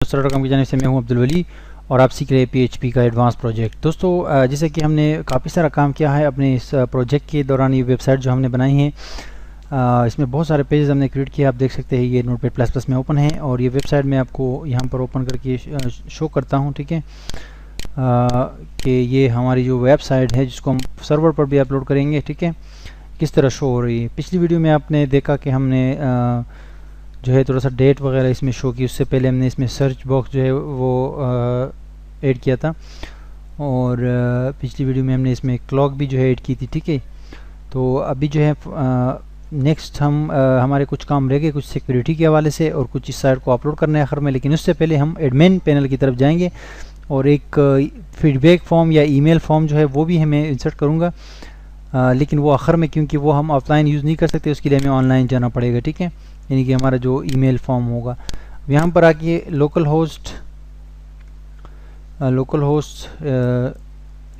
com की जानिब से मैं हूं अब्दुल वली और आप सीख रहे हैं PHP का एडवांस प्रोजेक्ट। दोस्तों जैसे कि हमने काफ़ी सारा काम किया है अपने इस प्रोजेक्ट के दौरान। ये वेबसाइट जो हमने बनाई है इसमें बहुत सारे पेजेस हमने क्रिएट किए। आप देख सकते हैं ये नोटपैड प्लस प्लस में ओपन है और ये वेबसाइट मैं आपको यहाँ पर ओपन करके शो करता हूँ। ठीक है कि ये हमारी जो वेबसाइट है जिसको हम सर्वर पर भी अपलोड करेंगे। ठीक है, किस तरह शो हो रही है। पिछली वीडियो में आपने देखा कि हमने जो है थोड़ा सा डेट वगैरह इसमें शो की। उससे पहले हमने इसमें सर्च बॉक्स जो है वो ऐड किया था और पिछली वीडियो में हमने इसमें क्लॉक भी जो है ऐड की थी। ठीक है, तो अभी जो है नेक्स्ट हम हमारे कुछ काम रह गए, कुछ सिक्योरिटी के हवाले से और कुछ इस साइट को अपलोड करना है आखिर में। लेकिन उससे पहले हम एडमिन पैनल की तरफ जाएंगे और एक फीडबैक फॉर्म या ईमेल फॉर्म जो है वो भी मैं इंसर्ट करूँगा, लेकिन वो आखिर में, क्योंकि वो हम ऑफलाइन यूज़ नहीं कर सकते, उसके लिए हमें ऑनलाइन जाना पड़ेगा। ठीक है, यानी कि हमारा जो ईमेल फॉर्म होगा। यहाँ पर आके local host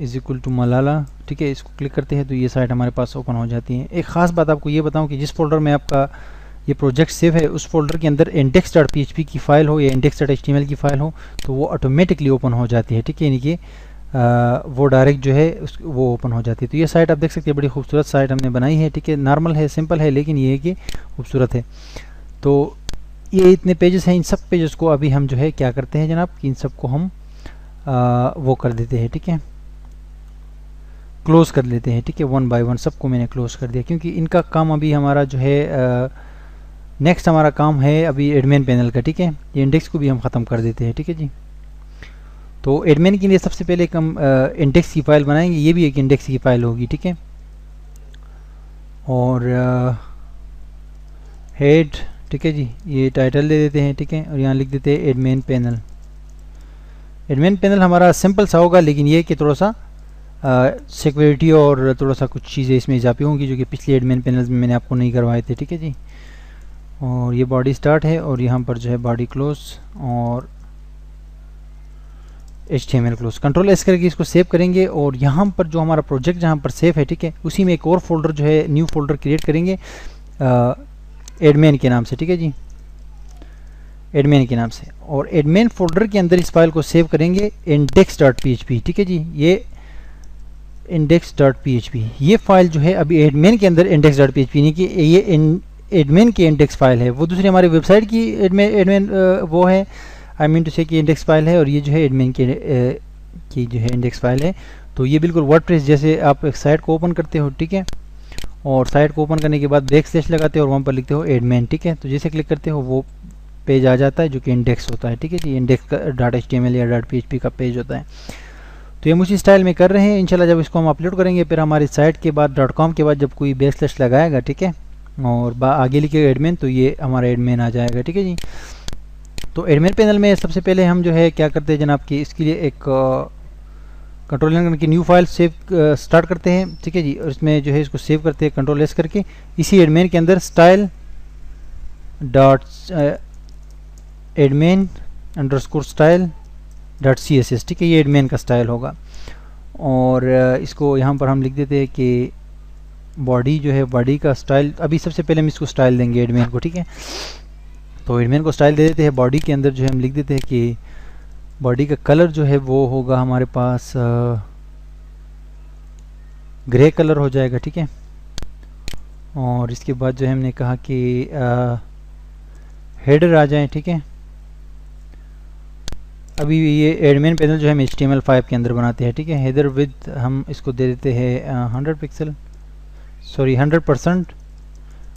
is equal to Malala. ठीक है, इसको क्लिक करते हैं तो ये साइट हमारे पास ओपन हो जाती है। एक ख़ास बात आपको ये बताऊं कि जिस फोल्डर में आपका ये प्रोजेक्ट सेव है उस फोल्डर के अंदर index.php की फ़ाइल हो या index.html की फ़ाइल हो तो वो ऑटोमेटिकली ओपन हो जाती है। ठीक है, यानी कि वो डायरेक्ट जो है वो ओपन हो जाती है। तो ये साइट आप देख सकते हैं, बड़ी खूबसूरत साइट हमने बनाई है। ठीक है, नॉर्मल है, सिंपल है, लेकिन ये है कि खूबसूरत है। तो ये इतने पेजेस हैं, इन सब पेजेस को अभी हम जो है क्या करते हैं जनाब कि इन सब को हम वो कर देते हैं। ठीक है, क्लोज़ कर लेते हैं। ठीक है, वन बाय वन सबको मैंने क्लोज़ कर दिया क्योंकि इनका काम अभी हमारा जो है नेक्स्ट हमारा काम है अभी एडमिन पैनल का। ठीक है, ये इंडेक्स को भी हम ख़त्म कर देते हैं। ठीक है जी, तो एडमिन के लिए सबसे पहले हम इंडेक्स की फ़ाइल बनाएंगे। ये भी एक इंडेक्स की फ़ाइल होगी। ठीक है, और हेड, ठीक है जी, ये टाइटल दे देते हैं। ठीक है, और यहाँ लिख देते हैं एडमिन पैनल। एडमिन पैनल हमारा सिंपल सा होगा, लेकिन ये कि थोड़ा सा सिक्योरिटी और थोड़ा सा कुछ चीज़ें इसमें इजाफी होंगी जो कि पिछले एडमिन पैनल में मैंने आपको नहीं करवाए थे। ठीक है जी, और ये बॉडी स्टार्ट है और यहाँ पर जो है बॉडी क्लोज और HTML क्लोज। कंट्रोल एस करके इसको सेव करेंगे और यहाँ पर जो हमारा प्रोजेक्ट जहाँ पर सेव है, ठीक है, उसी में एक और फोल्डर जो है न्यू फोल्डर क्रिएट करेंगे एडमिन के नाम से। ठीक है जी, एडमिन के नाम से, और एडमिन फोल्डर के अंदर इस फाइल को सेव करेंगे index.php। ठीक है जी, ये index.php ये फाइल जो है अभी एडमिन के अंदर index.php यानी कि ये एडमिन की इंडेक्स फाइल है। वो दूसरी हमारी वेबसाइट की एडमिन वो है, आई मीन टू से कि इंडेक्स फाइल है, और ये जो है एडमिन की जो है इंडेक्स फाइल है। तो ये बिल्कुल वर्डप्रेस जैसे आप एक साइट को ओपन करते हो। ठीक है, और साइट को ओपन करने के बाद बैक स्लैश लगाते हो और वहाँ पर लिखते हो एडमिन। ठीक है, तो जैसे क्लिक करते हो वो पेज आ जाता है जो कि इंडेक्स होता है। ठीक है जी, इंडेक्स का .html या .php का पेज होता है। तो ये उसी स्टाइल में कर रहे हैं। इंशाल्लाह जब इसको हम अपलोड करेंगे फिर हमारी साइट के बाद .com के बाद जब कोई बैक स्लैश लगाएगा, ठीक है, और आगे लिखेगा एडमिन, तो ये हमारा एडमिन आ जाएगा। ठीक है जी, तो एडमिन पैनल में सबसे पहले हम जो है क्या करते हैं जनाब कि इसके लिए एक कंट्रोल की न्यू फाइल सेव स्टार्ट करते हैं। ठीक है जी, और इसमें जो है इसको सेव करते हैं कंट्रोल एस करके। इसी एडमिन के अंदर style dot admin underscore style dot CSS, ठीक है, ये एडमिन का स्टाइल होगा। और इसको यहाँ पर हम लिख देते हैं कि बॉडी जो है बॉडी का स्टाइल, अभी सबसे पहले हम इसको स्टाइल देंगे एडमिन को। ठीक है, तो एडमिन को स्टाइल दे देते हैं। बॉडी के अंदर जो है हम लिख देते हैं कि बॉडी का कलर जो है वो होगा हमारे पास ग्रे कलर हो जाएगा। ठीक है, और इसके बाद जो है हमने कहा कि हेडर आ जाए। ठीक है, अभी ये एडमिन पैनल जो है हम HTML5 के अंदर बनाते हैं। ठीक है, हेडर विद हम इसको दे देते हैं 100 पिक्सल, सॉरी 100%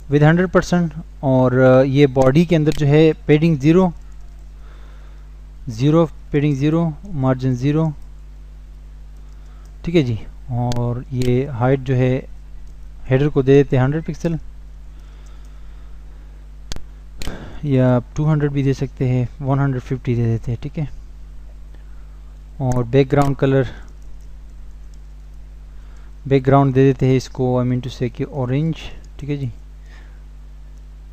विद 100%, और ये बॉडी के अंदर जो है पेडिंग 0 पेडिंग 0 मार्जिन 0। ठीक है जी, और ये हाइट जो है हेडर को दे देते हैं 100 पिक्सल या 200 भी दे सकते हैं, 150 दे देते हैं। ठीक है, और बैकग्राउंड कलर बैकग्राउंड दे देते हैं इसको, आई मीन टू से कि ऑरेंज। ठीक है जी,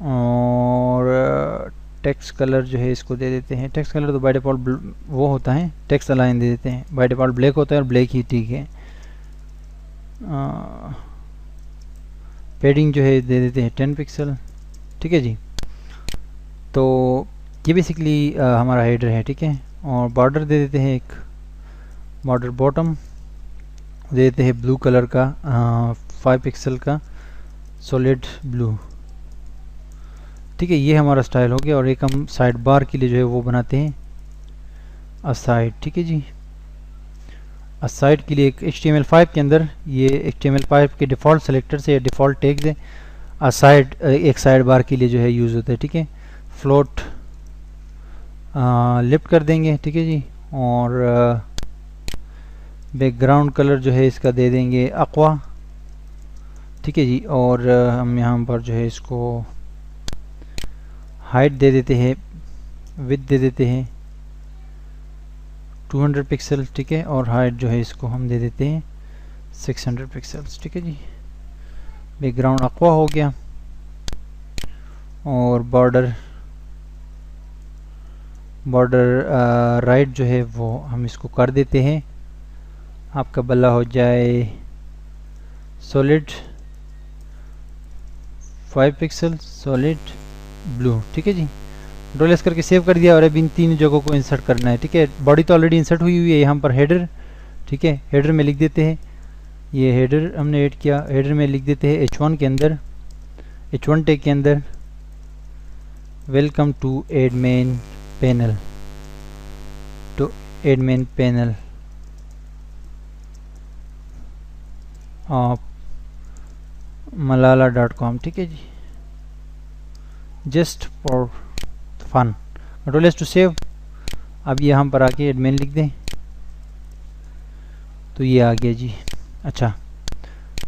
और टेक्स्ट कलर जो है इसको दे देते हैं, टेक्स्ट कलर तो बाय डिफ़ॉल्ट वो होता है, टेक्स्ट अलाइन दे देते हैं, बाय डिफ़ॉल्ट ब्लैक होता है और ब्लैक ही ठीक है। पेडिंग जो है दे देते हैं 10 पिक्सल। ठीक है जी, तो ये बेसिकली हमारा हेडर है, ठीक है। और बॉर्डर दे देते हैं, एक बॉर्डर बॉटम दे देते हैं ब्लू कलर का, 5 पिक्सल का सॉलिड ब्लू, ठीक है। ये हमारा स्टाइल हो गया। और एक हम साइड बार के लिए जो है वो बनाते हैं असाइड, ठीक है जी। असाइड के लिए एक HTML5 के अंदर, ये HTML5 के डिफ़ॉल्ट सेलेक्टर से डिफ़ॉल्ट टैग्स है। असाइड एक साइड बार के लिए जो है यूज़ होता है, ठीक है। फ्लोट लिफ्ट कर देंगे, ठीक है जी। और बैकग्राउंड कलर जो है इसका दे देंगे अक्वा, ठीक है जी। और हम यहाँ पर जो है इसको हाइट दे देते हैं, विड्थ दे देते हैं 200 पिक्सल, ठीक है। और हाइट जो है इसको हम दे देते हैं 600 पिक्सल्स, ठीक है जी। बैकग्राउंड अक्वा हो गया। और बॉर्डर राइट जो है वो हम इसको कर देते हैं, आपका बल्ला हो जाए सॉलिड 5 पिक्सल सॉलिड ब्लू, ठीक है जी। कंट्रोल एस करके सेव कर दिया। और अब इन तीन जगहों को इंसर्ट करना है, ठीक है। बॉडी तो ऑलरेडी इंसर्ट हुई हुई है, यहाँ पर हेडर, ठीक है। हेडर में लिख देते हैं, ये हेडर हमने ऐड किया, हेडर में लिख देते हैं H1 के अंदर, H1 टैग के अंदर वेलकम टू एडमिन पैनल, तो एडमिन पैनल ऑफ malala.com, ठीक है जी। Just for fun, control S to save. अब ये हम पर आके एडमिन लिख दें तो ये आ गया जी। अच्छा,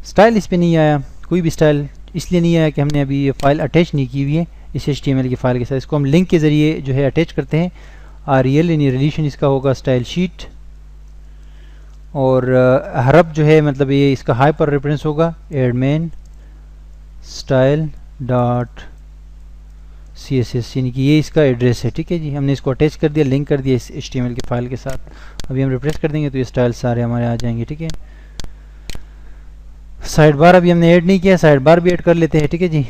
स्टाइल इस पे नहीं आया, कोई भी स्टाइल इसलिए नहीं आया कि हमने अभी ये फाइल अटैच नहीं की हुई है इस HTML की फाइल के साथ। इसको हम लिंक के ज़रिए जो है अटैच करते हैं। रियल यानी रिलेशन इसका होगा स्टाइल शीट। और हरफ जो है मतलब ये इसका हाइपर रेफरेंस होगा एडमिन स्टाइल डॉट CSS, यानी कि ये इसका एड्रेस है, ठीक है जी। हमने इसको अटैच कर दिया, लिंक कर दिया इस HTML की फाइल के साथ। अभी हम रिफ्रेश कर देंगे तो ये स्टाइल सारे हमारे आ जाएंगे, ठीक है। साइड बार अभी हमने ऐड नहीं किया, साइड बार भी ऐड कर लेते हैं, ठीक है जी।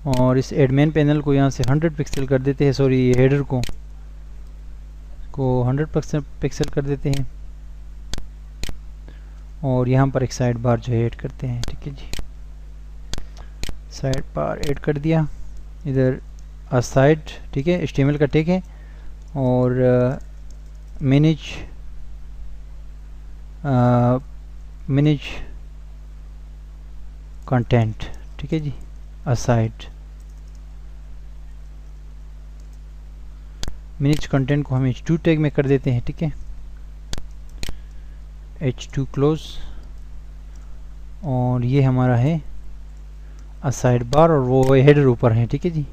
और इस एडमिन पैनल को यहाँ से 100 पिक्सल कर देते हैं, सॉरी ये हेडर को 100 पिक्सल कर देते हैं। और यहाँ पर एक साइड बार जो है ऐड करते हैं, ठीक है जी। साइड बार ऐड कर दिया, इधर असाइड, ठीक है, HTML का टैग है। और मैनेज कंटेंट, ठीक है जी। असाइड मैनेज कंटेंट को हम H2 टैग में कर देते हैं, ठीक है। H2 close. और ये हमारा है साइड बार और वो हेडर ऊपर है, ठीक है जी।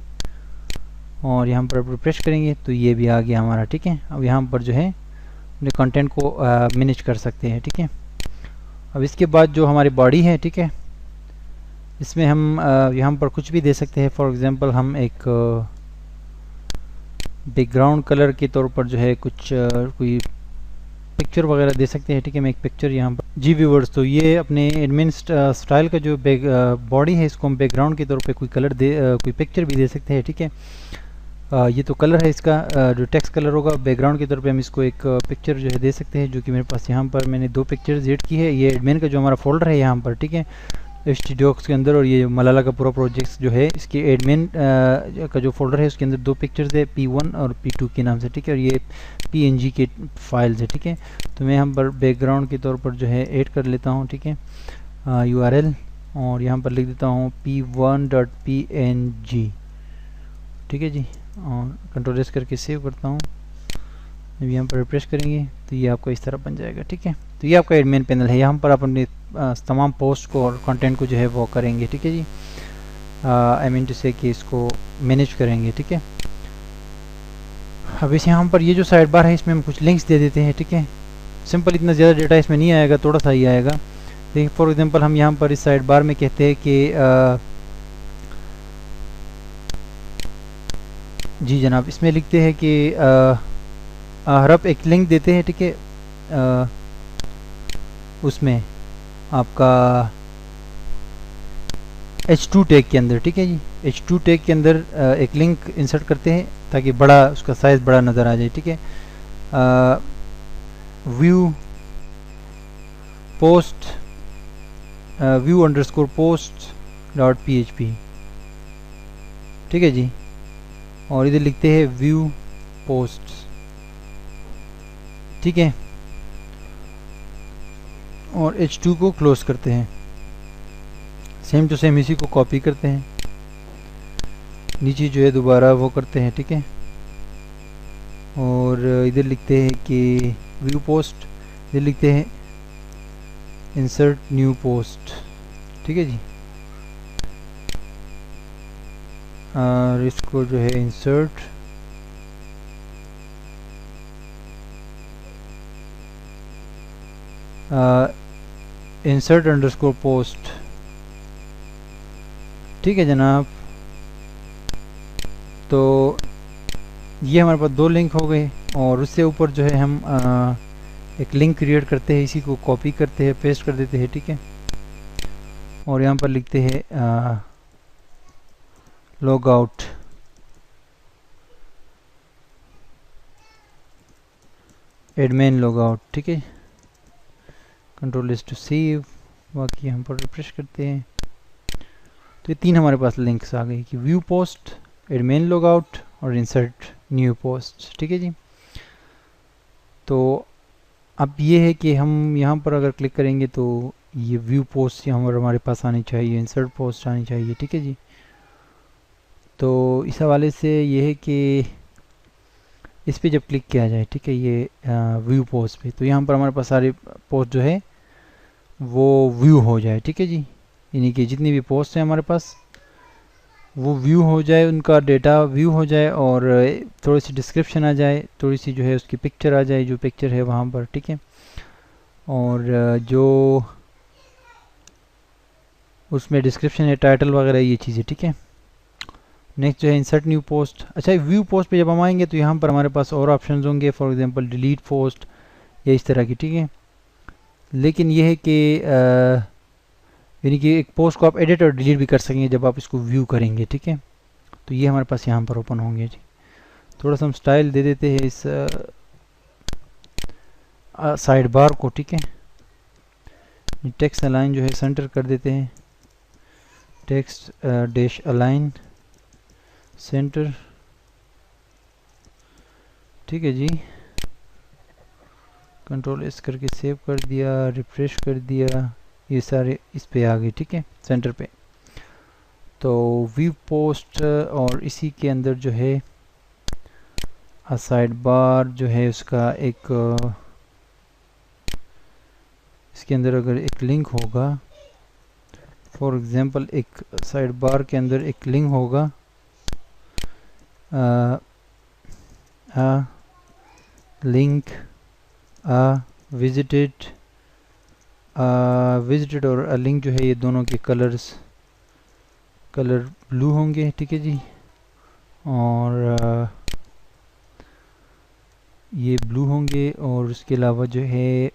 और यहाँ पर रिफ्रेश करेंगे तो ये भी आ गया हमारा, ठीक है। अब यहाँ पर जो है अपने कंटेंट को मैनेज कर सकते हैं, ठीक है। अब इसके बाद जो हमारी बॉडी है, ठीक है, इसमें हम यहाँ पर कुछ भी दे सकते हैं। फॉर एग्जांपल हम एक बैकग्राउंड कलर के तौर पर जो है कुछ कोई पिक्चर वगैरह दे सकते हैं, ठीक है। मैं एक पिक्चर यहाँ पर जी व्यूवर्स, तो ये अपने एडमिन स्टाइल का जो बॉडी है इसको हम बैकग्राउंड के तौर पे कोई कलर कोई पिक्चर भी दे सकते हैं, ठीक है। ये तो कलर है इसका, जो टेक्स्ट कलर होगा। बैकग्राउंड के तौर पे हम इसको एक पिक्चर जो है दे सकते हैं, जो कि मेरे पास यहाँ पर मैंने 2 पिक्चर्स ऐड की है। ये एडमिन का जो हमारा फोल्डर है यहाँ पर, ठीक है, HTDocs के अंदर। और ये मलाला का पूरा प्रोजेक्ट जो है इसके एडमिन का जो फोल्डर है उसके अंदर 2 पिक्चर्स है, P1 और P2 के नाम से, ठीक है। और ये PNG के फाइल्स है, ठीक है। तो मैं यहाँ पर बैकग्राउंड के तौर पर जो है ऐड कर लेता हूँ, ठीक है, URL। और यहाँ पर लिख देता हूँ p1.png, ठीक है जी। और कंट्रोल एस करके सेव करता हूँ। जब यहाँ पर रिफ्रेश करेंगे तो ये आपको इस तरह बन जाएगा, ठीक है। तो ये आपका एडमिन पैनल है, यहाँ पर आप अपने तमाम पोस्ट को और कंटेंट को जो है वो करेंगे, ठीक है जी। आई मीन टू से कि इसको मैनेज करेंगे, ठीक है। अब इस यहाँ पर ये जो साइड बार है इसमें हम कुछ लिंक्स दे देते हैं, ठीक है। सिंपल, इतना ज़्यादा डेटा इसमें नहीं आएगा, थोड़ा सा ही आएगा। देखिए फॉर एग्जांपल हम यहाँ पर इस साइड बार में कहते हैं कि जी जनाब, इसमें लिखते हैं कि हरफ एक लिंक देते हैं, ठीक है। उसमें आपका H2 टैग के अंदर, ठीक है जी। H2 टैग के अंदर एक लिंक इंसर्ट करते हैं ताकि बड़ा उसका साइज़ बड़ा नज़र आ जाए, ठीक है। View post view underscore post dot PHP, ठीक है जी, और इधर लिखते हैं व्यू पोस्ट, ठीक है, और H2 को क्लोज करते हैं। सेम टू सेम इसी को कॉपी करते हैं, नीचे जो है दोबारा वो करते हैं, ठीक है, और इधर लिखते हैं कि व्यू पोस्ट, इधर लिखते हैं इंसर्ट न्यू पोस्ट, ठीक है जी, और इसको जो है इंसर्ट इंसर्ट अंडरस्कोर पोस्ट, ठीक है जनाब। तो ये हमारे पास 2 लिंक हो गए, और उससे ऊपर जो है हम एक लिंक क्रिएट करते हैं, इसी को कॉपी करते हैं, पेस्ट कर देते हैं, ठीक है, और यहाँ पर लिखते हैं log out, admin log out, ठीक है, कंट्रोल एस टू सेव, बाकी हम पर रिफ्रेश करते हैं। तो ये 3 हमारे पास लिंक्स आ गई कि view post, admin log out और इंसर्ट न्यू पोस्ट, ठीक है जी। तो अब ये है कि हम यहाँ पर अगर क्लिक करेंगे तो ये व्यू पोस्ट हमारे पास आनी चाहिए, इंसर्ट पोस्ट आनी चाहिए, ठीक है जी। तो इस हवाले से ये है कि इस पे जब क्लिक किया जाए, ठीक है, ये व्यू पोस्ट पे, तो यहाँ पर हमारे पास सारे पोस्ट जो है वो व्यू हो जाए, ठीक है जी, यानी कि जितनी भी पोस्ट हैं हमारे पास वो व्यू हो जाए, उनका डेटा व्यू हो जाए, और थोड़ी सी डिस्क्रिप्शन आ जाए, थोड़ी सी जो है उसकी पिक्चर आ जाए, जो पिक्चर है वहाँ पर, ठीक है, और जो उसमें डिस्क्रिप्शन है, टाइटल वगैरह, ये चीज़ें, ठीक है। नेक्स्ट जो है इंसर्ट न्यू पोस्ट। अच्छा, व्यू पोस्ट पे जब हम आएंगे तो यहाँ पर हमारे पास और ऑप्शंस होंगे, फॉर एग्जांपल डिलीट पोस्ट या इस तरह की, ठीक है। लेकिन ये है कि यानी कि एक पोस्ट को आप एडिट और डिलीट भी कर सकेंगे जब आप इसको व्यू करेंगे, ठीक है। तो ये हमारे पास यहाँ पर ओपन होंगे जी। थोड़ा सा हम स्टाइल दे देते हैं इस साइड बार को, ठीक है। टेक्स्ट अलाइन जो है सेंटर कर देते हैं, टेक्स्ट डैश अलाइन सेंटर, ठीक है जी। कंट्रोल एस करके सेव कर दिया, रिफ्रेश कर दिया, ये सारे इस पे आ गए, ठीक है, सेंटर पे। तो व्यू पोस्ट और इसी के अंदर जो है साइड बार जो है उसका एक इसके अंदर अगर एक लिंक होगा, फॉर एग्जांपल एक साइड बार के अंदर एक लिंक होगा, लिंक विजिटेड और लिंक जो है ये दोनों के कलर ब्लू होंगे, ठीक है जी, और ये ब्लू होंगे, और उसके अलावा जो है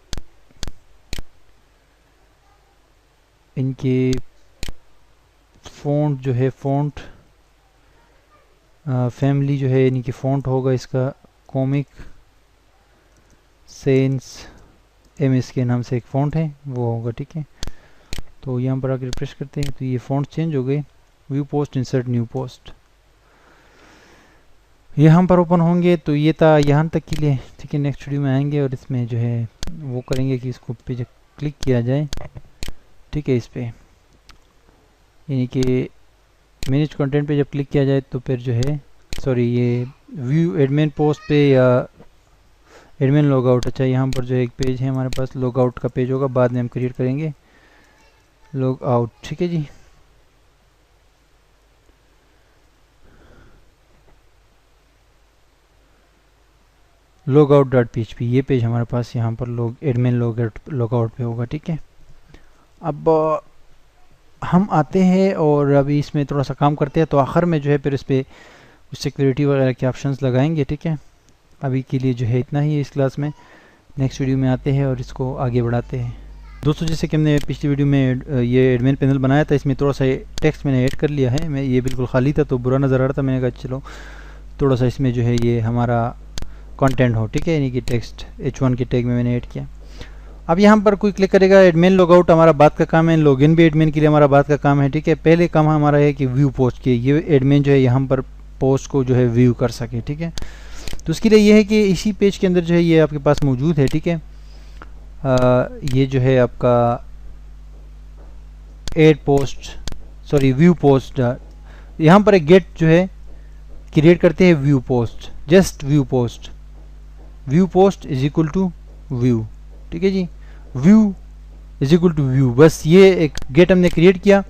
इनके फ़ॉन्ट जो है, फ़ॉन्ट फैमिली जो है यानी कि फ़ॉन्ट होगा इसका कॉमिक सेंस MS के नाम से एक फ़ॉन्ट है वो होगा, ठीक है। तो यहाँ पर आकर रिफ्रेश करते हैं तो ये फ़ॉन्ट चेंज हो गए, view post insert new post यहाँ पर ओपन होंगे। तो ये था यहाँ तक के लिए, ठीक है। नेक्स्ट वीडियो में आएंगे और इसमें जो है वो करेंगे कि इसको पे जब क्लिक किया जाए, ठीक है, इस पे यानी कि मैनेज कंटेंट पे जब क्लिक किया जाए तो फिर जो है सॉरी ये व्यू एडमिन पोस्ट पे या एडमिन लॉग आउट, अच्छा यहाँ पर जो है एक पेज है हमारे पास, लॉग आउट का पेज होगा, बाद में हम क्रिएट करेंगे लॉग आउट, ठीक है जी। logout.php ये पेज हमारे पास यहाँ पर एडमिन लॉग आउट पे होगा, ठीक है। अब हम आते हैं और अभी इसमें थोड़ा सा काम करते हैं, तो आखिर में जो है फिर इस पर सिक्योरिटी वगैरह के ऑप्शंस लगाएंगे, ठीक है। अभी के लिए जो है इतना ही है इस क्लास में, नेक्स्ट वीडियो में आते हैं और इसको आगे बढ़ाते हैं। दोस्तों जैसे कि हमने पिछली वीडियो में ये एडमिन पैनल बनाया था, इसमें थोड़ा सा टेक्स्ट मैंने ऐड कर लिया है। मैं ये बिल्कुल खाली था तो बुरा नज़र आ रहा था, मैंने कहा चलो थोड़ा सा इसमें जो है ये हमारा कंटेंट हो, ठीक है, यानी कि टेक्स्ट H1 के टैग में मैंने ऐड किया। अब यहाँ पर कोई क्लिक करेगा एडमिन लॉगआउट हमारा बात का काम है, लॉगिन भी एडमिन के लिए हमारा बात का काम है, ठीक है। पहले काम हमारा है कि व्यू पोस्ट के, ये एडमिन जो है यहाँ पर पोस्ट को जो है व्यू कर सके, ठीक है। तो उसके लिए ये है कि इसी पेज के अंदर जो है ये आपके पास मौजूद है, ठीक है। ये जो है आपका add post sorry view post, यहाँ पर एक गेट जो है क्रिएट करते हैं view post, just view post is equal to view, ठीक है जी। View is equal to view, बस ये एक गेट हमने क्रिएट किया।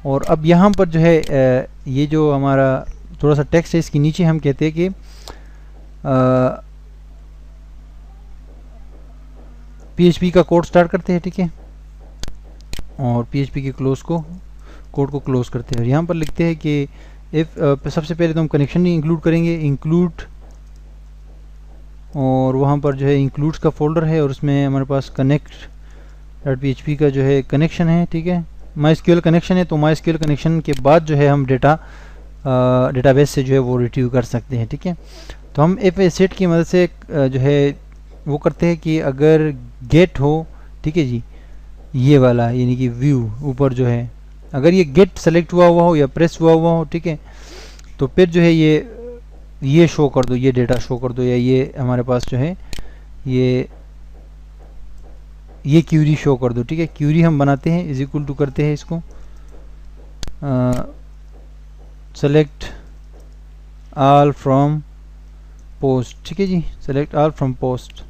और अब यहाँ पर जो है ये जो हमारा थोड़ा सा टेक्स्ट है इसके नीचे हम कहते हैं कि PHP का कोड स्टार्ट करते हैं, ठीक है, और PHP के कोड को क्लोज करते हैं। और यहाँ पर लिखते हैं कि इफ सबसे पहले तो हम कनेक्शन इंक्लूड करेंगे, इंक्लूड, और वहाँ पर जो है इंक्लूड्स का फोल्डर है और उसमें हमारे पास connect.php का जो है कनेक्शन है, ठीक है। MySQL कनेक्शन है, तो MySQL कनेक्शन के बाद जो है हम डेटाबेस से जो है वो रिट्रीव कर सकते हैं, ठीक है। तो हम इफ सेट की मदद से जो है वो करते हैं कि अगर गेट हो, ठीक है जी, ये वाला यानी कि व्यू ऊपर जो है, अगर ये गेट सेलेक्ट हुआ हो या प्रेस हुआ हो, ठीक है, तो फिर जो है ये शो कर दो, ये डेटा शो कर दो, या ये हमारे पास जो है ये क्यूरी शो कर दो, ठीक है। क्यूरी हम बनाते हैं, इज इक्वल टू करते हैं इसको सेलेक्ट ऑल फ्रॉम पोस्ट, ठीक है जी, सेलेक्ट ऑल फ्रॉम पोस्ट,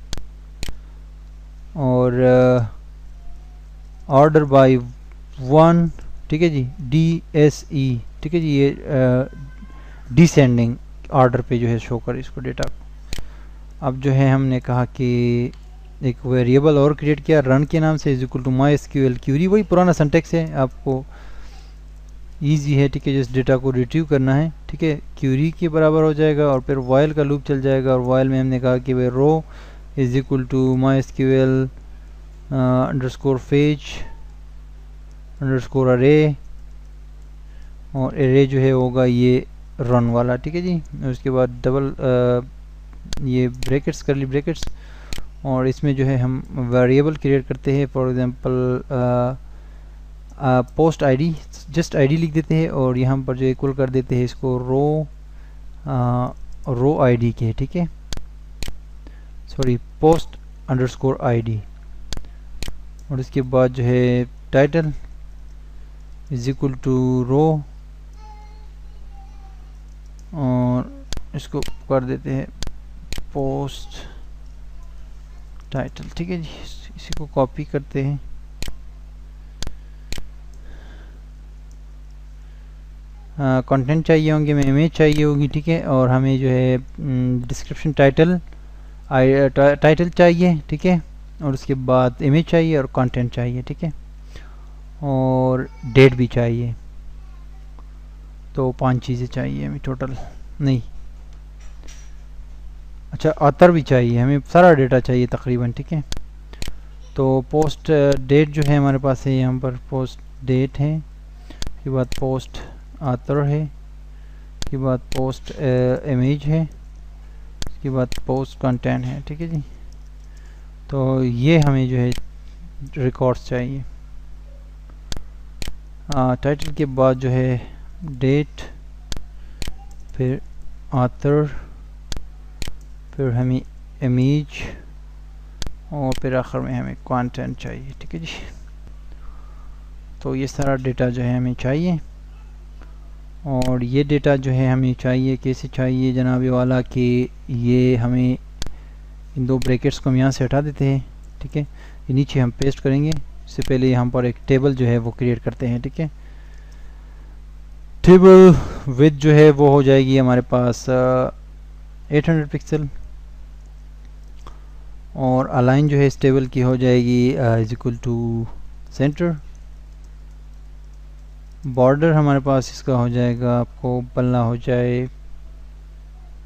और ऑर्डर बाय 1, ठीक है जी, DSE, ठीक है जी, ये डिसेंडिंग ऑर्डर पे जो है शो कर इसको डेटा को। अब जो है हमने कहा कि एक वेरिएबल और क्रिएट किया रन के नाम से, is equal to MySQL query, वही पुराना सिंटेक्स है, आपको ईजी है, ठीक है, जिस डेटा को रिट्रीव करना है, ठीक है, क्यूरी के बराबर हो जाएगा। और फिर वाइल का लूप चल जाएगा, और वाइल में हमने कहा कि भाई row is equal to MySQL underscore fetch underscore array, और एरे जो है होगा ये रन वाला, ठीक है जी। उसके बाद डबल ये ब्रैकेट्स, करली ब्रैकेट्स, और इसमें जो है हम वेरिएबल क्रिएट करते हैं, for example post ID, just ID लिख देते हैं, और यहाँ पर जो इक्वल कर देते हैं इसको रो आईडी के, ठीक है, सॉरी पोस्ट अंडरस्कोर आईडी। और इसके बाद जो है टाइटल इज इक्वल टू रो, और इसको कर देते हैं पोस्ट टाइटल, ठीक है जी। इसी को कॉपी करते हैं, कंटेंट चाहिए होंगे, हमें इमेज चाहिए होगी, ठीक है, और हमें जो है डिस्क्रिप्शन टाइटल चाहिए, ठीक है, और उसके बाद इमेज चाहिए और कंटेंट चाहिए, ठीक है, और डेट भी चाहिए। तो 5 चीज़ें चाहिए हमें टोटल, नहीं अच्छा ऑथर भी चाहिए, हमें सारा डेटा चाहिए तकरीबन, ठीक है। तो पोस्ट डेट जो है हमारे पास है, यहाँ पर पोस्ट डेट है, उसके बाद पोस्ट ऑथर है, उसके बाद पोस्ट इमेज है, उसके बाद पोस्ट कंटेंट है, ठीक है जी। तो ये हमें जो है रिकॉर्ड्स चाहिए। टाइटल के बाद जो है डेट, फिर ऑथर, फिर हमें इमेज, और फिर आखिर में हमें कंटेंट चाहिए, ठीक है जी। तो ये सारा डेटा जो है हमें चाहिए, और ये डेटा जो है हमें चाहिए कैसे चाहिए जनाब वाला, कि ये हमें इन 2 ब्रैकेट्स को हम यहाँ से हटा देते हैं, ठीक है, ये नीचे हम पेस्ट करेंगे। इससे पहले यहाँ पर एक टेबल जो है वो क्रिएट करते हैं, ठीक है। टेबल विड्थ जो है वो हो जाएगी हमारे पास 800 पिक्सल, और अलाइन जो है इस टेबल की हो जाएगी is equal to centre. Border हमारे पास इसका हो जाएगा, आपको पल्ला हो जाए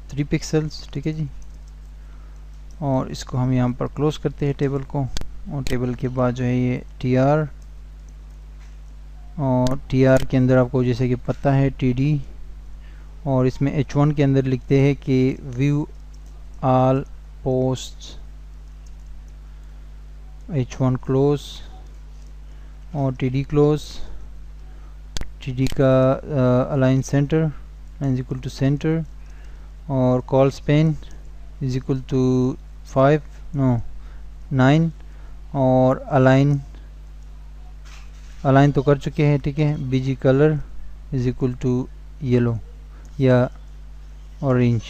3 पिक्सल्स, ठीक है जी। और इसको हम यहाँ पर क्लोज करते हैं टेबल को। और टेबल के बाद जो है ये TR, और TR के अंदर आपको जैसे कि पता है TD, और इसमें H1 के अंदर लिखते हैं कि view all post H1 close और TD क्लोज, TD का align center is equal to center, और colspan is equal to 9, और अलाइन तो कर चुके हैं, ठीक है। BG colour is equal to yellow या ऑरेंज,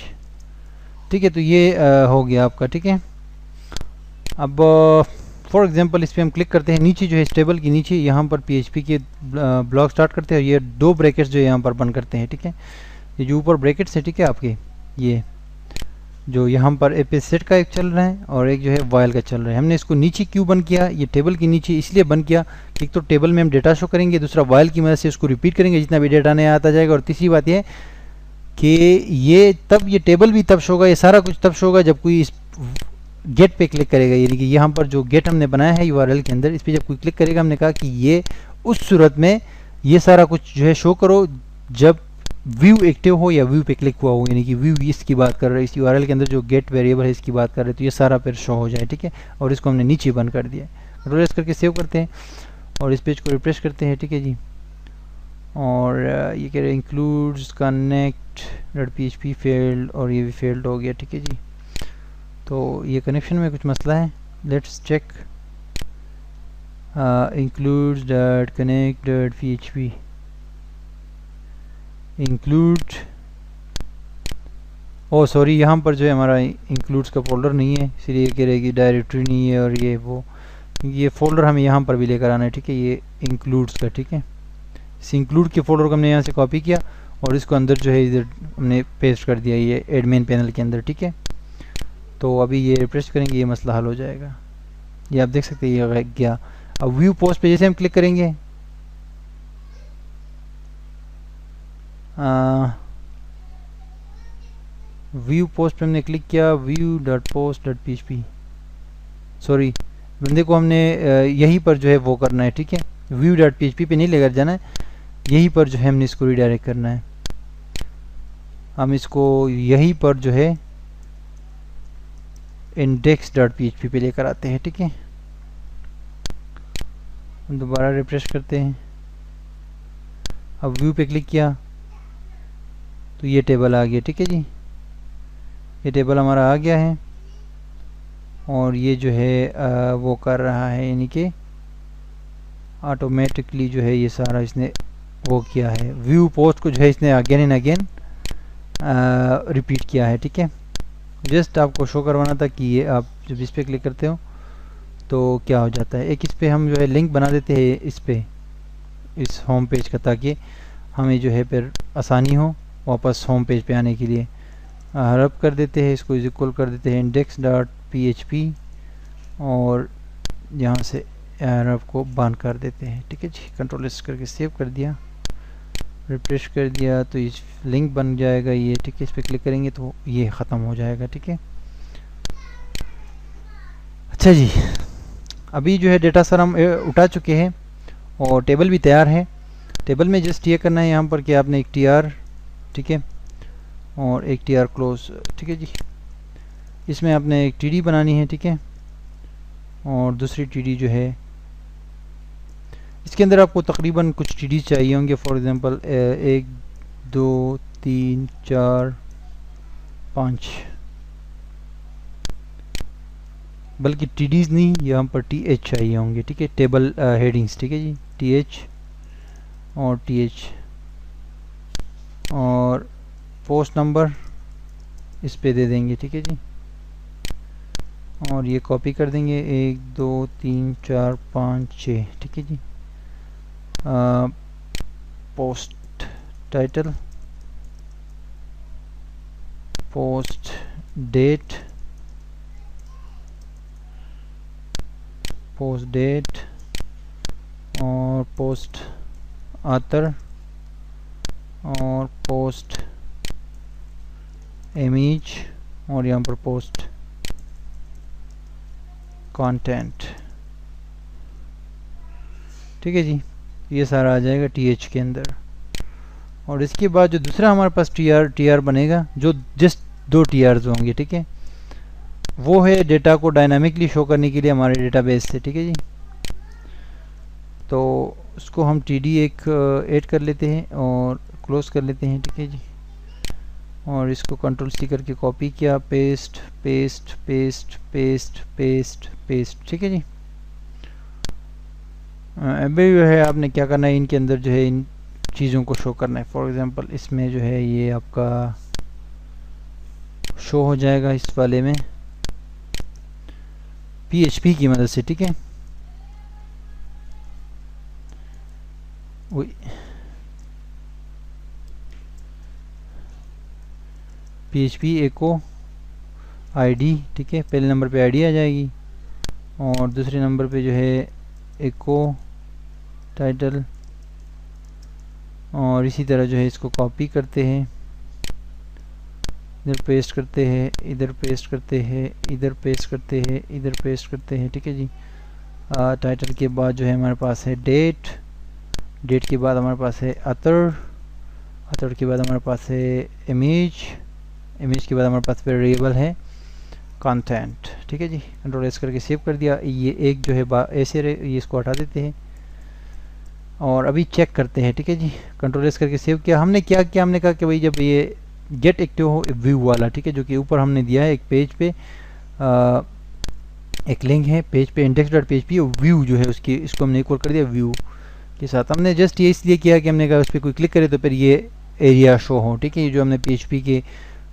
ठीक है। तो ये हो गया आपका, ठीक है। अब फॉर एग्जांपल इस पर हम क्लिक करते हैं, नीचे जो है इस टेबल के नीचे यहाँ पर PHP के ब्लॉक स्टार्ट करते हैं, और ये 2 ब्रैकेट्स जो यहाँ पर बंद करते हैं, ठीक है। ये जो ऊपर ब्रैकेट्स है, ठीक है, आपके ये जो यहाँ पर एपीएस सेट का एक चल रहा है और एक जो है वाइल का चल रहा है। हमने इसको नीचे क्यों बंद किया, ये टेबल के नीचे इसलिए बंद किया कि एक तो टेबल में हम डेटा शो करेंगे, दूसरा वाइल की मदद से उसको रिपीट करेंगे जितना भी डेटा नया आता जाएगा, और तीसरी बात ये कि ये टेबल भी तब शो होगा, ये सारा कुछ तब शो होगा जब कोई इस गेट पे क्लिक करेगा। यानी कि यहाँ पर जो गेट हमने बनाया है URL के अंदर, इस पर जब कोई क्लिक करेगा, हमने कहा कि ये उस सूरत में ये सारा कुछ जो है शो करो जब व्यू एक्टिव हो या व्यू पे क्लिक हुआ हो, यानी कि व्यू इसकी बात कर रहे हैं, इस URL के अंदर जो गेट वेरिएबल है इसकी बात कर रहे हैं, तो ये सारा फिर शो हो जाए, ठीक है। और इसको हमने नीचे बंद कर दिया है। कंट्रोल एस करके सेव करते हैं और इस पेज को रिफ्रेश करते हैं, ठीक है जी। और ये कह रहे हैं इंक्लूड्स connect.php फेल्ड, और ये भी फेल्ड हो गया, ठीक है जी। तो ये कनेक्शन में कुछ मसला है, let's check. includes.connect.php include, oh sorry, यहाँ पर जो है हमारा इंक्लूड्स का फोल्डर नहीं है, इसलिए कह रहे कि डायरेक्टरी नहीं है, और ये फोल्डर हमें यहाँ पर भी लेकर आना है, ठीक है, ये इंक्लूड्स का, ठीक है। इस इंक्लूड के फोल्डर को हमने यहाँ से कॉपी किया और इसको अंदर जो है इधर हमने पेस्ट कर दिया ये एडमिन पैनल के अंदर, ठीक है। तो अभी ये रिफ्रेश करेंगे, ये मसला हल हो जाएगा। ये आप देख सकते हैं ये गया। अब व्यू पोस्ट पे जैसे हम क्लिक करेंगे, व्यू पोस्ट पे हमने क्लिक किया, view.post.php, सॉरी बंदे को हमने यहीं पर जो है वो करना है, ठीक है। view.php पे नहीं लेकर जाना है, यहीं पर जो है हमने इसको रिडायरेक्ट करना है। हम इसको यहीं पर जो है index.php पे लेकर आते हैं, ठीक है। दोबारा रिफ्रेश करते हैं, अब व्यू पे क्लिक किया तो ये टेबल आ गया, ठीक है जी। ये टेबल हमारा आ गया है और ये जो है वो कर रहा है, यानी कि ऑटोमेटिकली जो है ये सारा इसने वो किया है, व्यू पोस्ट को जो है इसने अगेन एंड अगेन रिपीट किया है, ठीक है। जस्ट आपको शो करवाना था कि ये आप जब इस पर क्लिक करते हो तो क्या हो जाता है। एक इस पर हम जो है लिंक बना देते हैं इस पे, इस होम पेज का, ताकि हमें जो है फिर आसानी हो वापस होम पेज पे आने के लिए। रब कर देते हैं, इसको इक्वल कर देते हैं index.php और यहाँ से रब को बंद कर देते हैं, ठीक है जी। कंट्रोल एस करके सेव कर दिया, रिफ्रेश कर दिया तो इस लिंक बन जाएगा ये, ठीक है। इस पर क्लिक करेंगे तो ये ख़त्म हो जाएगा, ठीक है। अच्छा जी, अभी जो है डेटा सर हम उठा चुके हैं और टेबल भी तैयार है। टेबल में जस्ट ये करना है यहाँ पर कि आपने एक TR, ठीक है, और एक TR क्लोज, ठीक है जी। इसमें आपने एक TD बनानी है, ठीक है, और दूसरी TD जो है इसके अंदर आपको तकरीबन कुछ TD चाहिए होंगे। फॉर एग्जांपल 1 2 3 4 5, बल्कि TDs नहीं, यहाँ पर TH चाहिए होंगे, ठीक है। टेबल हेडिंग्स, ठीक है जी, TH और TH, और पोस्ट नंबर इस पे दे देंगे, ठीक है जी। और ये कॉपी कर देंगे 1 2 3 4 5 6, ठीक है जी। Post title, post date, post date और पोस्ट ऑथर और पोस्ट इमेज और यहाँ पर पोस्ट कंटेंट, ठीक है जी, ये सारा आ जाएगा TH के अंदर। और इसके बाद जो दूसरा हमारे पास TR बनेगा, जो जस्ट 2 TRs होंगे, ठीक है, वो है डेटा को डायनामिकली शो करने के लिए हमारे डेटाबेस से, ठीक है जी। तो उसको हम TD एक ऐड कर लेते हैं और क्लोज कर लेते हैं, ठीक है जी। और इसको Ctrl+C करके कॉपी किया, paste paste paste paste paste paste, ठीक है जी। अभी जो है आपने क्या करना है, इनके अंदर जो है इन चीज़ों को शो करना है। फॉर एग्जांपल इसमें जो है ये आपका शो हो जाएगा इस वाले में PHP की मदद से, ठीक है। PHP एको ID, ठीक है, पहले नंबर पे ID आ जाएगी और दूसरे नंबर पे जो है एको टाइटल, और इसी तरह जो है इसको कॉपी करते हैं, इधर पेस्ट करते हैं, इधर पेस्ट करते हैं, इधर पेस्ट करते हैं, इधर पेस्ट करते हैं, ठीक है जी। टाइटल के बाद जो है हमारे पास है डेट, डेट के बाद हमारे पास है अतर, अतर के बाद हमारे पास है इमेज, इमेज के बाद हमारे पास वेरिएबल है कंटेंट, ठीक है जी। Ctrl+S करके सेव कर दिया। ये एक जो है ऐसे ये इसको हटा देते हैं और अभी चेक करते हैं, ठीक है जी। Ctrl+S करके सेव किया। हमने क्या किया, हमने कहा कि भाई जब ये गेट एक्टिव हो व्यू वाला, ठीक है, जो कि ऊपर हमने दिया है एक पेज पे एक लिंक है पेज पे index.php, और व्यू जो है उसकी, इसको हमने इक्वल कर दिया व्यू के साथ। हमने जस्ट ये इसलिए किया कि हमने कहा उस पर कोई क्लिक करे तो फिर ये एरिया शो हो, ठीक है। ये जो हमने PHP के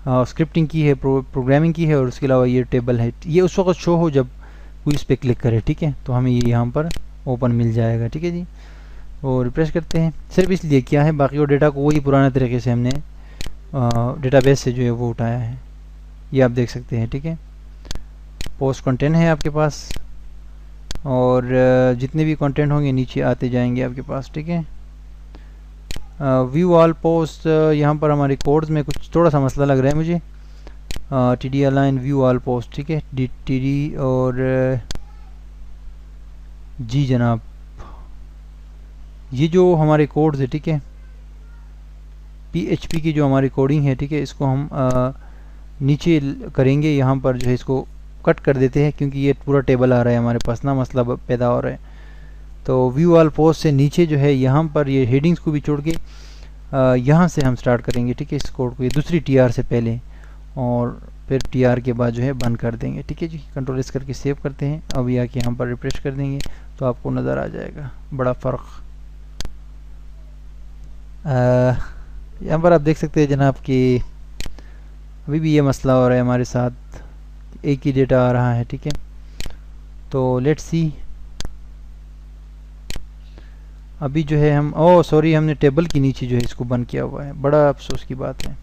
स्क्रिप्टिंग की है, प्रोग्रामिंग की है, और उसके अलावा ये टेबल है, ये उस वक्त शो हो जब कोई इस पर क्लिक करे, ठीक है। तो हमें ये यहाँ पर ओपन मिल जाएगा, ठीक है जी। और रिफ्रेश करते हैं, सिर्फ इसलिए किया है, बाकी वो डेटा को वही पुराने तरीके से हमने डेटाबेस से जो है वो उठाया है, ये आप देख सकते हैं, ठीक है। पोस्ट कंटेंट है आपके पास, और जितने भी कंटेंट होंगे नीचे आते जाएंगे आपके पास, ठीक है। व्यू ऑल पोस्ट, यहाँ पर हमारे कोड्स में कुछ थोड़ा सा मसला लग रहा है मुझे। TD align view all post, ठीक है, TD और जी जनाब, ये जो हमारे कोड्स है, ठीक है, PHP की जो हमारी कोडिंग है, ठीक है, इसको हम नीचे करेंगे, यहाँ पर जो है इसको कट कर देते हैं क्योंकि ये पूरा टेबल आ रहा है हमारे पास ना, मसला पैदा हो रहा है। तो व्यू ऑल पोस्ट से नीचे जो है यहाँ पर ये हेडिंग्स को भी छोड़ के यहाँ से हम स्टार्ट करेंगे, ठीक है, इस कोड को, ये दूसरी TR से पहले, और फिर TR के बाद जो है बंद कर देंगे, ठीक है जी। Ctrl+S करके सेव करते हैं। अब आके यहाँ पर रिफ्रेश कर देंगे तो आपको नज़र आ जाएगा बड़ा फ़र्क। यहाँ पर आप देख सकते हैं जनाब कि अभी भी ये मसला हो रहा है हमारे साथ, एक ही डेटा आ रहा है, ठीक है। तो लेट्स सी, अभी जो है हम सॉरी, हमने टेबल के नीचे जो है इसको बंद किया हुआ है, बड़ा अफसोस की बात है,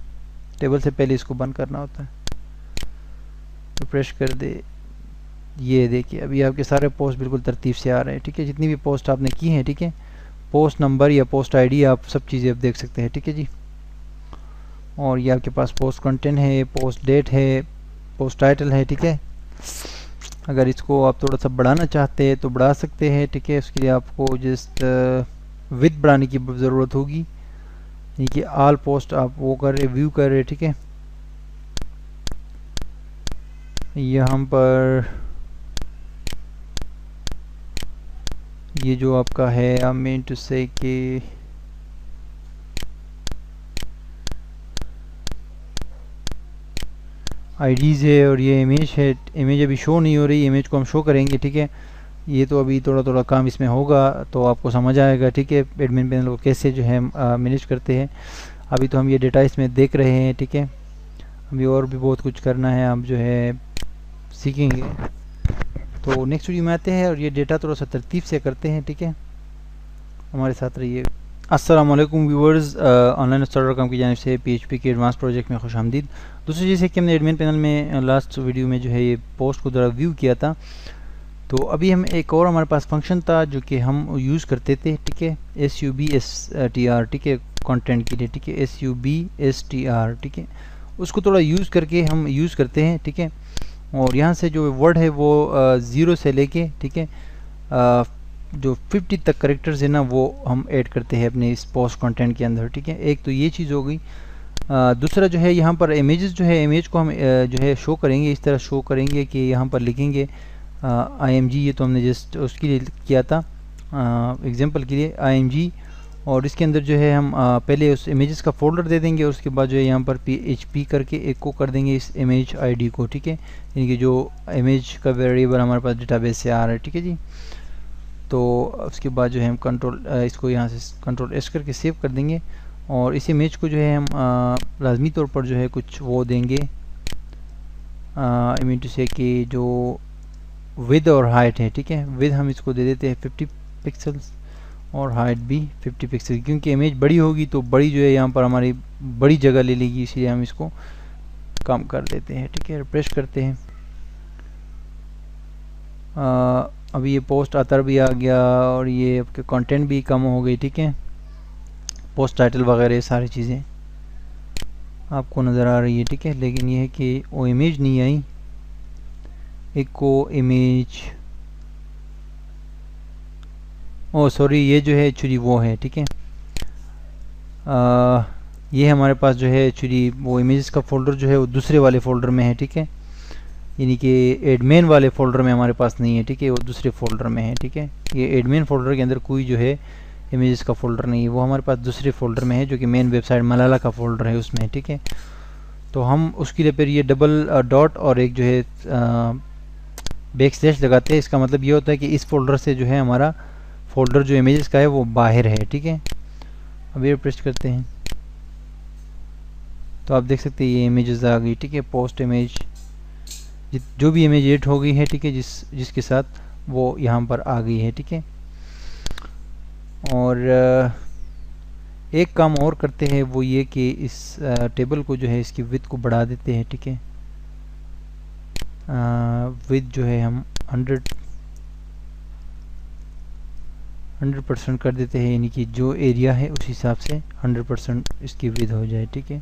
टेबल से पहले इसको बंद करना होता है। रिफ्रेश कर दे, ये देखिए अभी आपके सारे पोस्ट बिल्कुल तरतीब से आ रहे हैं, ठीक है। जितनी भी पोस्ट आपने की हैं, ठीक है, पोस्ट नंबर या पोस्ट ID आप सब चीज़ें आप देख सकते हैं, ठीक है जी। और ये आपके पास पोस्ट कंटेंट है, पोस्ट डेट है, पोस्ट टाइटल है, ठीक है। अगर इसको आप थोड़ा सा बढ़ाना चाहते हैं तो बढ़ा सकते हैं, ठीक है। उसके लिए आपको जस्ट विड्थ बढ़ाने की ज़रूरत होगी, यानी कि ऑल पोस्ट आप वो कर रहे, व्यू कर रहे, ठीक है। यहाँ पर ये जो आपका है, आई मीन टू से कि IDs है, और ये इमेज है, इमेज अभी शो नहीं हो रही, इमेज को हम शो करेंगे, ठीक है। ये तो अभी थोड़ा थोड़ा काम इसमें होगा तो आपको समझ आएगा, ठीक है, एडमिन पैनल को कैसे जो है मैनेज करते हैं। अभी तो हम ये डेटा इसमें देख रहे हैं, ठीक है, अभी और भी बहुत कुछ करना है, आप जो है सीखेंगे। तो नेक्स्ट वीडियो में आते हैं और ये डेटा थोड़ा सा तरतीब से करते हैं, ठीक है, हमारे साथ रहिए। अस्सलाम वालेकुम व्यूअर्स, ऑनलाइन स्टार्टर.com की जानिब से PHP के एडवांस प्रोजेक्ट में खुश आमदीद। दोस्तों, जैसे कि हमने एडमिन पैनल में लास्ट वीडियो में जो है ये पोस्ट को ज़रा व्यू किया था, तो अभी हम एक और हमारे पास फंक्शन था जो कि हम यूज़ करते थे, ठीक है, SUBSTR, ठीक है, कंटेंट के लिए, ठीक है, SUBSTR, ठीक है, उसको थोड़ा यूज़ करके हम यूज़ करते हैं, ठीक है। और यहाँ से जो वर्ड है वो 0 से लेके, ठीक है, जो 50 तक करेक्टर्स है ना वो हम ऐड करते हैं अपने इस पोस्ट कंटेंट के अंदर, ठीक है। एक तो ये चीज़ हो गई। दूसरा जो है यहाँ पर इमेजेस जो है, इमेज को हम जो है शो करेंगे, इस तरह शो करेंगे कि यहाँ पर लिखेंगे IMG, ये तो हमने जस्ट उसके लिए किया था एग्जांपल के लिए IMG, और इसके अंदर जो है हम पहले उस इमेजेस का फोल्डर दे देंगे, और उसके बाद जो है यहाँ पर PHP करके एक को कर देंगे इस इमेज ID को, ठीक है, यानी कि जो इमेज का वेरिएबल हमारे पास डेटाबेस से आ रहा है, ठीक है जी। तो उसके बाद जो है हम कंट्रोल इसको यहाँ से कंट्रोल S करके सेव कर देंगे, और इस इमेज को जो है हम लाजमी तौर पर जो है कुछ वो देंगे, आई मीन टू से कि जो विद और हाइट है, ठीक है, विद हम इसको दे देते हैं 50 पिक्सल्स और हाइट भी 50 पिक्सल, क्योंकि इमेज बड़ी होगी तो बड़ी जो है यहाँ पर हमारी बड़ी जगह ले लेगी, इसलिए हम इसको कम कर देते हैं, ठीक है। रिफ्रेश करते हैं, अभी ये पोस्ट अतर भी आ गया और ये आपके कंटेंट भी कम हो गई, ठीक है। पोस्ट टाइटल वगैरह सारी चीज़ें आपको नज़र आ रही है, ठीक है, लेकिन ये है कि वो इमेज नहीं आई, एक को इमेज, ओ सॉरी, ये जो है एक्चुअली वो है, ठीक है। ये हमारे पास जो है एक्चुअली वो इमेजेस का फोल्डर जो है वो दूसरे वाले फोल्डर में है, ठीक है, यानी कि एडमिन वाले फोल्डर में हमारे पास नहीं है, ठीक है, वो दूसरे फोल्डर में है, ठीक है। ये एडमिन फोल्डर के अंदर कोई जो है इमेजेस का फोल्डर नहीं है, वो हमारे पास दूसरे फोल्डर में है जो कि मेन वेबसाइट मलाला का फोल्डर है उसमें, ठीक है। तो हम उसके लिए फिर ये डबल डॉट और एक जो है बैक स्लैश लगाते हैं। इसका मतलब ये होता है कि इस फोल्डर से जो है हमारा फोल्डर जो इमेजेस का है वो बाहर है, ठीक है। अब ये प्रेस करते हैं तो आप देख सकते हैं ये इमेजेस आ गई, ठीक है। पोस्ट इमेज जो भी इमेज एड हो गई है, ठीक है, जिसके साथ वो यहाँ पर आ गई है, ठीक है। और एक काम और करते हैं, वो ये कि इस टेबल को जो है इसकी विड्थ को बढ़ा देते हैं, ठीक है। विड्थ जो है हम 100% कर देते हैं, यानी कि जो एरिया है उस हिसाब से 100% इसकी विड्थ हो जाए, ठीक है।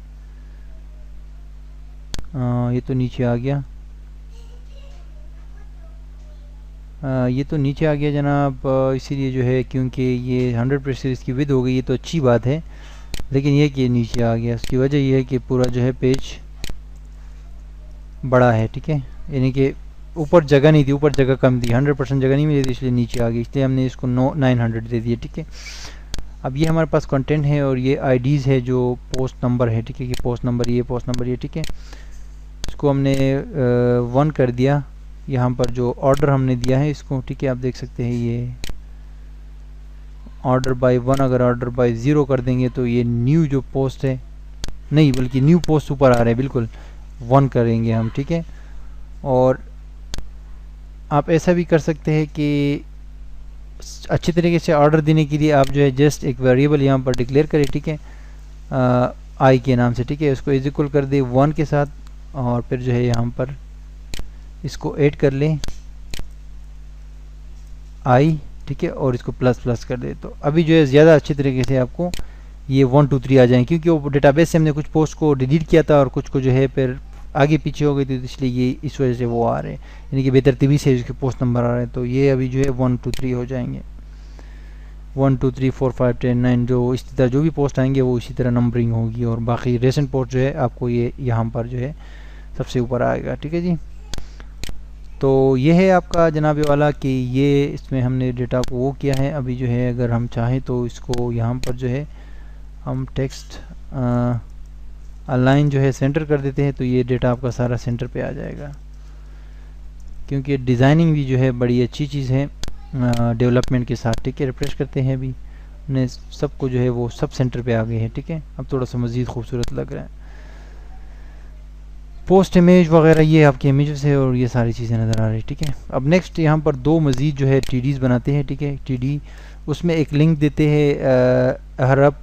ये तो नीचे आ गया, ये तो नीचे आ गया जनाब, इसीलिए जो है क्योंकि ये 100% इसकी विड्थ हो गई, ये तो अच्छी बात है, लेकिन ये कि नीचे आ गया उसकी वजह ये है कि पूरा जो है पेज बड़ा है, ठीक है, यानी कि ऊपर जगह नहीं थी, ऊपर जगह कम थी, 100% जगह नहीं मिली थी, इसलिए नीचे आ गई, इसलिए हमने इसको 900 दे दिया, ठीक है। अब ये हमारे पास कंटेंट है और ये IDs है जो पोस्ट नंबर है, ठीक है, कि पोस्ट नंबर ये, पोस्ट नंबर ये, ठीक है। इसको हमने 1 कर दिया, यहाँ पर जो ऑर्डर हमने दिया है इसको, ठीक है, आप देख सकते हैं ये ऑर्डर बाय 1, अगर ऑर्डर बाय 0 कर देंगे तो ये न्यू जो पोस्ट है, नहीं बल्कि न्यू पोस्ट ऊपर आ रहे हैं, बिल्कुल 1 करेंगे हम, ठीक है। और आप ऐसा भी कर सकते हैं कि अच्छी तरीके से ऑर्डर देने के लिए आप जो है जस्ट एक वेरिएबल यहाँ पर डिक्लेयर करें, ठीक है, आई के नाम से, ठीक है, उसको इज इक्वल कर दे 1 के साथ, और फिर जो है यहाँ पर इसको ऐड कर लें आई, ठीक है, और इसको प्लस प्लस कर दे, तो अभी जो है ज़्यादा अच्छी तरीके से आपको ये 1 2 3 आ जाएँ, क्योंकि वो डेटाबेस से हमने कुछ पोस्ट को डिलीट किया था और कुछ को जो है फिर आगे पीछे हो गई थी, तो इसलिए ये इस वजह से वो आ रहे हैं, यानी कि बेतरतीबी से इसके पोस्ट नंबर आ रहे हैं। तो ये अभी जो है 1 2 3 हो जाएंगे, 1 2 3 4 5 10 9, जो इसी तरह जो भी पोस्ट आएंगे वो इसी तरह नंबरिंग होगी, और बाकी रेसेंट पोस्ट जो है आपको ये यहाँ पर जो है सबसे ऊपर आएगा, ठीक है जी। तो ये है आपका जनाब वाला कि ये इसमें हमने डेटा को वो किया है। अभी जो है अगर हम चाहें तो इसको यहाँ पर जो है हम टेक्स्ट अलाइन जो है सेंटर कर देते हैं, तो ये डेटा आपका सारा सेंटर पे आ जाएगा, क्योंकि डिज़ाइनिंग भी जो है बड़ी अच्छी चीज़ है डेवलपमेंट के साथ, ठीक है। रिफ्रेश करते हैं, अभी हमने सबको जो है वो सब सेंटर पे आ गए हैं, ठीक है। अब थोड़ा सा मज़ीद खूबसूरत लग रहा है। पोस्ट इमेज वगैरह ये आपके इमेजेस है और ये सारी चीज़ें नज़र आ रही है, ठीक है। अब नेक्स्ट यहाँ पर दो मज़ीद जो है TDs बनाते हैं, ठीक है। TD उसमें एक लिंक देते हैं, हर अब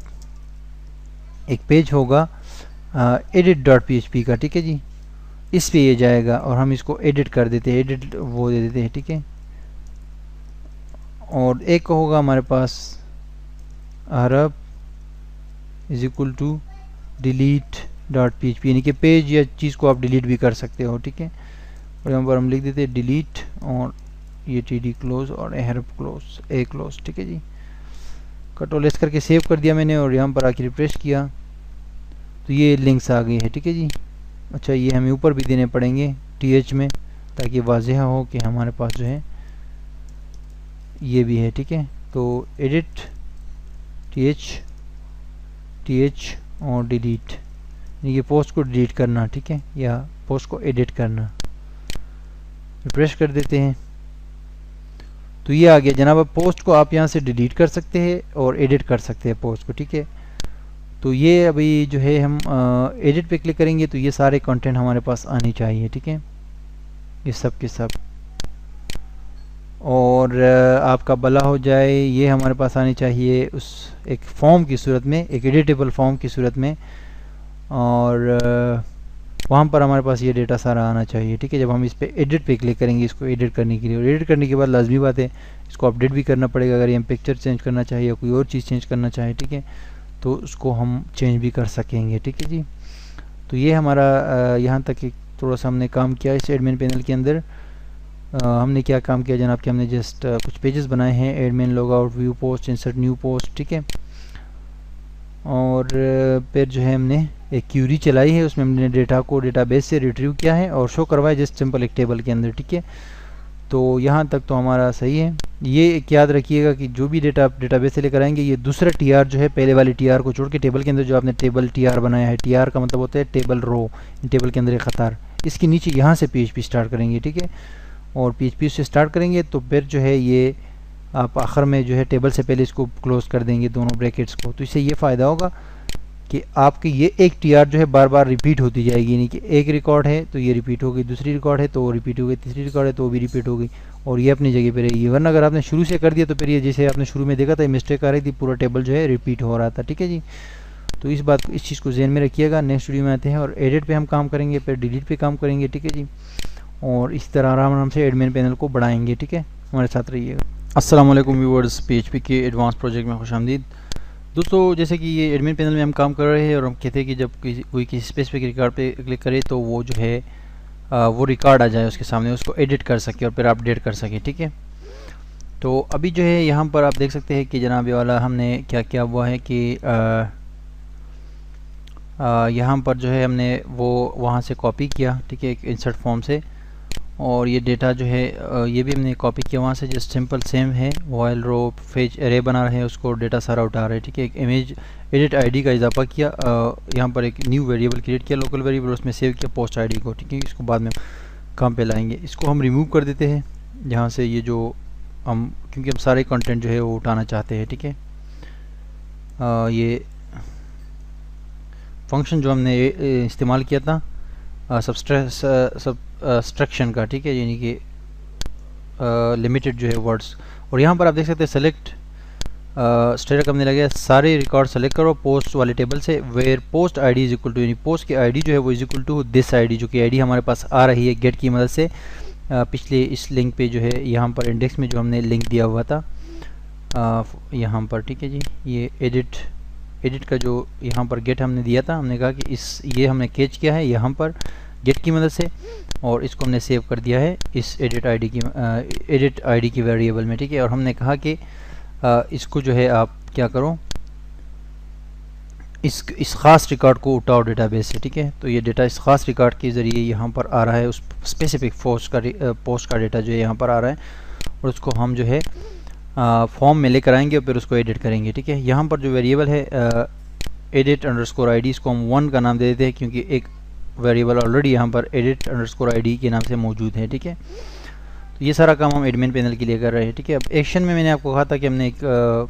एक पेज होगा edit.php का, ठीक है जी, इस पे ये जाएगा और हम इसको एडिट कर देते हैं, एडिट वो दे देते हैं, ठीक है। और एक होगा हमारे पास अरब इज इक्वल टू delete.php, यानी कि पेज या चीज़ को आप डिलीट भी कर सकते हो, ठीक है। और यहाँ पर हम लिख देते हैं डिलीट और ये TD क्लोज और href क्लोज a क्लोज, ठीक है जी। कंट्रोल एस करके सेव कर दिया मैंने और यहाँ पर आके रिफ्रेश किया तो ये लिंक्स आ गई है, ठीक है जी। अच्छा, ये हमें ऊपर भी देने पड़ेंगे TH में ताकि वाज़ेह हो कि हमारे पास जो है ये भी है, ठीक है। तो एडिट TH और डिलीट, ये पोस्ट को डिलीट करना, ठीक है, या पोस्ट को एडिट करना। रिफ्रेश कर देते हैं तो ये आ गया जनाब। पोस्ट को आप यहाँ से डिलीट कर सकते हैं और एडिट कर सकते हैं पोस्ट को, ठीक है। तो ये अभी जो है हम एडिट पे क्लिक करेंगे तो ये सारे कंटेंट हमारे पास आनी चाहिए, ठीक है, ये सब के सब। और आपका भला हो जाए, ये हमारे पास आनी चाहिए उस एक फॉर्म की सूरत में, एक एडिटेबल फॉर्म की सूरत में, और वहाँ पर हमारे पास ये डेटा सारा आना चाहिए, ठीक है। जब हम इस पे एडिट पे क्लिक करेंगे इसको एडिट करने के लिए, और एडिट करने के बाद लाजमी बात है इसको अपडेट भी करना पड़ेगा। अगर ये हम पिक्चर चेंज करना चाहिए या कोई और चीज़ चेंज करना चाहे, ठीक है, तो उसको हम चेंज भी कर सकेंगे, ठीक है जी। तो ये हमारा यहाँ तक एक थोड़ा सा हमने काम किया इस एडमिन पैनल के अंदर। हमने क्या काम किया जनाब कि हमने जस्ट कुछ पेजेस बनाए हैं, admin logout, view post, insert new post, ठीक है। और फिर जो है हमने एक क्यूरी चलाई है, उसमें हमने डेटा को डेटाबेस से रिट्रीव किया है और शो करवाया जस्ट सिंपल एक टेबल के अंदर, ठीक है। तो यहाँ तक तो हमारा सही है। ये एक याद रखिएगा कि जो भी डेटा आप डेटाबेस से लेकर आएंगे, ये दूसरा TR जो है पहले वाली TR को छोड़ के टेबल के अंदर जो आपने टेबल TR बनाया है, TR का मतलब होता है टेबल रो, टेबल के अंदर एक कतार, इसके नीचे यहाँ से PHP स्टार्ट करेंगे, ठीक है। और PHP से स्टार्ट करेंगे तो फिर जो है ये आप आखिर में जो है टेबल से पहले इसको क्लोज कर देंगे दोनों ब्रैकेट्स को। तो इससे ये फ़ायदा होगा कि आपकी ये एक TR जो है बार बार रिपीट होती जाएगी, यानी कि एक रिकॉर्ड है तो ये रिपीट हो गई, दूसरी रिकॉर्ड है तो वो रिपीट हो गई, तीसरी रिकॉर्ड है तो वो भी रिपीट हो गई, और ये अपनी जगह पे रहेगी। वरना अगर आपने शुरू से कर दिया तो फिर ये जैसे आपने शुरू में देखा था मिस्टेक आ रही थी, पूरा टेबल जो है रिपीट हो रहा था, ठीक है जी। तो इस बात को, इस चीज़ को ज़हन में रखिएगा। नेक्स्ट वीडियो में आते हैं और एडिट पे हम काम करेंगे, फिर डिलीट पे काम करेंगे, ठीक है जी। और इस तरह आराम आराम से एडमिन पैनल को बढ़ाएंगे, ठीक है। हमारे साथ रहिएगा। अस्सलाम वालेकुम व्यूअर्स, PHP के एडवांस प्रोजेक्ट में खुशामदीद। दोस्तों, जैसे कि ये एडमिन पैनल में हम काम कर रहे हैं और हम कहते हैं कि जब कोई किसी स्पेसिफिक रिकॉर्ड पे क्लिक करे तो वो जो है वो रिकॉर्ड आ जाए उसके सामने, उसको एडिट कर सके और फिर अपडेट कर सके, ठीक है। तो अभी जो है यहाँ पर आप देख सकते हैं कि जनाब ये वाला हमने क्या किया हुआ है कि यहाँ पर जो है हमने वो वहाँ से कॉपी किया, ठीक है, एक इंसर्ट फॉर्म से, और ये डेटा जो है ये भी हमने कॉपी किया वहाँ से, जस्ट सिंपल सेम है, वाइल रो फेज एरे बना रहे हैं, उसको डेटा सारा उठा रहे हैं, ठीक है। एक इमेज एडिट ID का इजाफा किया, यहाँ पर एक न्यू वेरिएबल क्रिएट किया, लोकल वेरिएबल, उसमें सेव किया पोस्ट ID को, ठीक है। इसको बाद में काम पे लाएंगे। इसको हम रिमूव कर देते हैं यहाँ से, ये जो हम, क्योंकि हम सारे कंटेंट जो है वो उठाना चाहते हैं, ठीक है। ये फंक्शन जो हमने इस्तेमाल किया था सब्सट्रैक्शन का, ठीक है, यानी कि लिमिटेड जो है वर्ड्स, और यहाँ पर आप देख सकते हैं सेलेक्ट स्टेटक हमने लगा सारे रिकॉर्ड सेलेक्ट करो पोस्ट वाले टेबल से, where post ID is equal to, यानी पोस्ट की ID जो है वो is equal to this ID, जो कि ID हमारे पास आ रही है गेट की मदद से। पिछले इस लिंक पे जो है यहाँ पर इंडेक्स में जो हमने लिंक दिया हुआ था यहाँ पर, ठीक है जी। ये एडिट का जो यहाँ पर गेट हमने दिया था, हमने कहा कि ये हमने कैच किया है यहाँ पर गेट की मदद से, और इसको हमने सेव कर दिया है इस एडिट ID की वेरिएबल में, ठीक है। और हमने कहा कि इसको जो है आप क्या करो, इस ख़ास रिकॉर्ड को उठाओ डेटाबेस से, ठीक है। तो ये डेटा इस ख़ास रिकॉर्ड के ज़रिए यहाँ पर आ रहा है, उस स्पेसिफिक पोस्ट का डेटा जो है यहाँ पर आ रहा है, और उसको हम जो है फॉर्म में लेकर आएंगे और फिर उसको एडिट करेंगे, ठीक है। यहाँ पर जो वेरिएबल है edit_id, इसको हम 1 का नाम दे देते हैं क्योंकि एक वेरिएबल ऑलरेडी यहाँ पर edit_id के नाम से मौजूद है, ठीक है। तो ये सारा काम हम एडमिन पैनल के लिए कर रहे हैं, ठीक है। अब एक्शन में मैंने आपको कहा था कि हमने एक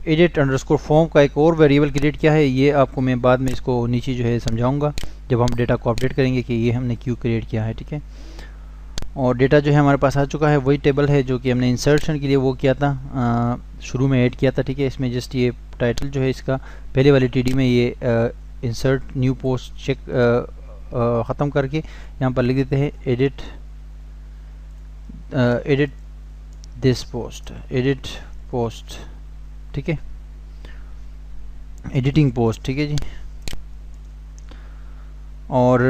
edit_form का एक और वेरिएबल क्रिएट किया है, ये आपको मैं बाद में इसको नीचे जो है समझाऊंगा जब हम डेटा को अपडेट करेंगे कि ये हमने क्यों क्रिएट किया है, ठीक है। और डेटा जो है हमारे पास आ चुका है, वही टेबल है जो कि हमने इंसर्शन के लिए वो किया था, शुरू में ऐड किया था, ठीक है। इसमें जस्ट ये टाइटल जो है इसका पहले वाली TD में ये इंसर्ट न्यू पोस्ट चेक ख़त्म करके यहाँ पर लिख देते हैं edit this post, edit post, ठीक है, एडिटिंग पोस्ट, ठीक है जी। और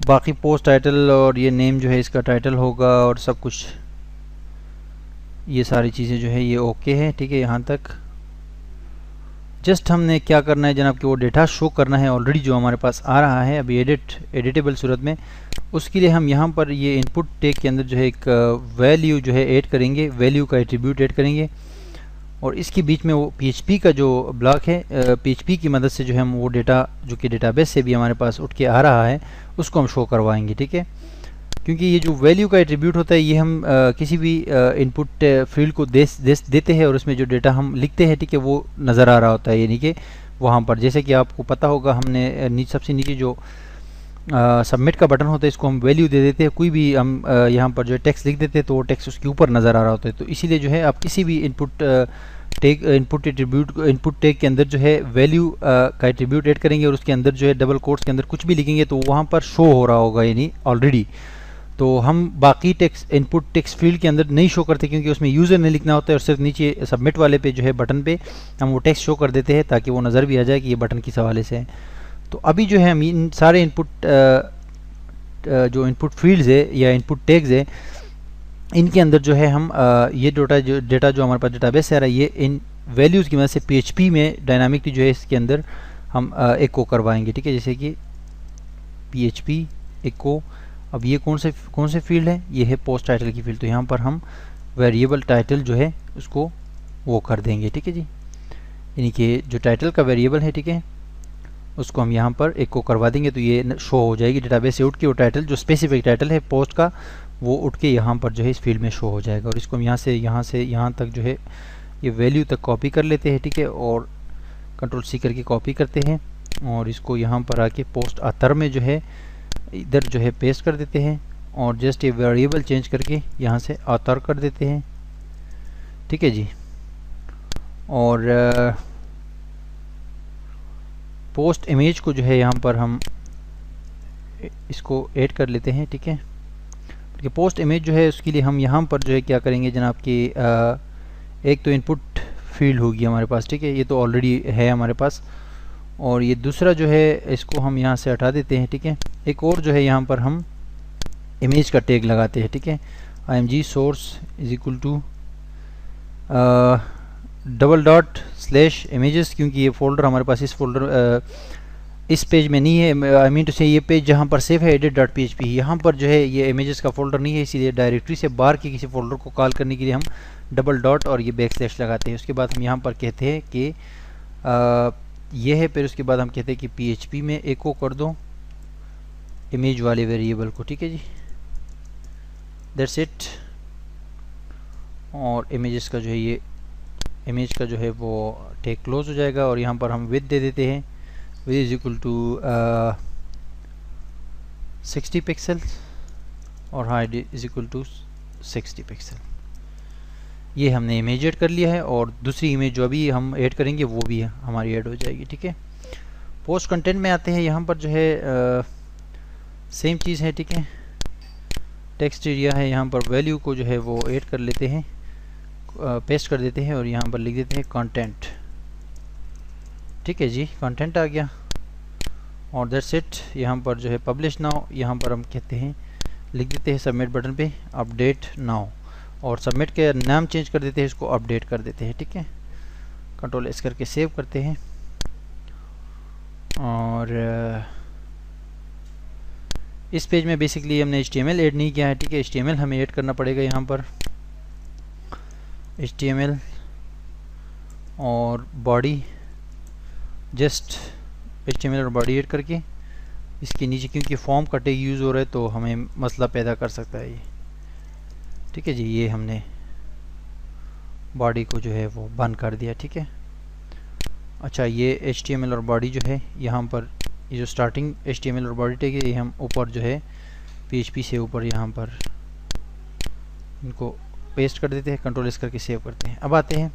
बाकी पोस्ट टाइटल और ये नेम जो है इसका टाइटल होगा और सब कुछ ये सारी चीज़ें जो है ये ओके है, ठीक है। यहाँ तक जस्ट हमने क्या करना है जनाब कि वो डेटा शो करना है ऑलरेडी जो हमारे पास आ रहा है अभी एडिटेबल सूरत में। उसके लिए हम यहाँ पर ये इनपुट टैग के अंदर जो है एक वैल्यू जो है ऐड करेंगे, वैल्यू का एट्रीब्यूट ऐड करेंगे और इसके बीच में वो PHP का जो ब्लॉक है, PHP की मदद से जो है हम वो डेटा जो कि डेटाबेस से भी हमारे पास उठ के आ रहा है उसको हम शो करवाएंगे, ठीक है। क्योंकि ये जो वैल्यू का एट्रीब्यूट होता है ये हम किसी भी इनपुट फील्ड को देते हैं और उसमें जो डेटा हम लिखते हैं, ठीक है, वो नज़र आ रहा होता है, यानी कि वहाँ पर जैसे कि आपको पता होगा हमने सबसे नीचे जो सबमिट का बटन होता है इसको हम वैल्यू दे देते हैं। कोई भी हम यहाँ पर जो है टेक्स्ट लिख देते हैं तो वो टेक्स्ट उसके ऊपर नज़र आ रहा होता है। तो इसीलिए जो है आप किसी भी इनपुट टैग के अंदर जो है वैल्यू का एट्रीब्यूट ऐड करेंगे और उसके अंदर जो है डबल कोट्स के अंदर कुछ भी लिखेंगे तो वहाँ पर शो हो रहा होगा यानी ऑलरेडी। तो हम बाकी टेक्स्ट इनपुट टेक्स्ट फील्ड के अंदर नहीं शो करते क्योंकि उसमें यूज़र ने लिखना होता है और सिर्फ नीचे सबमिट वाले पे जो है बटन पे हम वो टेक्स्ट शो कर देते हैं ताकि वो नज़र भी आ जाए कि ये बटन किस हवाले से है। तो अभी जो है हम इन सारे जो इनपुट फील्ड्स है या इनपुट टैग्स है इनके अंदर जो है हम ये डेटा जो हमारे पास डेटाबेस से आ रहा है ये इन वैल्यूज़ की मदद से PHP में डायनामिकली जो है इसके अंदर हम एको करवाएंगे, ठीक है। जैसे कि PHP एको, अब ये कौन से फील्ड है, ये है पोस्ट टाइटल की फील्ड। तो यहाँ पर हम वेरिएबल टाइटल जो है उसको वो कर देंगे, ठीक है जी, यानी कि जो टाइटल का वेरिएबल है, ठीक है, उसको हम यहाँ पर एको करवा देंगे तो ये शो हो जाएगी डेटाबेस से उठ के वो टाइटल जो स्पेसिफिक टाइटल है पोस्ट का वो उठ के यहाँ पर जो है इस फील्ड में शो हो जाएगा। और इसको हम यहाँ से यहाँ तक जो है ये वैल्यू तक कॉपी कर लेते हैं, ठीक है, और Ctrl+C करके कॉपी करते हैं और इसको यहाँ पर आके पोस्ट ऑथर में जो है इधर जो है पेस्ट कर देते हैं और जस्ट ये वेरिएबल चेंज करके यहाँ से ऑथर कर देते हैं, ठीक है जी। और पोस्ट इमेज को जो है यहाँ पर हम इसको ऐड कर लेते हैं, ठीक है। पोस्ट इमेज जो है उसके लिए हम यहाँ पर जो है क्या करेंगे जनाब कि एक तो इनपुट फील्ड होगी हमारे पास, ठीक है, ये तो ऑलरेडी है हमारे पास। और ये दूसरा जो है इसको हम यहाँ से हटा देते हैं, ठीक है। एक और जो है यहाँ पर हम इमेज का टैग लगाते हैं, ठीक है, img source is equal to $/images, क्योंकि ये फोल्डर हमारे पास इस पेज में नहीं है। आई मीन टू से ये पेज जहाँ पर सेव है edit.php, यहाँ पर जो है ये इमेजेस का फोल्डर नहीं है, इसीलिए डायरेक्टरी से बाहर के किसी फोल्डर को कॉल करने के लिए हम डबल डॉट और ये बैकस्लैश लगाते हैं। उसके बाद हम यहाँ पर कहते हैं कि ये है, फिर उसके बाद हम कहते हैं कि PHP में एको कर दो इमेज वाले वेरिएबल को, ठीक है जी, दैट्स इट। और इमेजेस का जो है ये इमेज का जो है वो टैग क्लोज हो जाएगा और यहाँ पर हम विड्थ दे देते हैं, width is equal to 60 pixel और height is equal to 60 pixel. ये हमने इमेज ऐड कर लिया है और दूसरी इमेज जो अभी हम ऐड करेंगे वो भी हमारी ऐड हो जाएगी, ठीक है। पोस्ट कंटेंट में आते हैं, यहाँ पर जो है सेम चीज़ है, ठीक है। टेक्स्ट एरिया है, यहाँ पर वैल्यू को जो है वो ऐड कर लेते हैं, पेस्ट कर देते हैं और यहाँ पर लिख देते हैं कंटेंट, ठीक है जी, कंटेंट आ गया। और दैट्स इट। यहाँ पर जो है पब्लिश नाउ, यहाँ पर हम कहते हैं लिख देते हैं सबमिट बटन पे अपडेट नाउ और सबमिट के नाम चेंज कर देते हैं, इसको अपडेट कर देते हैं, ठीक है। Ctrl+S करके सेव करते हैं और इस पेज में बेसिकली हमने HTML ऐड नहीं किया है, ठीक है। HTML हमें ऐड करना पड़ेगा यहाँ पर, HTML और बॉडी, जस्ट HTML और बॉडी ऐड करके इसके नीचे, क्योंकि फॉर्म का टैग यूज़ हो रहा है तो हमें मसला पैदा कर सकता है ये, ठीक है जी। ये हमने बॉडी को जो है वो बंद कर दिया, ठीक है। अच्छा, ये HTML और बॉडी जो है यहाँ पर ये जो स्टार्टिंग HTML और बॉडी टैग है ये हम ऊपर जो है PHP से ऊपर यहाँ पर इनको पेस्ट कर देते हैं, Ctrl+S करके सेव करते हैं। अब आते हैं,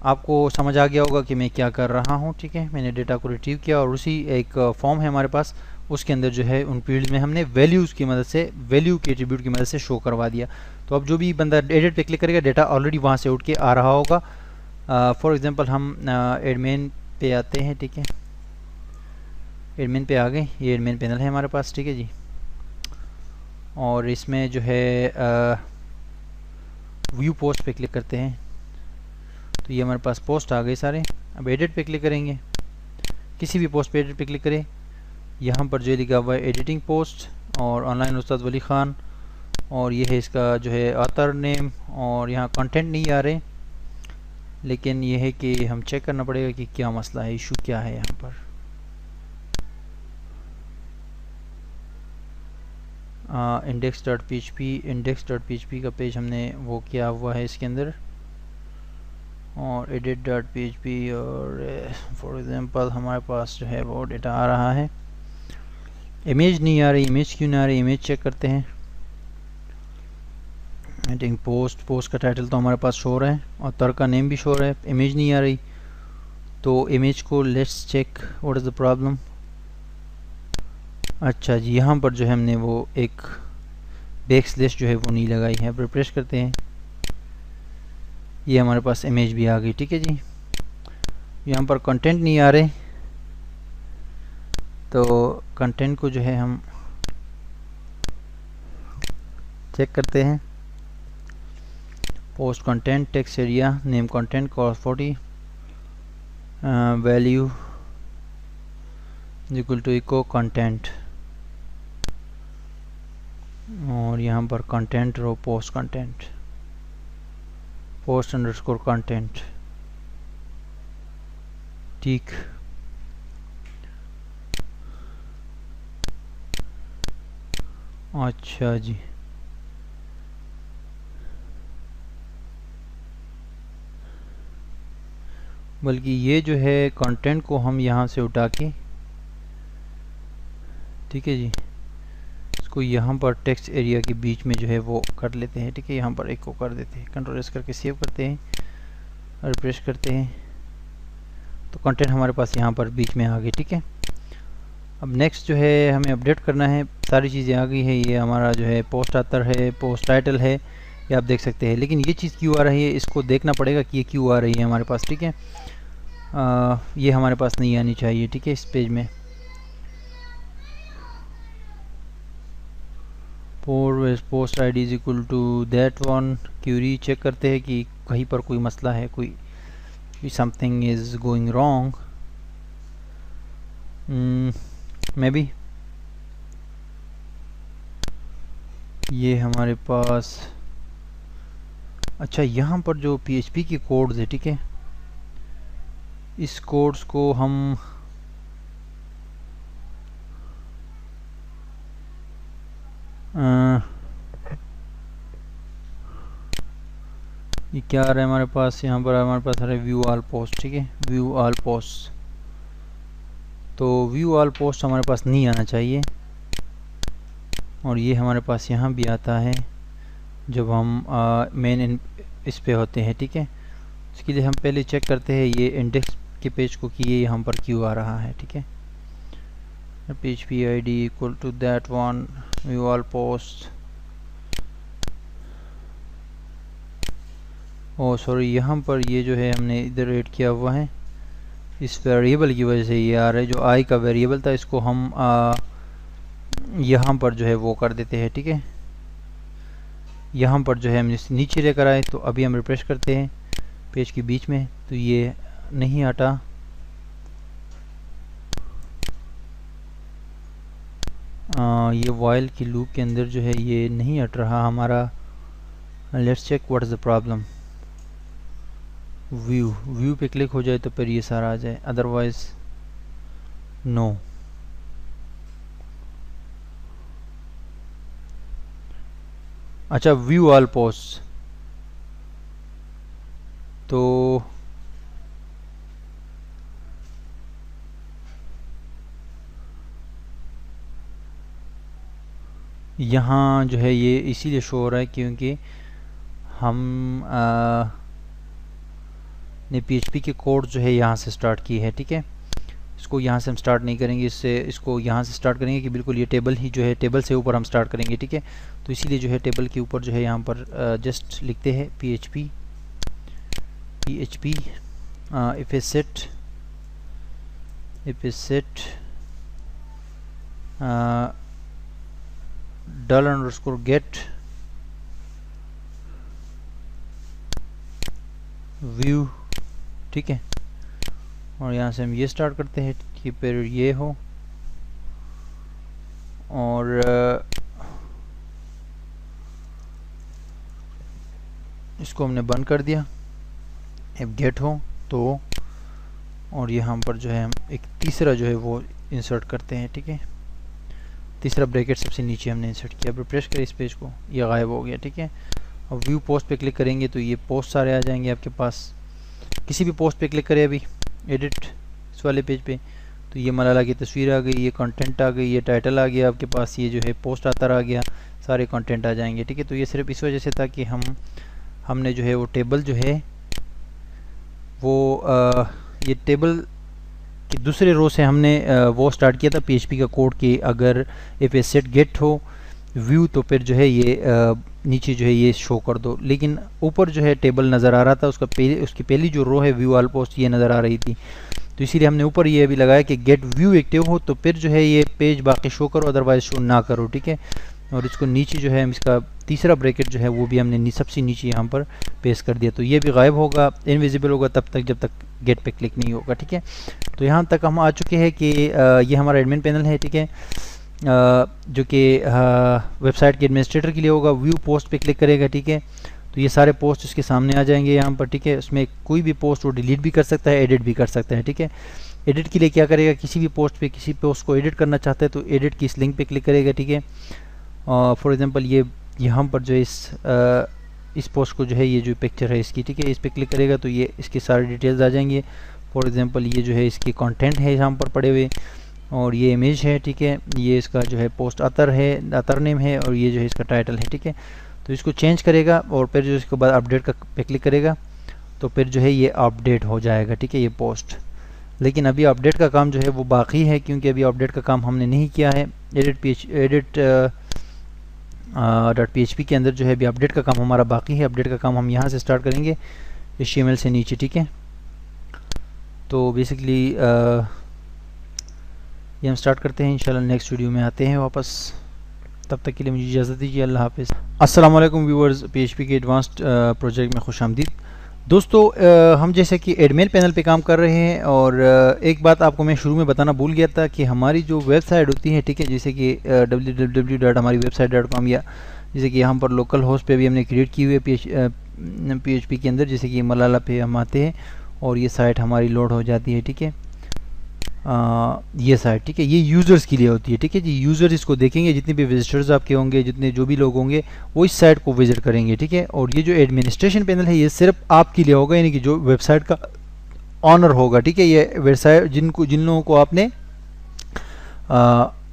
आपको समझ आ गया होगा कि मैं क्या कर रहा हूँ, ठीक है। मैंने डेटा को रिट्रीव किया और उसी एक फॉर्म है हमारे पास, उसके अंदर जो है उन फील्ड्स में हमने वैल्यूज़ की मदद से, वैल्यू के एट्रीब्यूट की मदद से शो करवा दिया। तो अब जो भी बंदा एडिट पे क्लिक करेगा डाटा ऑलरेडी वहाँ से उठ के आ रहा होगा। फॉर एग्जांपल हम एडमिन पे आते हैं, ठीक है, एडमिन पे आ गए, ये एडमिन पैनल है हमारे पास, ठीक है जी। और इसमें जो है व्यू पोस्ट पे क्लिक करते हैं तो ये हमारे पास पोस्ट आ गए सारे। अब एडिट पे क्लिक करेंगे, किसी भी पोस्ट पे एडिट पे क्लिक करें। यहाँ पर जो लिखा हुआ है एडिटिंग पोस्ट और ऑनलाइन उस्ताद वली ख़ान, और ये है इसका जो है ऑथर नेम, और यहाँ कंटेंट नहीं आ रहे, लेकिन ये है कि हम चेक करना पड़ेगा कि क्या मसला है, इशू क्या है। यहाँ पर index.php का पेज हमने वो किया हुआ है इसके अंदर, और edit.php, और फॉर एग्जांपल हमारे पास जो है वो डेटा आ रहा है। इमेज नहीं आ रही, इमेज क्यों नहीं आ रही, इमेज चेक करते हैं। हेडिंग पोस्ट का टाइटल तो हमारे पास शो रहा है, ऑथर का नेम भी शो रहा है, इमेज नहीं आ रही। तो इमेज को let's check what is the problem. अच्छा जी, यहाँ पर जो है हमने वो एक बैकस्लैश जो है वो नहीं लगाई है। रिफ्रेश करते हैं, ये हमारे पास इमेज भी आ गई। ठीक है जी, यहाँ पर कंटेंट नहीं आ रहे, तो कंटेंट को जो है हम चेक करते हैं। Post content, text area, name content, कॉस्ट 40, value equal to echo content, और यहाँ पर content row post content, post underscore content. ठीक, अच्छा जी, बल्कि ये जो है कंटेंट को हम यहाँ से उठा के, ठीक है जी, इसको यहाँ पर टेक्स्ट एरिया के बीच में जो है वो कर लेते हैं। ठीक है, यहाँ पर एक को कर देते हैं, कंट्रोल एस करके सेव करते हैं, रिफ्रेश करते हैं, तो कंटेंट हमारे पास यहाँ पर बीच में आ गई। ठीक है, अब नेक्स्ट जो है हमें अपडेट करना है, सारी चीज़ें आ गई है। ये हमारा जो है पोस्ट ऑथर है, पोस्ट टाइटल है, ये आप देख सकते हैं। लेकिन ये चीज़ क्यों आ रही है, इसको देखना पड़ेगा कि ये क्यों आ रही है हमारे पास। ठीक है, ये हमारे पास नहीं आनी चाहिए। ठीक है, इस पेज में post I D is equal to that one, query check करते हैं कि कहीं पर कोई मसला है, कोई something is going wrong, maybe. ये हमारे पास, अच्छा, यहाँ पर जो PHP की कोड्स है, ठीक है, इस कोड्स को हम ये क्या आ रहा है हमारे पास, यहाँ पर हमारे पास आ रहा है व्यू ऑल पोस्ट। ठीक है, व्यू ऑल पोस्ट, तो व्यू ऑल पोस्ट हमारे पास नहीं आना चाहिए, और ये हमारे पास यहाँ भी आता है जब हम मेन इस पे होते हैं। ठीक है, इसके लिए हम पहले चेक करते हैं ये इंडेक्स के पेज को कि ये यहाँ पर क्यों आ रहा है। ठीक है, PHP ID equal to that one, view all post, oh sorry, यहाँ पर ये जो है हमने इधर ऐड किया हुआ है, इस वेरिएबल की वजह से ये आ रहा है। जो आई का वेरिएबल था, इसको हम यहाँ पर जो है वो कर देते हैं। ठीक है, यहाँ पर जो है हम नीचे लेकर आए, तो अभी हम रिफ्रेश करते हैं पेज के बीच में, तो ये नहीं हटा। ये वाइल की लूप के अंदर जो है ये नहीं हट रहा हमारा। Let's check what is the problem. View पे क्लिक हो जाए तो फिर ये सारा आ जाए, अदरवाइज नो। अच्छा, व्यू ऑल पोस्ट, तो यहाँ जो है ये इसीलिए शो हो रहा है क्योंकि हम ने PHP के कोड जो है यहाँ से स्टार्ट की है। ठीक है, इसको यहाँ से हम स्टार्ट नहीं करेंगे, इसको यहाँ से स्टार्ट करेंगे कि बिल्कुल ये टेबल ही जो है, टेबल से ऊपर हम स्टार्ट करेंगे। ठीक है, तो इसीलिए जो है टेबल के ऊपर जो है यहाँ पर जस्ट लिखते हैं PHP if is set $_get view, ठीक है। और यहाँ से हम ये स्टार्ट करते हैं कि फिर ये हो, और इसको हमने बंद कर दिया। अब गेट हो तो, और यहाँ पर जो है हम एक तीसरा जो है वो इंसर्ट करते हैं, ठीक है। तीसरा ब्रैकेट सबसे नीचे हमने इंसर्ट किया। अब रिफ्रेश करें इस पेज को, ये गायब हो गया, ठीक है। अब व्यू पोस्ट पे क्लिक करेंगे तो ये पोस्ट सारे आ जाएंगे आपके पास। किसी भी पोस्ट पे क्लिक करें अभी एडिट इस वाले पेज पे, तो ये मलाला की तस्वीर आ गई, ये कंटेंट आ गई, ये टाइटल आ गया आपके पास, ये जो है पोस्ट आता आ गया, सारे कंटेंट आ जाएंगे, ठीक है। तो ये सिर्फ इस वजह से था कि हमने जो है वो टेबल जो है वो ये टेबल कि दूसरे रो से हमने वो स्टार्ट किया था PHP का कोड कि अगर इफ ए सेट गेट हो व्यू तो फिर जो है ये नीचे जो है ये शो कर दो, लेकिन ऊपर जो है टेबल नज़र आ रहा था, उसकी पहली जो रो है व्यू ऑल पोस्ट ये नज़र आ रही थी। तो इसीलिए हमने ऊपर ये भी लगाया कि गेट व्यू एक्टिव हो तो फिर जो है ये पेज बाकी शो करो, अदरवाइज शो ना करो, ठीक है। और इसको नीचे जो है हम इसका तीसरा ब्रैकेट जो है वो भी हमने सबसे नीचे यहाँ पर पेस्ट कर दिया, तो ये भी गायब होगा, इनविजिबल होगा तब तक जब तक गेट पे क्लिक नहीं होगा, ठीक है। तो यहाँ तक हम आ चुके हैं कि ये हमारा एडमिन पैनल है, ठीक है, जो कि वेबसाइट के एडमिनिस्ट्रेटर के लिए होगा। व्यू पोस्ट पे क्लिक करेगा, ठीक है, तो ये सारे पोस्ट उसके सामने आ जाएंगे यहाँ पर, ठीक है। उसमें कोई भी पोस्ट वो डिलीट भी कर सकता है, एडिट भी कर सकता है, ठीक है। एडिट के लिए क्या करेगा, किसी भी पोस्ट पे किसी पोस्ट को एडिट करना चाहता है तो एडिट की इस लिंक पे क्लिक करेगा, ठीक है। फॉर एग्जांपल ये यहाँ पर जो इस पोस्ट को जो है ये जो पिक्चर है इसकी, ठीक है, इस पर क्लिक करेगा तो ये इसकी सारी डिटेल्स आ जाएंगे। फॉर एग्जांपल ये जो है इसकी कंटेंट है यहाँ पर पड़े हुए, और ये इमेज है, ठीक है, ये इसका जो है पोस्ट अतर नेम है, और ये जो है इसका टाइटल है, ठीक है। तो इसको चेंज करेगा और फिर जो इसके बाद अपडेट का पे क्लिक करेगा तो फिर जो है ये अपडेट हो जाएगा, ठीक है, ये पोस्ट। लेकिन अभी अपडेट का काम जो है वो बाकी है, क्योंकि अभी अपडेट का काम हमने नहीं किया है। edit.php के अंदर जो है अभी अपडेट का काम हमारा बाकी है। अपडेट का काम हम यहाँ से स्टार्ट करेंगे HTML से नीचे, ठीक है। तो बेसिकली ये हम स्टार्ट करते हैं, इंशाल्लाह नेक्स्ट वीडियो में आते हैं वापस। तब तक के लिए मुझे इजाज़त दीजिए, अल्लाह हाफिज़। अस्सलाम वालेकुम व्यूअर्स, PHP के एडवांस्ड प्रोजेक्ट में खुश आमदीद। दोस्तों हम जैसे कि एडमिन पैनल पे काम कर रहे हैं, और एक बात आपको मैं शुरू में बताना भूल गया था कि हमारी जो वेबसाइट होती है, ठीक है, जैसे कि www.हमारी-website.com, या जैसे कि यहाँ पर लोकल होस्ट पे भी हमने क्रिएट की हुई है PHP के अंदर, जैसे कि मलाला पे हम आते हैं और ये साइट हमारी लोड हो जाती है, ठीक है। ये साइट, ठीक है, ये यूज़र्स के लिए होती है, ठीक है जी। यूज़र्स इसको देखेंगे, जितने भी विजिटर्स आपके होंगे, जितने जो भी लोग होंगे वो इस साइट को विजिट करेंगे, ठीक है। और ये जो एडमिनिस्ट्रेशन पैनल है ये सिर्फ आपके लिए होगा, यानी कि जो वेबसाइट का ऑनर होगा, ठीक है। ये वेबसाइट जिन लोगों को आपने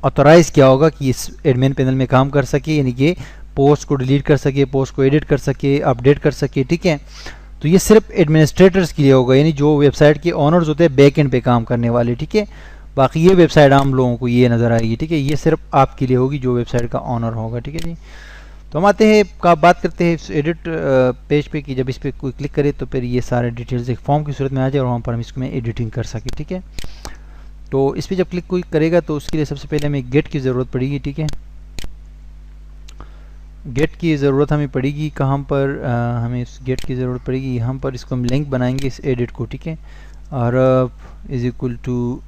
ऑथोराइज़ किया होगा कि इस एडमिन पैनल में काम कर सके, यानी कि पोस्ट को डिलीट कर सके, पोस्ट को एडिट कर सके, अपडेट कर सके, ठीक है। तो ये सिर्फ एडमिनिस्ट्रेटर्स के लिए होगा, यानी जो वेबसाइट के ओनर्स होते हैं बैक एंड पे काम करने वाले, ठीक है। बाकी ये वेबसाइट आम लोगों को ये नज़र आएगी, ठीक है, ये सिर्फ आपके लिए होगी जो वेबसाइट का ओनर होगा, ठीक है जी। तो हम आते हैं बात करते हैं इस एडिट पेज पे कि जब इस पर कोई क्लिक करे तो फिर ये सारे डिटेल्स एक फॉर्म की सूरत में आ जाए और वहाँ पर हम इसको में एडिटिंग कर सकें, ठीक है। तो इस पर जब क्लिक कोई करेगा तो उसके लिए सबसे पहले हमें गेट की ज़रूरत पड़ेगी, ठीक है। गेट की ज़रूरत हमें पड़ेगी कहाँ पर, हमें इस गेट की ज़रूरत पड़ेगी यहाँ पर। इसको हम लिंक बनाएंगे इस एडिट को, ठीक है। और इज इक्वल टू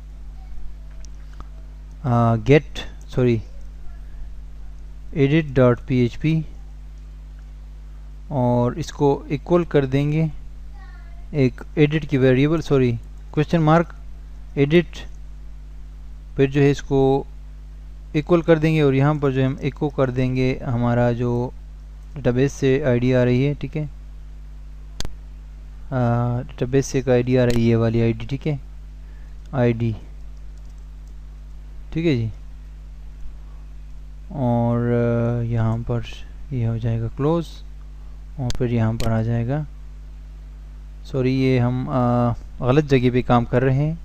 edit.php, और इसको इक्वल कर देंगे एक एडिट की वेरिएबल, क्वेश्चन मार्क एडिट, फिर जो है इसको इक्वल कर देंगे, और यहाँ पर जो है हम इको कर देंगे हमारा जो डेटाबेस से आईडी आ रही है, ठीक है। डेटाबेस से एक आईडी आ रही है, ये वाली आईडी, ठीक है, आईडी, ठीक है जी। और यहाँ पर ये हो जाएगा क्लोज, और फिर यहाँ पर आ जाएगा, ये हम गलत जगह पे काम कर रहे हैं,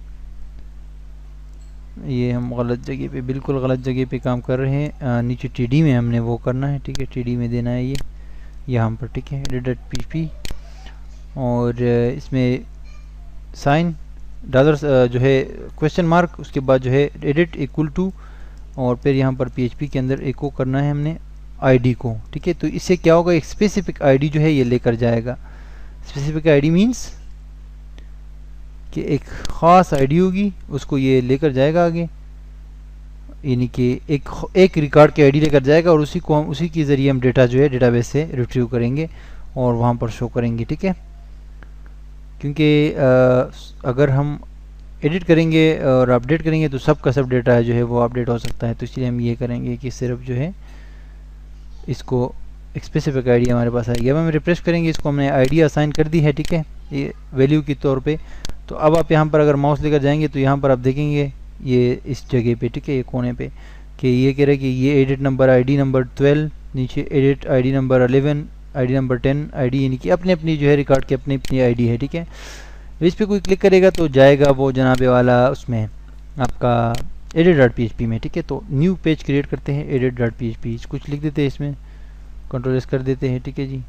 ये हम गलत जगह पे, बिल्कुल गलत जगह पे काम कर रहे हैं। नीचे TD में हमने वो करना है, ठीक है, TD में देना है ये यहाँ पर, ठीक है, edit.php, और इसमें साइन डॉलर जो है क्वेश्चन मार्क, उसके बाद जो है एडिट इक्वल टू, और फिर यहाँ पर PHP के अंदर इको करना है हमने आईडी को, ठीक है। तो इससे क्या होगा, एक स्पेसिफिक आईडी जो है ये लेकर जाएगा। स्पेसिफिक आईडी मींस कि एक ख़ास आईडी होगी, उसको ये लेकर जाएगा आगे, यानी कि एक रिकॉर्ड की आईडी लेकर जाएगा और उसी के ज़रिए हम डेटा जो है डेटाबेस से रिट्रीव करेंगे और वहाँ पर शो करेंगे। ठीक है, क्योंकि अगर हम एडिट करेंगे और अपडेट करेंगे तो सब का सब डेटा जो है वो अपडेट हो सकता है, तो इसलिए हम ये करेंगे कि सिर्फ जो है इसको एक स्पेसिफिक आईडी हमारे पास आएगी। अब हम रिफ्रेश करेंगे, इसको हमने आईडी असाइन कर दी है। ठीक है, ये वैल्यू के तौर पे। तो अब आप यहाँ पर अगर माउस लेकर जाएंगे तो यहाँ पर आप देखेंगे ये इस जगह पे, ठीक है, ये कोने पे, कि ये कह रहा है कि ये एडिट नंबर आईडी नंबर 12, नीचे edit ID number 11, ID number 10 ID, यानी कि अपनी अपनी जो है रिकॉर्ड की अपनी अपनी आईडी है। ठीक है, इस पर कोई क्लिक करेगा तो जाएगा वो जनाबे वाला उसमें आपका edit.php में। ठीक है, तो न्यू पेज क्रिएट करते हैं edit.php, कुछ लिख देते हैं इसमें, कंट्रोल एस कर देते हैं। ठीक है जी,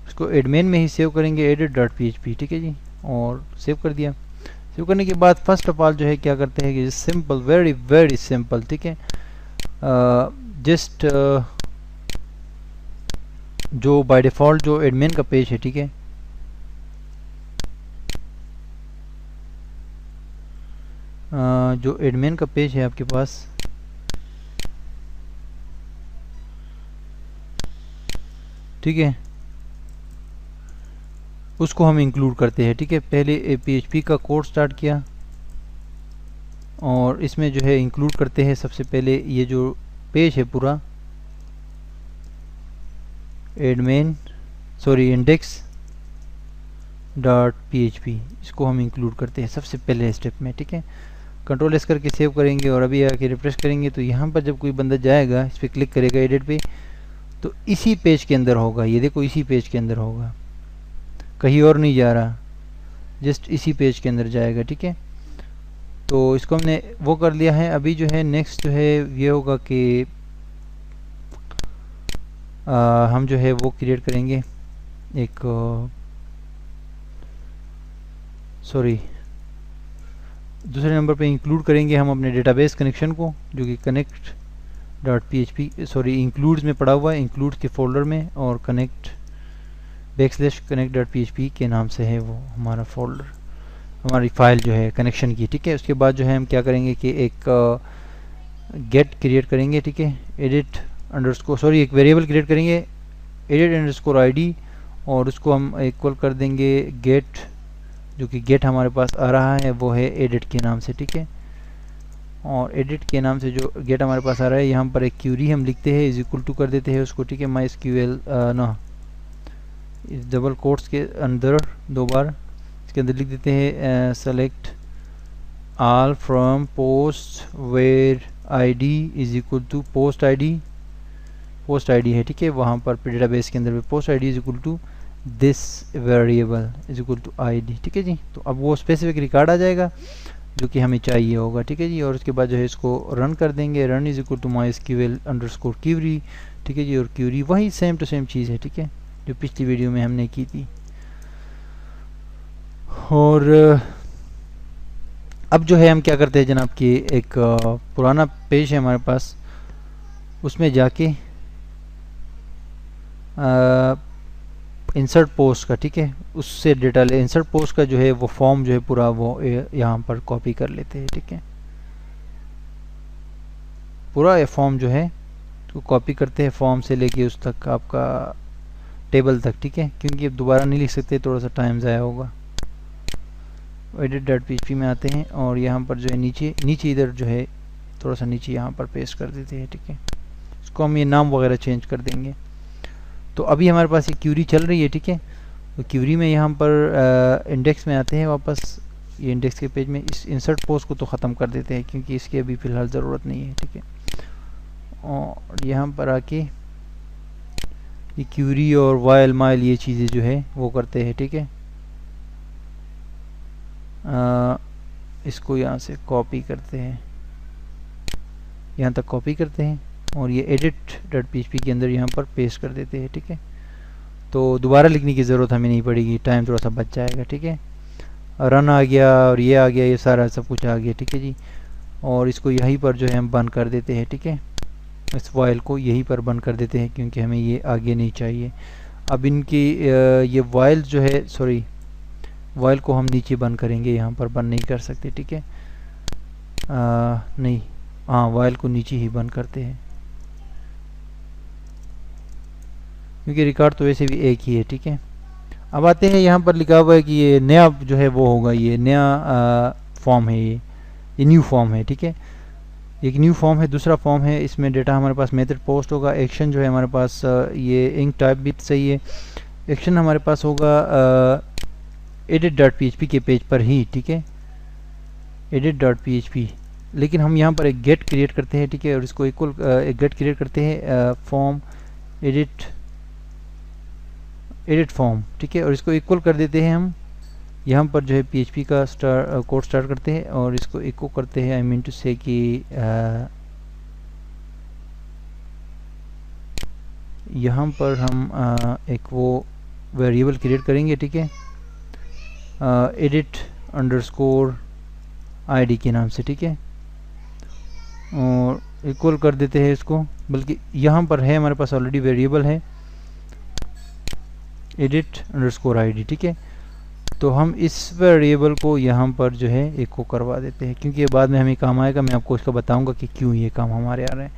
उसको एडमिन में ही सेव करेंगे edit.php। ठीक है जी, और सेव कर दिया। सेव करने के बाद फर्स्ट ऑफ ऑल जो है क्या करते हैं कि सिंपल, वेरी वेरी सिंपल। ठीक है, जस्ट जो बाय डिफ़ॉल्ट जो एडमिन का पेज है, ठीक है, जो एडमिन का पेज है आपके पास, ठीक है, उसको हम इंक्लूड करते हैं। ठीक है, पहले PHP का कोड स्टार्ट किया और इसमें जो है इंक्लूड करते हैं सबसे पहले ये जो पेज है पूरा index.php, इसको हम इंक्लूड करते हैं सबसे पहले स्टेप में। ठीक है, कंट्रोल एस करके सेव करेंगे और अभी आके रिफ्रेश करेंगे तो यहाँ पर जब कोई बंदा जाएगा, इस पर क्लिक करेगा एडिट पे, तो इसी पेज के अंदर होगा। ये देखो इसी पेज के अंदर होगा, कहीं और नहीं जा रहा, जस्ट इसी पेज के अंदर जाएगा। ठीक है, तो इसको हमने वो कर लिया है। अभी जो है नेक्स्ट जो है ये होगा कि हम जो है वो क्रिएट करेंगे एक दूसरे नंबर पे इंक्लूड करेंगे हम अपने डेटाबेस कनेक्शन को, जो कि connect.php इंक्लूड्स में पड़ा हुआ है, इंक्लूड्स के फोल्डर में, और connect.php के नाम से है वो हमारा फोल्डर, हमारी फाइल जो है कनेक्शन की। ठीक है, उसके बाद जो है हम क्या करेंगे कि एक गेट क्रिएट करेंगे। ठीक है, एक वेरिएबल क्रिएट करेंगे edit_id, और उसको हम इक्वल कर देंगे गेट, जो कि गेट हमारे पास आ रहा है वो है एडिट के नाम से। ठीक है, और एडिट के नाम से जो गेट हमारे पास आ रहा है, यहाँ पर एक क्यूरी हम लिखते हैं, इज इक्वल टू कर देते हैं उसको। ठीक है, MySQL इस डबल कोट्स के अंदर 2 बार इसके अंदर लिख देते हैं select all from post where ID is equal to post ID है। ठीक है, वहाँ पर डेटाबेस के अंदर post ID is equal to this variable is equal to ID. ठीक है जी, तो अब वो स्पेसिफिक रिकॉर्ड आ जाएगा जो कि हमें चाहिए होगा। ठीक है जी, और उसके बाद जो है इसको रन कर देंगे, run is equal to MySQL_query। ठीक है जी, और क्यूरी वही सेम टू सेम चीज़ है। ठीक है, जो पिछली वीडियो में हमने की थी। और अब जो है हम क्या करते हैं जनाब कि एक पुराना पेज है हमारे पास, उसमें जाके इंसर्ट पोस्ट का, ठीक है, उससे डेटा ले, इंसर्ट पोस्ट का जो है वो फॉर्म जो है पूरा वो यहाँ पर कॉपी कर लेते हैं। ठीक है, पूरा ये फॉर्म जो है तो कॉपी करते हैं, फॉर्म से लेके उस तक आपका टेबल तक। ठीक है, क्योंकि अब दोबारा नहीं लिख सकते, थोड़ा सा टाइम ज़ाया होगा। edit.php में आते हैं और यहाँ पर जो है नीचे इधर जो है थोड़ा सा नीचे यहाँ पर पेस्ट कर देते हैं। ठीक है, इसको हम ये नाम वगैरह चेंज कर देंगे। तो अभी हमारे पास ये क्यूरी चल रही है। ठीक है, तो क्यूरी में यहाँ पर इंडेक्स में आते हैं वापस, ये इंडेक्स के पेज में इस इंसर्ट पोस्ट को तो ख़त्म कर देते हैं क्योंकि इसकी अभी फ़िलहाल ज़रूरत नहीं है। ठीक है, और यहाँ पर आके ये क्यूरी और वाइल माइल ये चीज़ें जो है वो करते हैं। ठीक है, इसको यहाँ से कॉपी करते हैं, यहाँ तक कॉपी करते हैं और ये edit.php के अंदर यहाँ पर पेस्ट कर देते हैं। ठीक है, तो दोबारा लिखने की ज़रूरत हमें नहीं पड़ेगी, टाइम थोड़ा सा बच जाएगा। ठीक है, रन आ गया और ये आ गया, ये सारा सब कुछ आ गया। ठीक है जी, और इसको यहीं पर जो है हम बंद कर देते हैं। ठीक है, इस फाइल को यहीं पर बंद कर देते हैं क्योंकि हमें ये आगे नहीं चाहिए। अब इनकी ये वाइल जो है वाइल को हम नीचे बंद करेंगे, यहाँ पर बंद नहीं कर सकते, ठीक है। नहीं, हाँ वाइल को नीचे ही बंद करते हैं क्योंकि रिकॉर्ड तो वैसे भी एक ही है, ठीक है। अब आते हैं, यहाँ पर लिखा हुआ है कि ये नया जो है वो होगा, ये नया फॉर्म है, ये न्यू फॉर्म है, ठीक है। एक न्यू फॉर्म है, दूसरा फॉर्म है, इसमें डेटा हमारे पास मेथड पोस्ट होगा। एक्शन जो है हमारे पास ये इंक टाइप भी सही है। एक्शन हमारे पास होगा edit.php के पेज पर ही, ठीक है, edit.php। लेकिन हम यहाँ पर एक गेट क्रिएट करते हैं, ठीक है, और इसको इक्वल एक गेट क्रिएट करते हैं फॉर्म एडिट फॉर्म, ठीक है, और इसको इक्वल कर देते हैं हम। यहाँ पर जो है PHP का कोड स्टार्ट करते हैं और इसको इको करते हैं, आई मीन टू से कि यहाँ पर हम एक वो वेरिएबल क्रिएट करेंगे, ठीक है, edit_id के नाम से, ठीक है, और इक्वल कर देते हैं इसको। बल्कि यहाँ पर है हमारे पास ऑलरेडी वेरिएबल है edit_id, ठीक है। तो हम इस वेरिएबल को यहाँ पर जो है इको करवा देते हैं क्योंकि ये बाद में हमें काम आएगा। मैं आपको इसका बताऊंगा कि क्यों ये काम हमारे आ रहे हैं।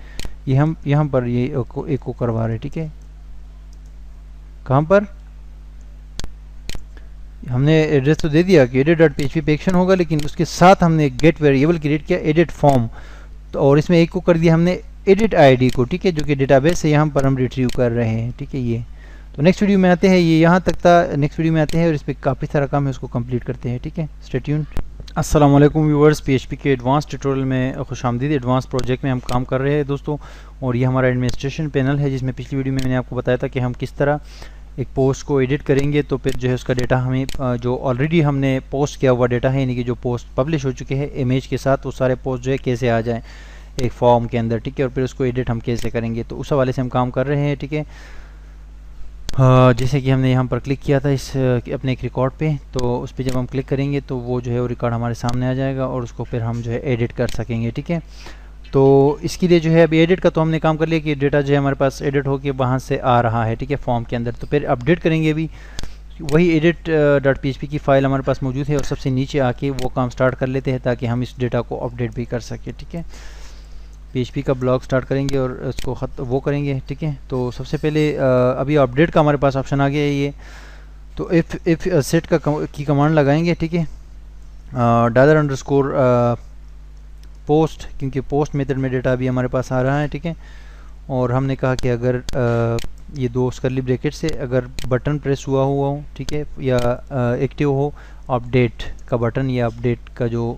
ये हम यहाँ पर ये इको करवा रहे हैं, ठीक है। कहाँ पर हमने एड्रेस तो दे दिया कि edit.php पे एक्शन होगा, लेकिन उसके साथ हमने गेट वेरिएबल क्रिएट किया edit फॉर्म, तो और इसमें इको कर दिया हमने edit id को, ठीक है, जो कि डेटाबेस से यहाँ पर हम रिट्रीव कर रहे हैं, ठीक है। ये तो नेक्स्ट वीडियो में आते हैं, ये यहाँ तक था, नेक्स्ट वीडियो में आते हैं और इस पर काफ़ी सारा काम है, उसको कंप्लीट करते हैं, ठीक है। Stay tuned. अस्सलाम वालेकुम व्यूअर्स, PHP के एडवांस ट्यूटोरियल में खुशामदीद। एडवांस प्रोजेक्ट में हम काम कर रहे हैं दोस्तों, और ये हमारा एडमिनिस्ट्रेशन पैनल है जिसमें पिछली वीडियो में मैंने आपको बताया था कि हम किस तरह एक पोस्ट को एडिट करेंगे, तो फिर जो है उसका डेटा हमें जो ऑलरेडी हमने पोस्ट किया हुआ डेटा है, यानी कि जो पोस्ट पब्लिश हो चुके हैं इमेज के साथ, वो सारे पोस्ट जो है कैसे आ जाएँ एक फॉर्म के अंदर, ठीक है, और फिर उसको एडिट हम कैसे करेंगे, तो उस हवाले से हम काम कर रहे हैं, ठीक है। जैसे कि हमने यहाँ पर क्लिक किया था इस अपने एक रिकॉर्ड पे, तो उस पर जब हम क्लिक करेंगे तो वो जो है वो रिकॉर्ड हमारे सामने आ जाएगा और उसको फिर हम जो है एडिट कर सकेंगे, ठीक है। तो इसके लिए जो है अभी एडिट का तो हमने काम कर लिया कि डेटा जो है हमारे पास एडिट होके वहाँ से आ रहा है, ठीक है, फॉर्म के अंदर। तो फिर अपडेट करेंगे, अभी वही edit.php की फ़ाइल हमारे पास मौजूद है और सबसे नीचे आके वो काम स्टार्ट कर लेते हैं ताकि हम इस डेटा को अपडेट भी कर सकें, ठीक है। PHP का ब्लॉग स्टार्ट करेंगे और उसको वो करेंगे, ठीक है। तो सबसे पहले अभी अपडेट का हमारे पास ऑप्शन आ गया है ये, तो इफ सेट की कमांड लगाएंगे, ठीक है, $_ पोस्ट, क्योंकि पोस्ट मेथड में डेटा अभी हमारे पास आ रहा है, ठीक है। और हमने कहा कि अगर ये दो कर्ली ब्रैकेट से अगर बटन प्रेस हुआ हो, ठीक है, या एक्टिव हो अपडेट का बटन या अपडेट का जो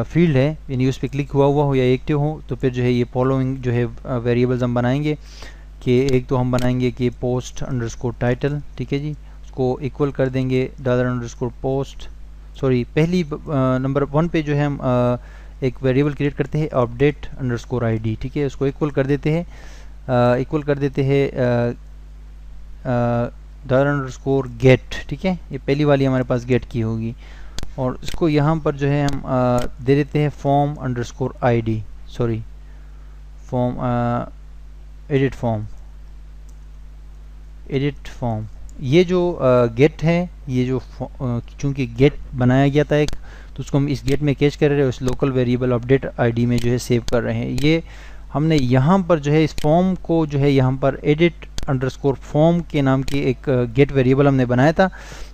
फील्ड है, यानी उस पर क्लिक हुआ हो या एक्टिव हो, तो फिर जो है ये फॉलोइंग जो है वेरिएबल्स हम बनाएंगे कि एक तो हम बनाएंगे कि post_title, ठीक है जी, उसको इक्वल कर देंगे $_ सॉरी पहली नंबर 1 पे जो है हम एक वेरिएबल क्रिएट करते हैं update_id, ठीक है, उसको इक्वल कर देते हैं $get, ठीक है, ये पहली वाली हमारे पास गेट की होगी। और इसको यहाँ पर जो है हम दे देते हैं form_id, sorry form edit form. ये जो गेट है, ये जो चूंकि गेट बनाया गया था एक, तो उसको हम इस गेट में कैच कर रहे हैं, उस लोकल वेरिएबल अपडेट आईडी में जो है सेव कर रहे हैं। ये हमने यहाँ पर जो है इस फॉर्म को जो है यहाँ पर edit_form के नाम की एक गेट वेरिएबल हमने बनाया था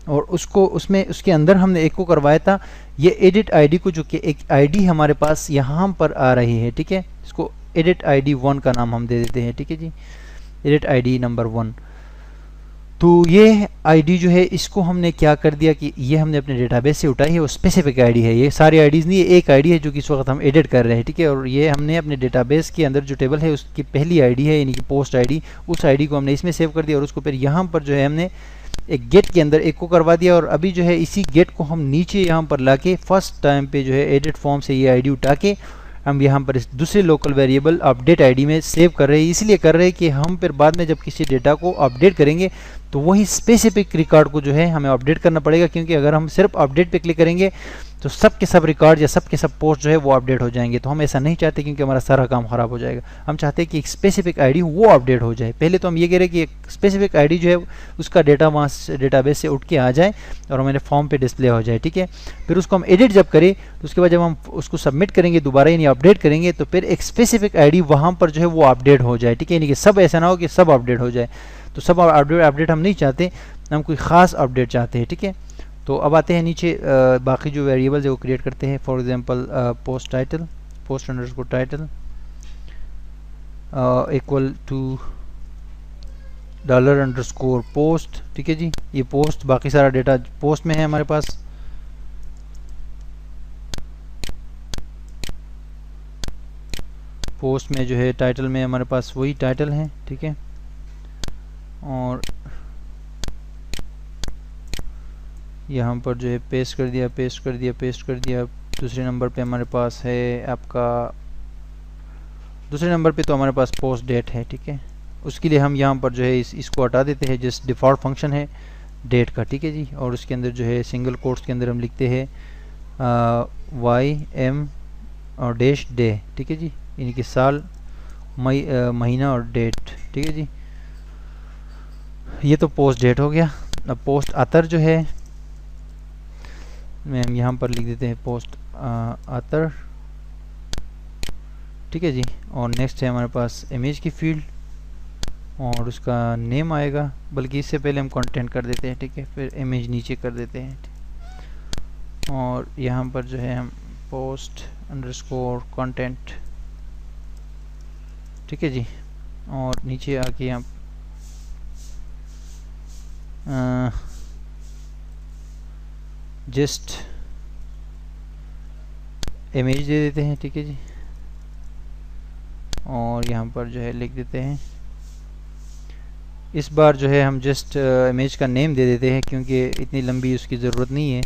और उसको उसके अंदर हमने एक को करवाया था ये एडिट आईडी को, जो कि एक आईडी हमारे पास यहाँ पर आ रही है, ठीक है। इसको एडिट आईडी 1 का नाम हम दे देते हैं, ठीक है जी, एडिट आईडी नंबर 1। तो ये आईडी जो है इसको हमने क्या कर दिया कि ये हमने अपने डेटाबेस से उठाई है, वो स्पेसिफिक आईडी है, ये सारी आईडीज़ नहीं है, एक आईडी है जो कि इस वक्त हम एडिट कर रहे हैं, ठीक है। और ये हमने अपने डेटाबेस के अंदर जो टेबल है उसकी पहली आईडी है, यानी कि पोस्ट आईडी, उस आईडी को हमने इसमें सेव कर दिया और उसको फिर यहाँ पर जो है हमने एक गेट के अंदर एक को करवा दिया। और अभी जो है इसी गेट को हम नीचे यहाँ पर ला के फर्स्ट टाइम पे जो है एडिट फॉर्म से ये आईडी उठा के हम यहाँ पर इस दूसरे लोकल वेरिएबल अपडेट आईडी में सेव कर रहे हैं। इसलिए कर रहे हैं कि हम फिर बाद में जब किसी डेटा को अपडेट करेंगे तो वही स्पेसिफिक रिकॉर्ड को जो है हमें अपडेट करना पड़ेगा, क्योंकि अगर हम सिर्फ अपडेट पे क्लिक करेंगे तो सब के सब रिकॉर्ड या सब के सब पोस्ट जो है वो अपडेट हो जाएंगे। तो हम ऐसा नहीं चाहते क्योंकि हमारा सारा काम ख़राब हो जाएगा। हम चाहते हैं कि एक स्पेसिफिक आईडी वो अपडेट हो जाए। पहले तो हम ये कह रहे हैं कि एक स्पेसिफिक आईडी जो है उसका डेटा वहाँ डेटाबेस से उठ के आ जाए और हमारे फॉर्म पे डिस्प्ले हो जाए, ठीक है। फिर उसको हम एडिट जब करें तो उसके बाद जब हम उसको सबमिट करेंगे दोबारा यानी अपडेट करेंगे तो फिर एक स्पेसिफिक आईडी वहाँ पर जो है वो अपडेट हो जाए, ठीक है। यानी कि सब ऐसा ना हो कि सब अपडेट हो जाए। तो सब अपडेट हम नहीं चाहते, हम कोई ख़ास अपडेट चाहते हैं, ठीक है। तो अब आते हैं नीचे बाकी जो वेरिएबल्स है वो क्रिएट करते हैं। For example post title, post underscore title equal to dollar underscore post, ठीक है जी। ये पोस्ट, बाकी सारा डेटा पोस्ट में है हमारे पास। पोस्ट में जो है टाइटल में हमारे पास वही टाइटल है, ठीक है। और यहाँ पर जो है पेस्ट कर दिया, पेस्ट कर दिया, पेस्ट कर दिया। दूसरे नंबर पे हमारे पास है आपका, दूसरे नंबर पे तो हमारे पास पोस्ट डेट है, ठीक है। उसके लिए हम यहाँ पर जो है इसको हटा देते हैं, जिस डिफ़ॉल्ट फंक्शन है डेट का, ठीक है जी। और उसके अंदर जो है सिंगल कोट्स के अंदर हम लिखते हैं YM और डैश डे, ठीक है जी। यानी कि साल, महीना और डेट, ठीक है जी। ये तो पोस्ट डेट हो गया। अब पोस्ट आतर जो है में हम यहाँ पर लिख देते हैं पोस्ट आतर, ठीक है जी। और नेक्स्ट है हमारे पास इमेज की फील्ड और उसका नेम आएगा, बल्कि इससे पहले हम कंटेंट कर देते हैं, ठीक है। फिर इमेज नीचे कर देते हैं और यहाँ पर जो है हम पोस्ट अंडरस्कोर कंटेंट, ठीक है जी। और नीचे आके हम जस्ट इमेज दे देते हैं, ठीक है जी। और यहाँ पर जो है लिख देते हैं, इस बार जो है हम जस्ट इमेज का नेम दे देते हैं क्योंकि इतनी लंबी उसकी ज़रूरत नहीं है,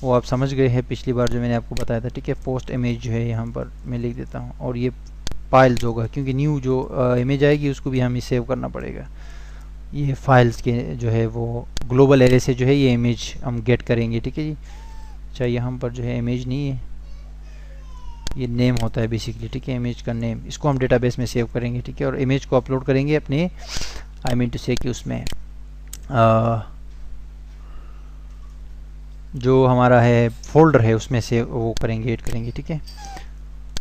वो आप समझ गए हैं पिछली बार जो मैंने आपको बताया था, ठीक है। पोस्ट इमेज जो है यहाँ पर मैं लिख देता हूँ और ये फाइल्स होगा क्योंकि न्यू जो इमेज आएगी उसको भी हमें सेव करना पड़ेगा। ये फाइल्स के जो है वो ग्लोबल एरे से जो है ये इमेज हम गेट करेंगे, ठीक है जी। अच्छा, यहाँ पर जो है इमेज नहीं है, ये नेम होता है बेसिकली, ठीक है। इमेज का नेम, इसको हम डेटाबेस में सेव करेंगे, ठीक है। और इमेज को अपलोड करेंगे अपने, आई मीन टू से कि उसमें जो हमारा है फोल्डर है उसमें से वो करेंगे, ऐड करेंगे, ठीक है।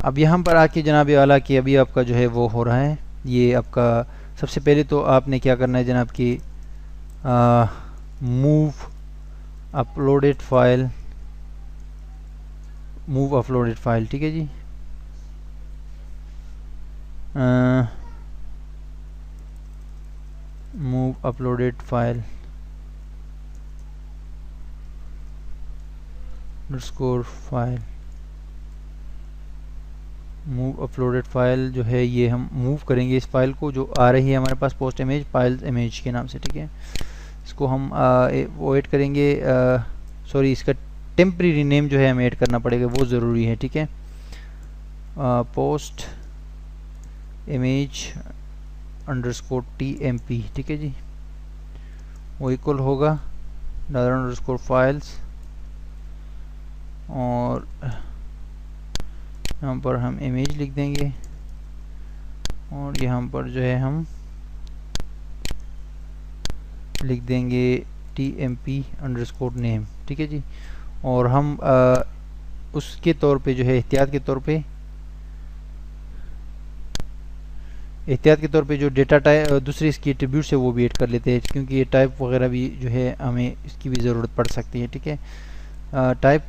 अब यहाँ पर आके जनाब आला कि अभी आपका जो है वो हो रहा है, ये आपका सबसे पहले तो आपने क्या करना है जनाब कि move uploaded file, move uploaded file, ठीक है जी। Move uploaded file underscore file, move uploaded file जो है ये हम मूव करेंगे इस फाइल को जो आ रही है हमारे पास पोस्ट इमेज फाइल इमेज के नाम से, ठीक है। इसको हम वो ऐड करेंगे, सॉरी इसका टेम्परेरी नेम जो है हमें ऐड करना पड़ेगा, वो ज़रूरी है, ठीक है। पोस्ट इमेज अंडरस्कोर TMP, ठीक है जी। वो इक्वल होगा डॉलर अंडरस्कोर फाइल्स और यहाँ पर हम इमेज लिख देंगे और यहाँ पर जो है हम लिख देंगे TMP अंडरस्कोर नेम, ठीक है जी। और हम उसके तौर पे जो है एहतियात के तौर पे जो डेटा टाइप दूसरी इसकी एट्रीब्यूट्स है वो भी ऐड कर लेते हैं क्योंकि ये टाइप वगैरह भी जो है हमें इसकी भी ज़रूरत पड़ सकती है, ठीक है। टाइप,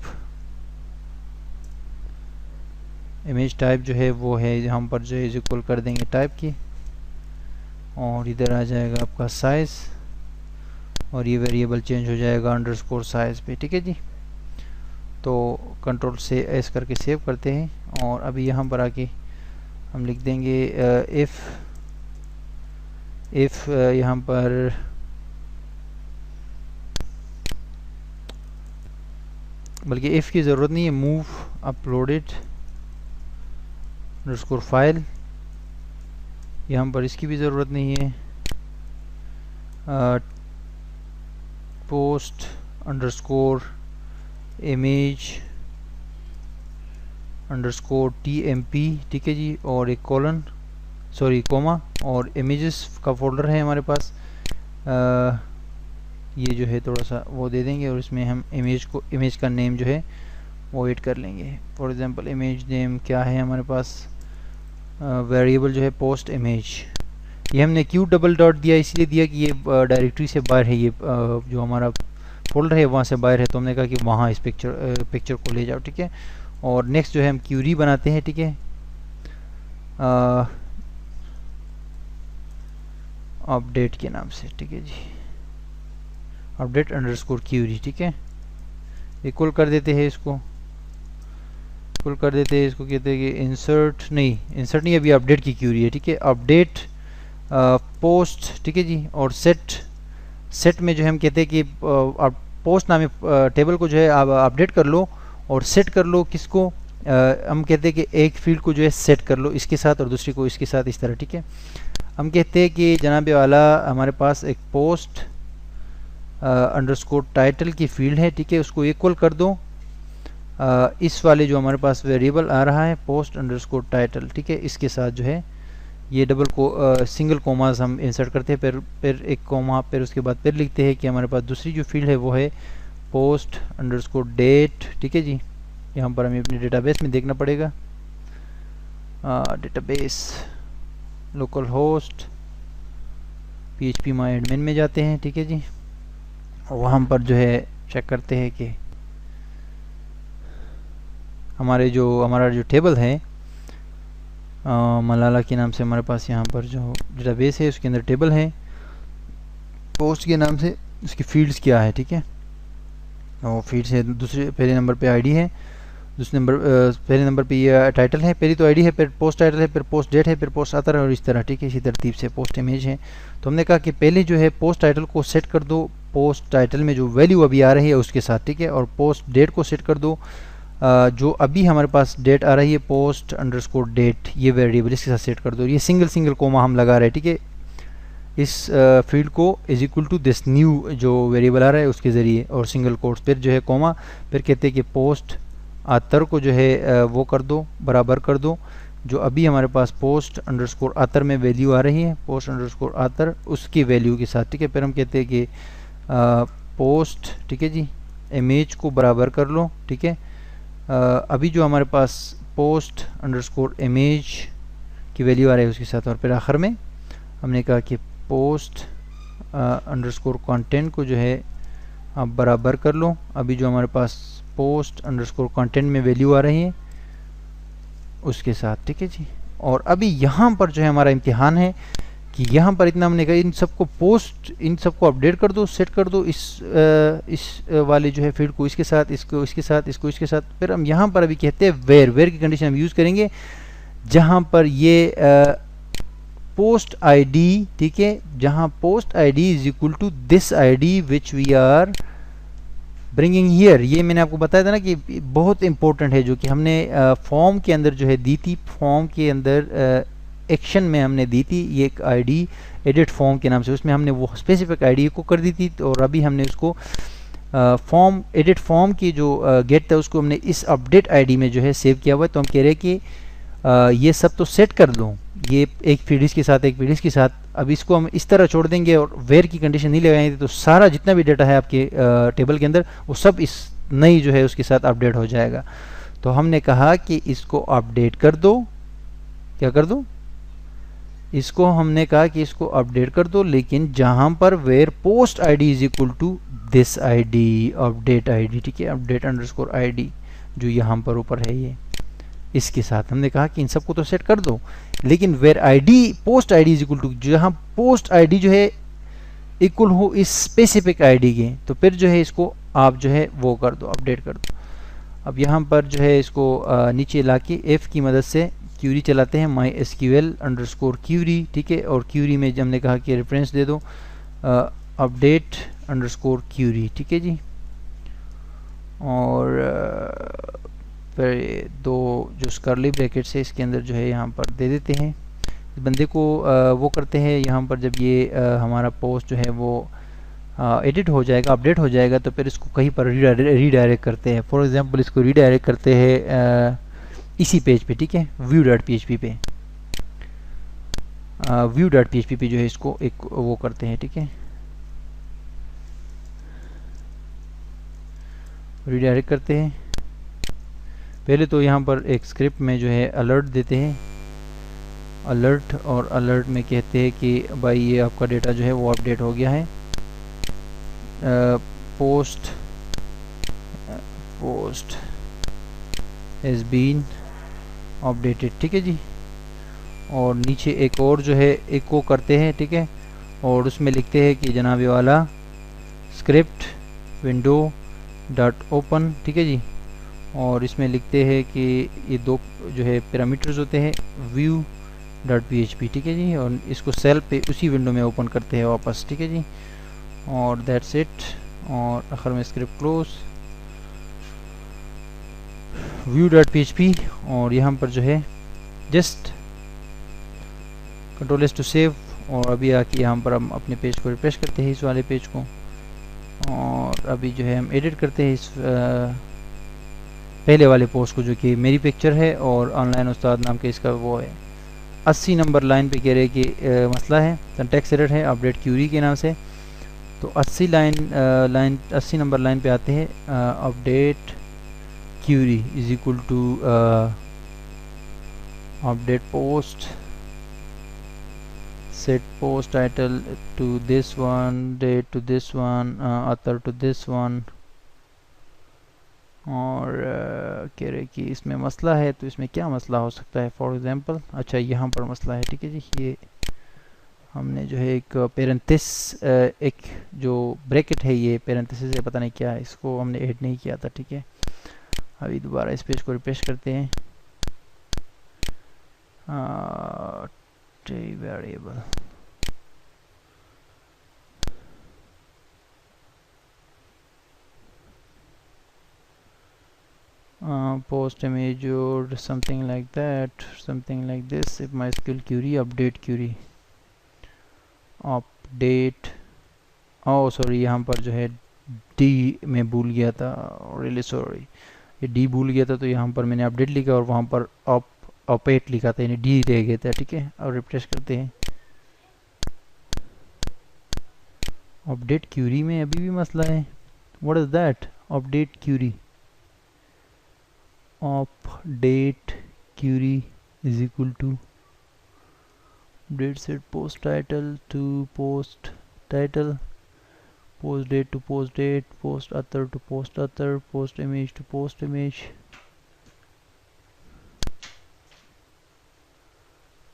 इमेज टाइप जो है वो है यहाँ पर जो है इक्वल कर देंगे टाइप की और इधर आ जाएगा आपका साइज़ और ये वेरिएबल चेंज हो जाएगा अंडरस्कोर साइज़ पे, ठीक है जी। तो कंट्रोल से एस करके सेव करते हैं और अभी यहाँ पर आके हम लिख देंगे इफ़ यहाँ पर बल्कि इफ़ की ज़रूरत नहीं है, मूव अपलोडेड अंडरस्कोर फाइल, यहाँ पर इसकी भी ज़रूरत नहीं है। Post underscore image underscore TMP, ठीक है जी, और एक कॉलन सॉरी कोमा, और इमेजेस का फोल्डर है हमारे पास। ये जो है थोड़ा सा वो दे देंगे और इसमें हम इमेज का नेम जो है वो ऐड कर लेंगे। फॉर एग्जांपल इमेज नेम क्या है हमारे पास, वेरिएबल जो है पोस्ट इमेज। ये हमने क्यू डबल डॉट दिया इसलिए दिया कि ये डायरेक्टरी से बाहर है, ये जो हमारा फोल्डर है वहाँ से बाहर है, तो हमने कहा कि वहाँ इस पिक्चर को ले जाओ, ठीक है। और नेक्स्ट जो है हम क्यूरी बनाते हैं, ठीक है, अपडेट के नाम से, ठीक है जी, अपडेट अंडरस्कोर क्यूरी, ठीक है। इक्वल कर देते हैं इसको, इक्वल कर देते हैं इसको, कहते हैं कि इंसर्ट नहीं अभी अपडेट की क्यूरी है, ठीक है। अपडेट पोस्ट, ठीक है जी, और सेट में जो है हम कहते हैं कि पोस्ट नामी टेबल को जो है आप अपडेट कर लो और सेट कर लो किसको, हम कहते हैं कि एक फील्ड को जो है सेट कर लो इसके साथ और दूसरी को इसके साथ, इस तरह, ठीक है। हम कहते हैं कि जनाब वाला हमारे पास एक पोस्ट अंडरस्कोर टाइटल की फील्ड है, ठीक है, उसको इक्वल कर दो इस वाले जो हमारे पास वेरिएबल आ रहा है पोस्ट अंडरस्कोर टाइटल, ठीक है, इसके साथ जो है ये डबल को सिंगल कोमास हम इंसर्ट करते हैं, फिर एक कोमा, फिर उसके बाद फिर लिखते हैं कि हमारे पास दूसरी जो फील्ड है वो है पोस्ट अंडरस्कोर डेट, ठीक है जी। यहाँ पर हमें अपने डेटाबेस में देखना पड़ेगा, डेटाबेस लोकल होस्ट PHP माई एडमिन में जाते हैं, ठीक है जी, और वहाँ पर जो है चेक करते हैं कि हमारा जो टेबल है मलाला के नाम से हमारे पास यहाँ पर जो डेटाबेस है उसके अंदर टेबल है पोस्ट के नाम से, उसकी फील्ड्स क्या है, ठीक है। और फील्ड्स है पहले नंबर पे आईडी है, पहले नंबर पे ये टाइटल है, पहली तो आईडी है, फिर पोस्ट टाइटल है, फिर पोस्ट डेट है, फिर पोस्ट आता है और इस तरह, ठीक है, इसी तरतीब से पोस्ट इमेज है। तो हमने कहा कि पहले जो है पोस्ट टाइटल को सेट कर दो पोस्ट टाइटल में जो वैल्यू अभी आ रही है उसके साथ, ठीक है, और पोस्ट डेट को सेट कर दो जो अभी हमारे पास डेट आ रही है पोस्ट अंडरस्कोर डेट, ये वेरिएबल इसके साथ सेट कर दो। ये सिंगल कोमा हम लगा रहे हैं, ठीक है, इस फील्ड को is equal to this new जो वेरिएबल आ रहा है उसके ज़रिए, और सिंगल कोट्स, फिर जो है कोमा, फिर कहते हैं कि पोस्ट आतर को जो है वो कर दो, बराबर कर दो जो अभी हमारे पास पोस्ट अंडरस्कोर आतर में वैल्यू आ रही है, पोस्ट अंडरस्कोर आतर उसकी वैल्यू के साथ, ठीक है। फिर हम कहते हैं कि पोस्ट, ठीक है जी, इमेज को बराबर कर लो, ठीक है, अभी जो हमारे पास पोस्ट अंडरस्कोर इमेज की वैल्यू आ रही है उसके साथ, और फिर आखिर में हमने कहा कि पोस्ट अंडरस्कोर कंटेंट को जो है आप बराबर कर लो अभी जो हमारे पास पोस्ट अंडरस्कोर कंटेंट में वैल्यू आ रही है उसके साथ, ठीक है जी। और अभी यहाँ पर जो है हमारा इम्तिहान है कि यहाँ पर इतना हमने कहा इन सबको अपडेट कर दो, सेट कर दो इस वाले जो है फील्ड को इसके साथ, इसको इसके साथ, इसको इसके साथ। फिर हम यहाँ पर अभी कहते हैं वेयर की कंडीशन हम यूज़ करेंगे जहाँ पर ये पोस्ट आईडी, ठीक है, जहाँ post ID is equal to this ID which we are bringing here. ये मैंने आपको बताया था ना कि बहुत इंपॉर्टेंट है, जो कि हमने फॉर्म के अंदर जो है दी थी, फॉर्म के अंदर एक्शन में हमने दी थी ये एक आईडी एडिट फॉर्म के नाम से, उसमें हमने वो स्पेसिफिक आईडी को कर दी थी, और अभी हमने उसको फॉर्म एडिट फॉर्म की जो गेट था उसको हमने इस अपडेट आईडी में जो है सेव किया हुआ है। तो हम कह रहे हैं कि ये सब तो सेट कर दो, ये एक फील्ड के साथ एक फील्ड के साथ, अब इसको हम इस तरह छोड़ देंगे और वेयर की कंडीशन नहीं लगाएंगे तो सारा जितना भी डाटा है आपके टेबल के अंदर वो सब इस नई जो है उसके साथ अपडेट हो जाएगा। तो हमने कहा कि इसको अपडेट कर दो, क्या कर दो, इसको हमने कहा कि इसको अपडेट कर दो, लेकिन जहां पर where post ID is equal to this ID update ID, ठीक है, अपडेट अंडरस्कोर आईडी जो यहाँ पर ऊपर है ये, इसके साथ हमने कहा कि इन सबको तो सेट कर दो, लेकिन where ID post ID is equal to, जहाँ पोस्ट आईडी जो है इक्वल हो इस स्पेसिफिक आईडी के, तो फिर जो है इसको आप जो है वो कर दो, अपडेट कर दो। अब यहाँ पर जो है इसको नीचे ला के एफ की मदद से क्यूरी चलाते हैं, MySQL अंडरस्कोर क्यूरी, ठीक है, और क्यूरी में हमने कहा कि रेफरेंस दे दो अपडेट अंडरस्कोर क्यूरी, ठीक है जी। और फिर दो जो कर्ली ब्रैकेट्स है इसके अंदर जो है यहाँ पर दे देते हैं, इस बंदे को वो करते हैं यहाँ पर जब ये हमारा पोस्ट जो है वो एडिट हो जाएगा, अपडेट हो जाएगा, तो फिर इसको कहीं पर रीडायरेक्ट करते हैं। फॉर एग्जांपल इसको रीडायरेक्ट करते हैं इसी पेज पे, ठीक है, view.php पे, view.php पे जो है इसको एक वो करते हैं, ठीक है, रिडायरेक्ट करते हैं। पहले तो यहाँ पर एक स्क्रिप्ट में जो है अलर्ट देते हैं, अलर्ट, और अलर्ट में कहते हैं कि भाई ये आपका डेटा जो है वो अपडेट हो गया है, पोस्ट हैज़ बीन अपडेटेड, ठीक है जी। और नीचे एक और जो है एको करते हैं, ठीक है, और उसमें लिखते हैं कि जनाब ये वाला स्क्रिप्ट विंडो डॉट ओपन, ठीक है जी। और इसमें लिखते हैं कि ये दो जो है पैरामीटर्स होते हैं व्यू डॉट php, ठीक है जी, और इसको सेल पे उसी विंडो में ओपन करते हैं वापस, ठीक है जी, और दैट्स इट। और आखिर में script close, view dot php, और यहाँ पर जो है just control S to save, और अभी आके यहाँ पर हम अपने पेज को रिफ्रेश करते हैं, इस वाले पेज को, और अभी जो है हम एडिट करते हैं इस पहले वाले पोस्ट को जो कि मेरी पिक्चर है और ऑनलाइन उस्ताद नाम के इसका वो है। 80 नंबर लाइन पे कह रहे कि मसला है, सिंटैक्स एरर है अपडेट क्यूरी के नाम से। तो 80 नंबर लाइन पे आते हैं, update query is equal to update post, set post title to this one, date to this one, author to this one, और कह रहे कि इसमें मसला है। तो इसमें क्या मसला हो सकता है, फॉर एग्जांपल, अच्छा यहाँ पर मसला है, ठीक है जी। ये हमने जो है एक पेरेंथिस, एक जो ब्रैकेट है, ये पेरेंथिसिस है, पता नहीं क्या है, इसको हमने ऐड नहीं किया था, ठीक है। अभी दोबारा इस पेज को रिफ्रेश करते हैं, variable post image or something like that, something like this, if MySQL query, update query, update, oh sorry, यहाँ पर जो है D में भूल गया था, really sorry, ये D भूल गया था, तो यहाँ पर मैंने अपडेट लिखा और वहाँ पर अपडेट लिखा था, यानी D रह गया था, ठीक है। और रिफ्रेश करते हैं, अपडेट क्यूरी में अभी भी मसला है, what is that, update query, update query is equal to update set post title to post title, post date to post date, post author to post author, post image to post image,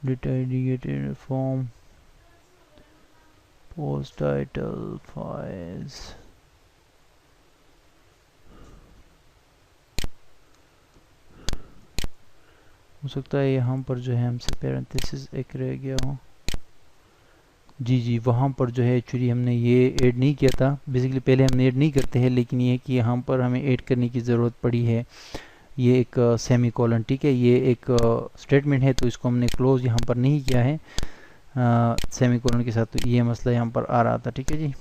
data indicated form, post title files, हो सकता है यहाँ पर जो है हमसे parenthesis एक रह गया हो, जी वहाँ पर जो है एक्चुअली हमने ये ऐड नहीं किया था। बेसिकली पहले हम ऐड नहीं करते हैं, लेकिन ये कि यहाँ पर हमें ऐड करने की ज़रूरत पड़ी है। ये एक सेमी कॉलन, ठीक है, ये एक स्टेटमेंट है, तो इसको हमने क्लोज यहाँ पर नहीं किया है सेमी कॉलन के साथ, तो ये मसला यहाँ पर आ रहा था, ठीक है जी।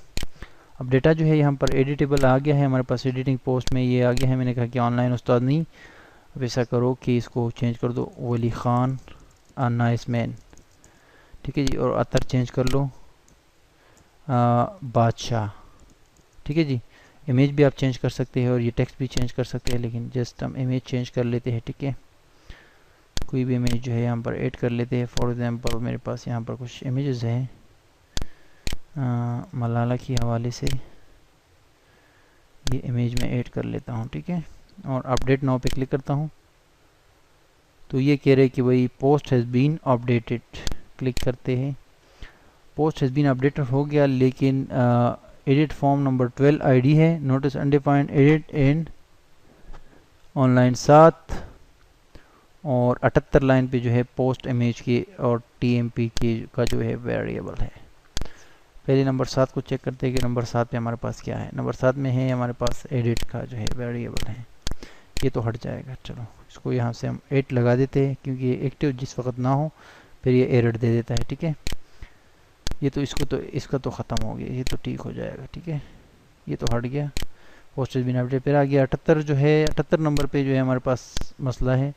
अब डेटा जो है यहाँ पर एडिटेबल आ गया है हमारे पास, एडिटिंग पोस्ट में ये आ गया है। मैंने कहा कि ऑनलाइन उस्ताद नहीं, अब ऐसा करो कि इसको चेंज कर दो, वली खान अ नाइस मैन, ठीक है जी, और अतर चेंज कर लो बादशाह, ठीक है जी। इमेज भी आप चेंज कर सकते हैं और ये टेक्स्ट भी चेंज कर सकते हैं, लेकिन जस्ट हम इमेज चेंज कर लेते हैं, ठीक है। कोई भी इमेज जो है यहाँ पर ऐड कर लेते हैं। फॉर एग्जांपल मेरे पास यहाँ पर कुछ इमेजेस हैं मलाला की हवाले से, ये इमेज में ऐड कर लेता हूँ, ठीक है, और अपडेट नाउ पे क्लिक करता हूँ। तो ये कह रहे कि भाई post has been updated, click करते हैं, पोस्ट हैज़ बीन अपडेटेड हो गया, लेकिन एडिट फॉर्म नंबर 12 आईडी है, notice undefined edit and online 7 और 78 लाइन पे जो है पोस्ट इमेज की और टीएमपी की का जो है वेरिएबल है। पहले नंबर 7 को चेक करते हैं कि नंबर 7 पे हमारे पास क्या है। नंबर 7 में है हमारे पास एडिट का जो है वेरिएबल है, ये तो हट जाएगा। चलो इसको यहाँ से हम 8 लगा देते हैं, क्योंकि ये एक्टिव जिस वक्त ना हो फिर ये एरर दे देता है, ठीक है। ये तो इसका तो ख़त्म हो गया, ये तो ठीक हो जाएगा, ठीक है, ये तो हट गया। पोस्ट हैज़ बीन अपडेटेड, फिर आ गया 78 जो है, 78 नंबर पे जो है हमारे पास मसला है।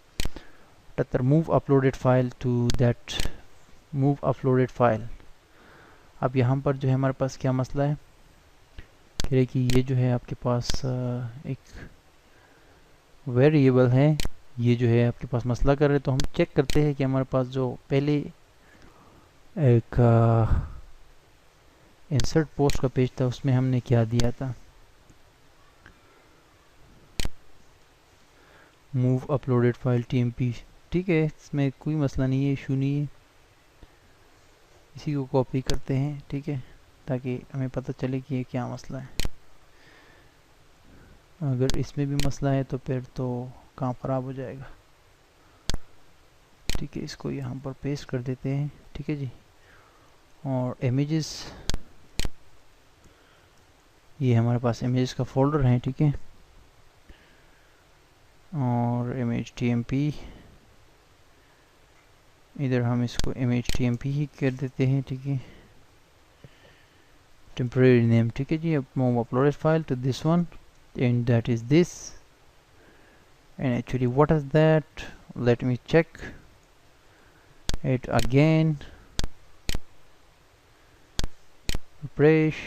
78 move uploaded file to that move uploaded file. अब यहाँ पर जो है हमारे पास क्या मसला है, कह रहे कि ये जो है आपके पास एक वेरिएबल है, ये जो है आपके पास मसला कर रहे। तो हम चेक करते हैं कि हमारे पास जो पहले एक इंसर्ट पोस्ट का पेज था उसमें हमने क्या दिया था, मूव अपलोडेड फाइल TMP। ठीक है, इसमें कोई मसला नहीं है, इशू नहीं है। इसी को कॉपी करते हैं, ठीक है, ताकि हमें पता चले कि ये क्या मसला है। अगर इसमें भी मसला है तो फिर तो काम ख़राब हो जाएगा। ठीक है, इसको यहाँ पर पेस्ट कर देते हैं। ठीक है जी, और इमेजेस, ये हमारे पास इमेजेस का फोल्डर है। ठीक है, और इमेज TMP, इधर हम इसको इमेज TMP ही कर देते हैं। ठीक है, टेम्परेरी नेम। ठीक है जी, अब move uploaded file to this one and that is this, and actually what is that, let me check it again, refresh,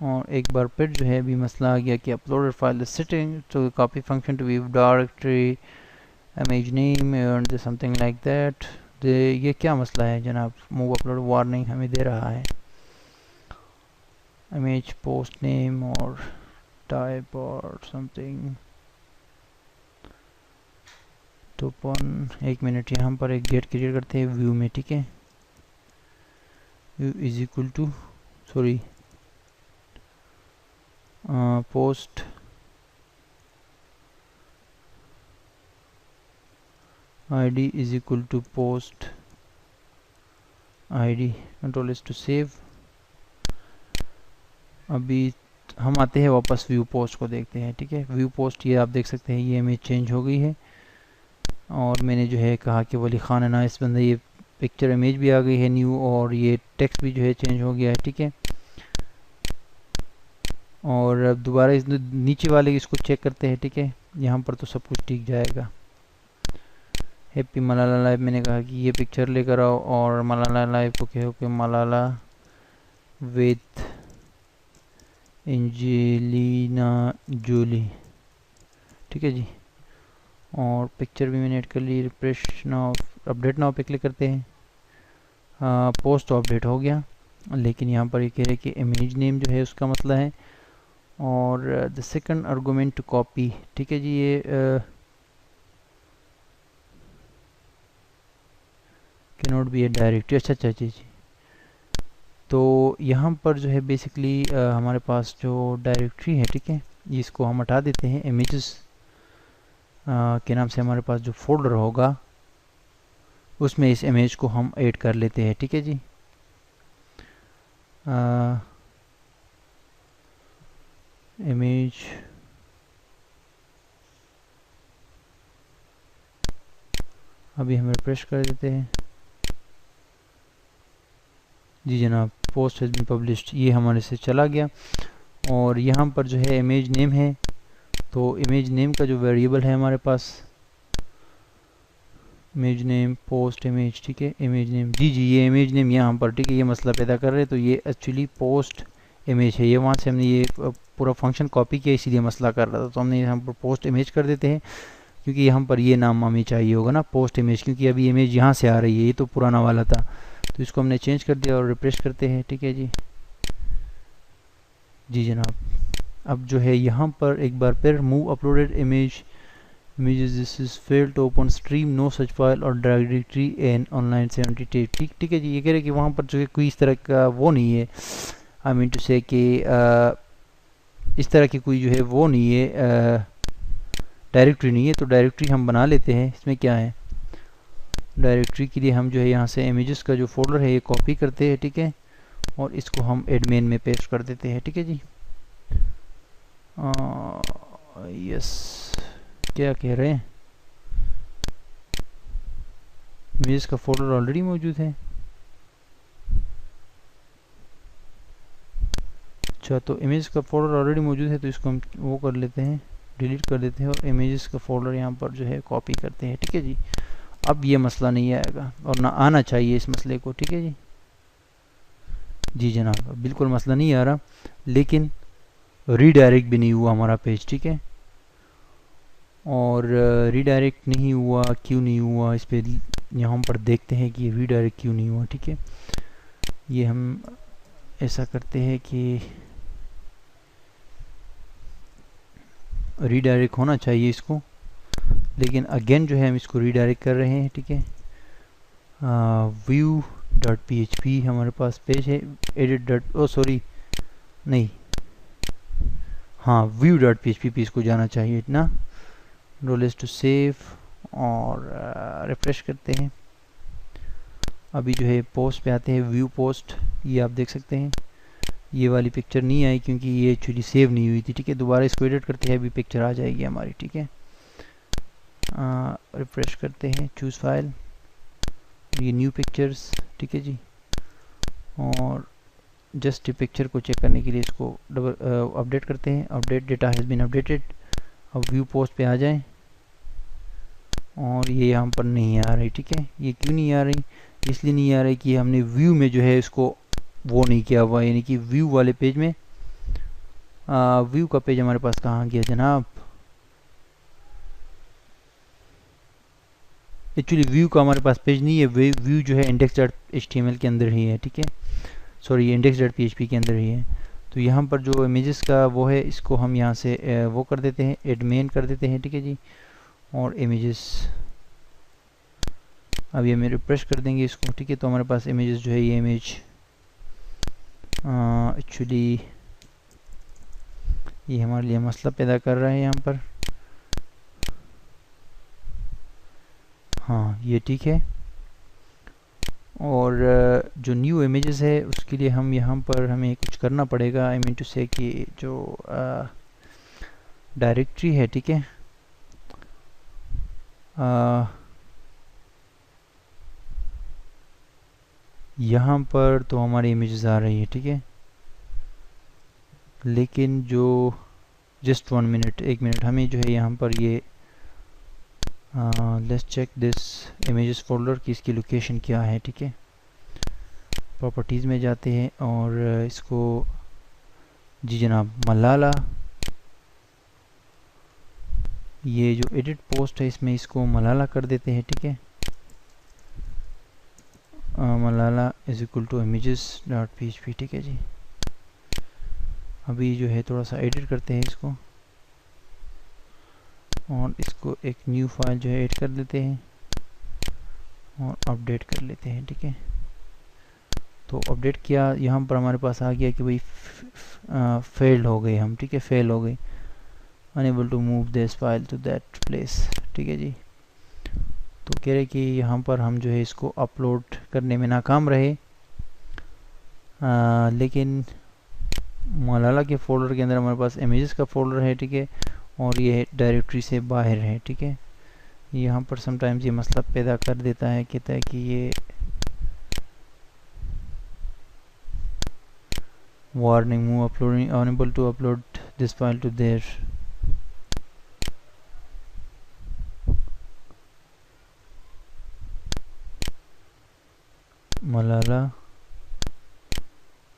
और एक बार फिर जो है अभी मसला आ गया कि uploaded file setting to copy function to view directory image name and something like that. ये क्या मसला है जनाब, मूव अपलोड वार्निंग हमें दे रहा है। इमेज पोस्ट नेम और टाइप और समथिंग तो एक मिनट, यहाँ पर एक गेट क्रिएट करते हैं व्यू में। ठीक है, view is equal to sorry post ID is equal to post ID, control is to save. अभी हम आते हैं वापस व्यू पोस्ट को देखते हैं। ठीक है, व्यू पोस्ट, ये आप देख सकते हैं ये इमेज चेंज हो गई है, और मैंने जो है कहा कि वली खान है ना, इस बंदे ये पिक्चर इमेज भी आ गई है न्यू, और ये टेक्स्ट भी जो है चेंज हो गया है। ठीक है, और अब दोबारा इस नीचे वाले इसको चेक करते हैं। ठीक है, यहाँ पर तो सब कुछ ठीक जाएगा। हैप्पी मलाला लाइव, मैंने कहा कि ये पिक्चर लेकर आओ, और मलाला लाइव को कहो कि मलाला विथ एंजेलिना जोली। ठीक है जी, और पिक्चर भी मैंने ऐड कर ली। रिफ्रेश नाउ, अपडेट नाउ पे क्लिक करते हैं। पोस्ट तो अपडेट हो गया, लेकिन यहाँ पर ये कह रहे कि इमेज नेम जो है उसका मसला है, और the second argument to copy. ठीक है जी, ये can not be a directory. अच्छा अच्छा जी, तो यहाँ पर जो है बेसिकली हमारे पास जो डायरेक्टरी है, ठीक है, इसको हम हटा देते हैं। इमेजेस के नाम से हमारे पास जो फोल्डर होगा उसमें इस इमेज को हम ऐड कर लेते हैं। ठीक है जी, इमेज अभी हम रिफ्रेश कर देते हैं। जी जनाब, पोस्ट हैज़ बीन पब्लिश्ड, ये हमारे से चला गया। और यहाँ पर जो है इमेज नेम है, तो इमेज नेम का जो वेरिएबल है हमारे पास, इमेज नेम पोस्ट इमेज। ठीक है, इमेज नेम, जी जी, ये इमेज नेम यहाँ पर, ठीक है, ये मसला पैदा कर रहे हैं। तो ये एक्चुअली पोस्ट इमेज है, ये वहाँ से हमने ये पूरा फंक्शन कॉपी किया, इसीलिए मसला कर रहा था। तो हमने यहाँ पर पोस्ट इमेज कर देते हैं, क्योंकि यहाँ पर ये नाम हमें चाहिए होगा ना, पोस्ट इमेज, क्योंकि अभी इमेज यहाँ से आ रही है, ये तो पुराना वाला था। तो इसको हमने चेंज कर दिया और रिफ्रेश करते हैं। ठीक है जी, जी जनाब, अब जो है यहाँ पर एक बार फिर move uploaded images this is failed to open stream no such file or directory and online 70 ठीक है जी, ये कह रहे कि वहाँ पर जो है कोई इस तरह का वो नहीं है, आई मीन टू से कि इस तरह की कोई जो है वो नहीं है, डायरेक्टरी नहीं है। तो डायरेक्टरी हम बना लेते हैं। इसमें क्या है, डायरेक्टरी के लिए हम जो है यहाँ से इमेजेस का जो फोल्डर है ये कॉपी करते हैं। ठीक है, और इसको हम एडमिन में पेस्ट कर देते हैं। ठीक है जी, यस, क्या कह रहे हैं, इमेज का फोल्डर ऑलरेडी मौजूद है। अच्छा, तो इमेज का फोल्डर ऑलरेडी मौजूद है, तो इसको हम वो कर लेते हैं, डिलीट कर देते हैं, और इमेजेस का फोल्डर यहाँ पर जो है कॉपी करते हैं। ठीक है जी, अब ये मसला नहीं आएगा और ना आना चाहिए इस मसले को, ठीक है जी। जी जनाब, बिल्कुल मसला नहीं आ रहा, लेकिन रीडायरेक्ट भी नहीं हुआ हमारा पेज, ठीक है। और रीडायरेक्ट नहीं हुआ, क्यों नहीं हुआ, इस पे यहाँ पर देखते हैं कि रीडायरेक्ट क्यों नहीं हुआ, ठीक है। ये हम ऐसा करते हैं कि रीडायरेक्ट होना चाहिए इसको, लेकिन अगेन जो है हम इसको रीडायरेक्ट कर रहे हैं, ठीक है। व्यू डॉट php हमारे पास पेज है, एडिट डॉट सॉरी नहीं, हाँ व्यू डॉट php पे इसको जाना चाहिए इतना। रोलेस टू सेव और रिफ्रेश करते हैं। अभी जो है पोस्ट पे आते हैं, व्यू पोस्ट, ये आप देख सकते हैं ये वाली पिक्चर नहीं आई क्योंकि ये एक्चुअली सेव नहीं हुई थी, ठीक है। दोबारा इसको एडिट करते हैं, अभी पिक्चर आ जाएगी हमारी, ठीक है। रिफ्रेश करते हैं, चूज़ फाइल, ये न्यू पिक्चर्स, ठीक है जी। और जस्ट पिक्चर को चेक करने के लिए इसको डबल अपडेट करते हैं, update data has been updated. अब व्यू पोस्ट पे आ जाएं और ये यहाँ पर नहीं आ रही, ठीक है। ये क्यों नहीं आ रही, इसलिए नहीं आ रही कि हमने व्यू में जो है इसको वो नहीं किया हुआ, यानी कि व्यू वाले पेज में व्यू का पेज हमारे पास कहाँ गया जनाब। एक्चुअली व्यू का हमारे पास पेज नहीं है, व्यू जो है index.html के अंदर ही है, ठीक है। सॉरी, index.php के अंदर ही है। तो यहाँ पर जो इमेजेस का वो है, इसको हम यहाँ से वो कर देते हैं, एड मेन कर देते हैं, ठीक है जी। और इमेजेस अभी हम रिफ्रेश कर देंगे इसको, ठीक है। तो हमारे पास इमेजेस जो है, ये इमेज एक्चुअली ये हमारे लिए मसला पैदा कर रहा है यहाँ पर। हाँ ये ठीक है। और जो न्यू इमेजेस है उसके लिए हम यहाँ पर हमें कुछ करना पड़ेगा। आई मीन टू से कि जो डायरेक्टरी है, ठीक है, यहाँ पर तो हमारी इमेजेस आ रही है, ठीक है। लेकिन जो जस्ट 1 मिनट, 1 मिनट, हमें जो है यहाँ पर ये let's check this images folder की इसकी लोकेशन क्या है, ठीक है। प्रॉपर्टीज़ में जाते हैं और इसको, जी जनाब, मलाला, ये जो एडिट पोस्ट है इसमें इसको मलाला कर देते हैं, ठीक है। मलाला is equal to images dot php, ठीक है जी। अभी जो है थोड़ा सा एडिट करते हैं इसको और इसको एक न्यू फाइल जो है ऐड कर देते हैं और अपडेट कर लेते हैं, ठीक है। तो अपडेट किया, यहाँ पर हमारे पास आ गया कि भाई फेल्ड हो गए हम, ठीक है, फेल हो गए, unable to move this file to that place, ठीक है जी। तो कह रहे कि यहाँ पर हम जो है इसको अपलोड करने में नाकाम रहे, लेकिन मलाला के फोल्डर के अंदर हमारे पास इमेजेस का फोल्डर है, ठीक है, और ये डायरेक्टरी से बाहर है, ठीक है। यहाँ पर समटाइम्स ये मसला पैदा कर देता है, कहता है कि ये warning, move uploading, unable to upload this file to there. मलाला,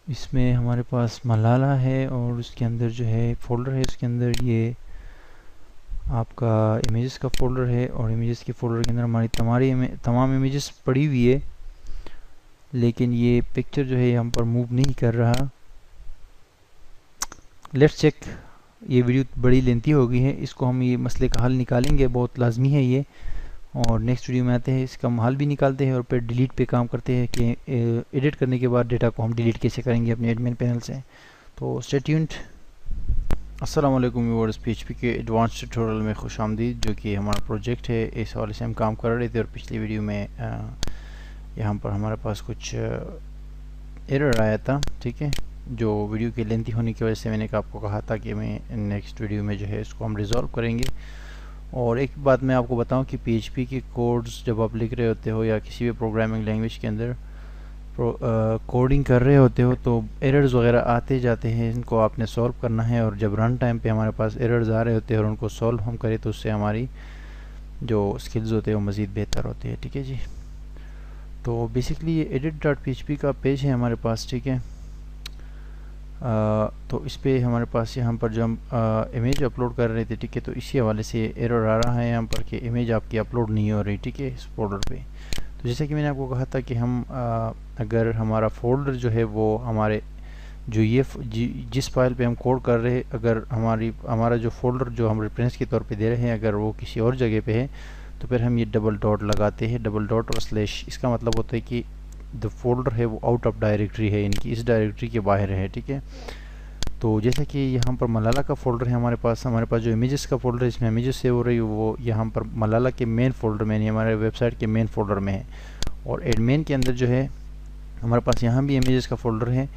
इसमें हमारे पास मलाला है और उसके अंदर जो है फोल्डर है, उसके अंदर ये आपका इमेजेस का फोल्डर है और इमेजेस के फोल्डर के अंदर हमारी तमाम इमेजेस पड़ी हुई है, लेकिन ये पिक्चर जो है हम पर मूव नहीं कर रहा। लेट्स चेक, ये वीडियो बड़ी लेंथी हो गई है, इसको हम ये मसले का हल निकालेंगे, बहुत लाजमी है ये। और नेक्स्ट वीडियो में आते हैं, इसका हम हल भी निकालते हैं और फिर डिलीट पे काम करते हैं कि एडिट करने के बाद डेटा को हम डिलीट कैसे करेंगे अपने एडमिन पैनल से। तो स्टे ट्यून्ड। अस्सलाम वालेकुम व्यूअर्स, PHP के एडवांस ट्यूटोरियल में खुश आमदीद, जो कि हमारा प्रोजेक्ट है, इस हवाले से हम काम कर रहे थे। और पिछली वीडियो में यहाँ पर हमारे पास कुछ एरर आया था, ठीक है, जो वीडियो की लेंथी होने की वजह से मैंने आपको कहा था कि मैं नेक्स्ट वीडियो में जो है इसको हम रिज़ॉल्व करेंगे। और एक बात मैं आपको बताऊं कि PHP के कोड्स जब आप लिख रहे होते हो या किसी भी प्रोग्रामिंग लैंग्वेज के अंदर कोडिंग कर रहे होते हो तो एरर्स वगैरह आते जाते हैं, इनको आपने सॉल्व करना है। और जब रन टाइम पे हमारे पास एरर्स आ रहे होते हैं और उनको सॉल्व हम करें तो उससे हमारी जो स्किल्स होते हैं वो मज़ीद बेहतर होते हैं। ठीक है जी। तो बेसिकली ये edit.php का पेज है हमारे पास। ठीक है। तो इस पे हमारे पास यहाँ पर जो हम इमेज अपलोड कर रहे थे, ठीक है, तो इसी हवाले से एरर आ रहा है यहाँ पर कि इमेज आपकी अपलोड नहीं हो रही। ठीक है, इस फोल्डर पे। तो जैसे कि मैंने आपको कहा था कि हम अगर हमारा फोल्डर जो है वो हमारे जो ये जिस फाइल पे हम कोड कर रहे हैं, अगर हमारा जो फोल्डर जो हम रेफरेंस के तौर पे दे रहे हैं अगर वो किसी और जगह पे है, तो फिर हम ये डबल डॉट लगाते हैं, डबल डॉट और स्लैश। इसका मतलब होता है कि द फोल्डर है वो आउट ऑफ डायरेक्टरी है, यानी कि इस डायरेक्टरी के बाहर है। ठीक है। तो जैसे कि यहाँ पर मलाला का फोल्डर है हमारे पास जो इमेजेस का फोल्डर है, इसमें इमेजेस सेव हो रही है, वो यहाँ पर मलाला के मेन फोल्डर में, हमारे वेबसाइट के मेन फोल्डर में है। और एडमिन के अंदर जो है हमारे पास यहाँ भी इमेजेस का फोल्डर है,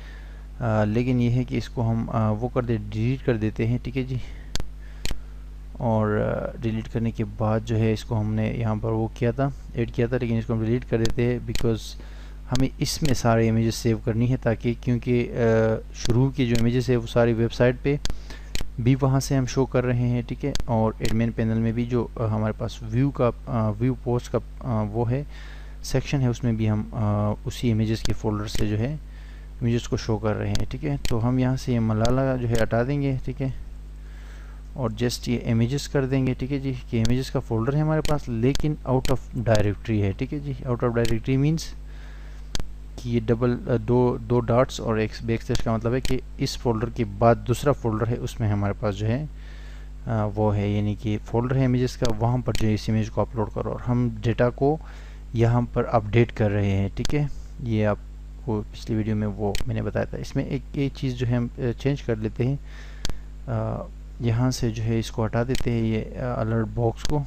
लेकिन ये है कि इसको हम वो कर दे डिलीट कर देते हैं। ठीक है जी। और डिलीट करने के बाद जो है इसको हमने यहाँ पर वो किया था, ऐड किया था, लेकिन इसको हम डिलीट कर देते हैं बिकॉज हमें इसमें सारे इमेजेस सेव करनी है, ताकि क्योंकि शुरू की जो इमेजेस है वो सारी वेबसाइट पे भी वहाँ से हम शो कर रहे हैं। ठीक है। और एडमिन पैनल में भी जो हमारे पास व्यू पोस्ट का वो है सेक्शन है, उसमें भी हम उसी इमेजेस के फोल्डर से जो है इमेजेस को शो कर रहे हैं। ठीक है। तो हम यहाँ से ये मलाला जो है हटा देंगे। ठीक है। और जस्ट ये इमेजेस कर देंगे। ठीक है जी, कि इमेजेस का फोल्डर है हमारे पास, लेकिन आउट ऑफ डायरेक्टरी है। ठीक है जी। आउट ऑफ डायरेक्टरी मीन्स कि ये दो डॉट्स और एक बैकस्लैश का मतलब है कि इस फोल्डर के बाद दूसरा फोल्डर है, उसमें हमारे पास जो है वो है, यानी कि फोल्डर है इमेजेस का, वहाँ पर जो इस इमेज को अपलोड करो। और हम डेटा को यहाँ पर अपडेट कर रहे हैं। ठीक है। ये आपको पिछली वीडियो में वो मैंने बताया था। इसमें एक चीज़ जो है हम चेंज कर लेते हैं, यहाँ से जो है इसको हटा देते हैं, ये अलर्ट बॉक्स को,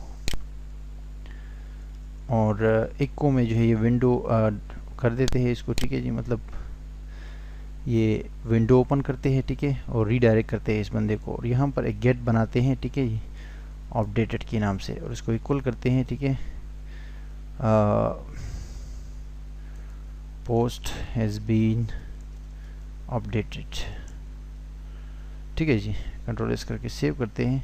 और एक को में जो है ये विंडो कर देते हैं इसको। ठीक है जी। मतलब ये विंडो ओपन करते हैं। ठीक है। और रीडायरेक्ट करते हैं इस बंदे को, और यहाँ पर एक गेट बनाते हैं। ठीक है जी, अपडेटेड के नाम से, और इसको इक्वल करते हैं। ठीक है। Post has been updated. ठीक है जी। कंट्रोल एस करके सेव करते हैं,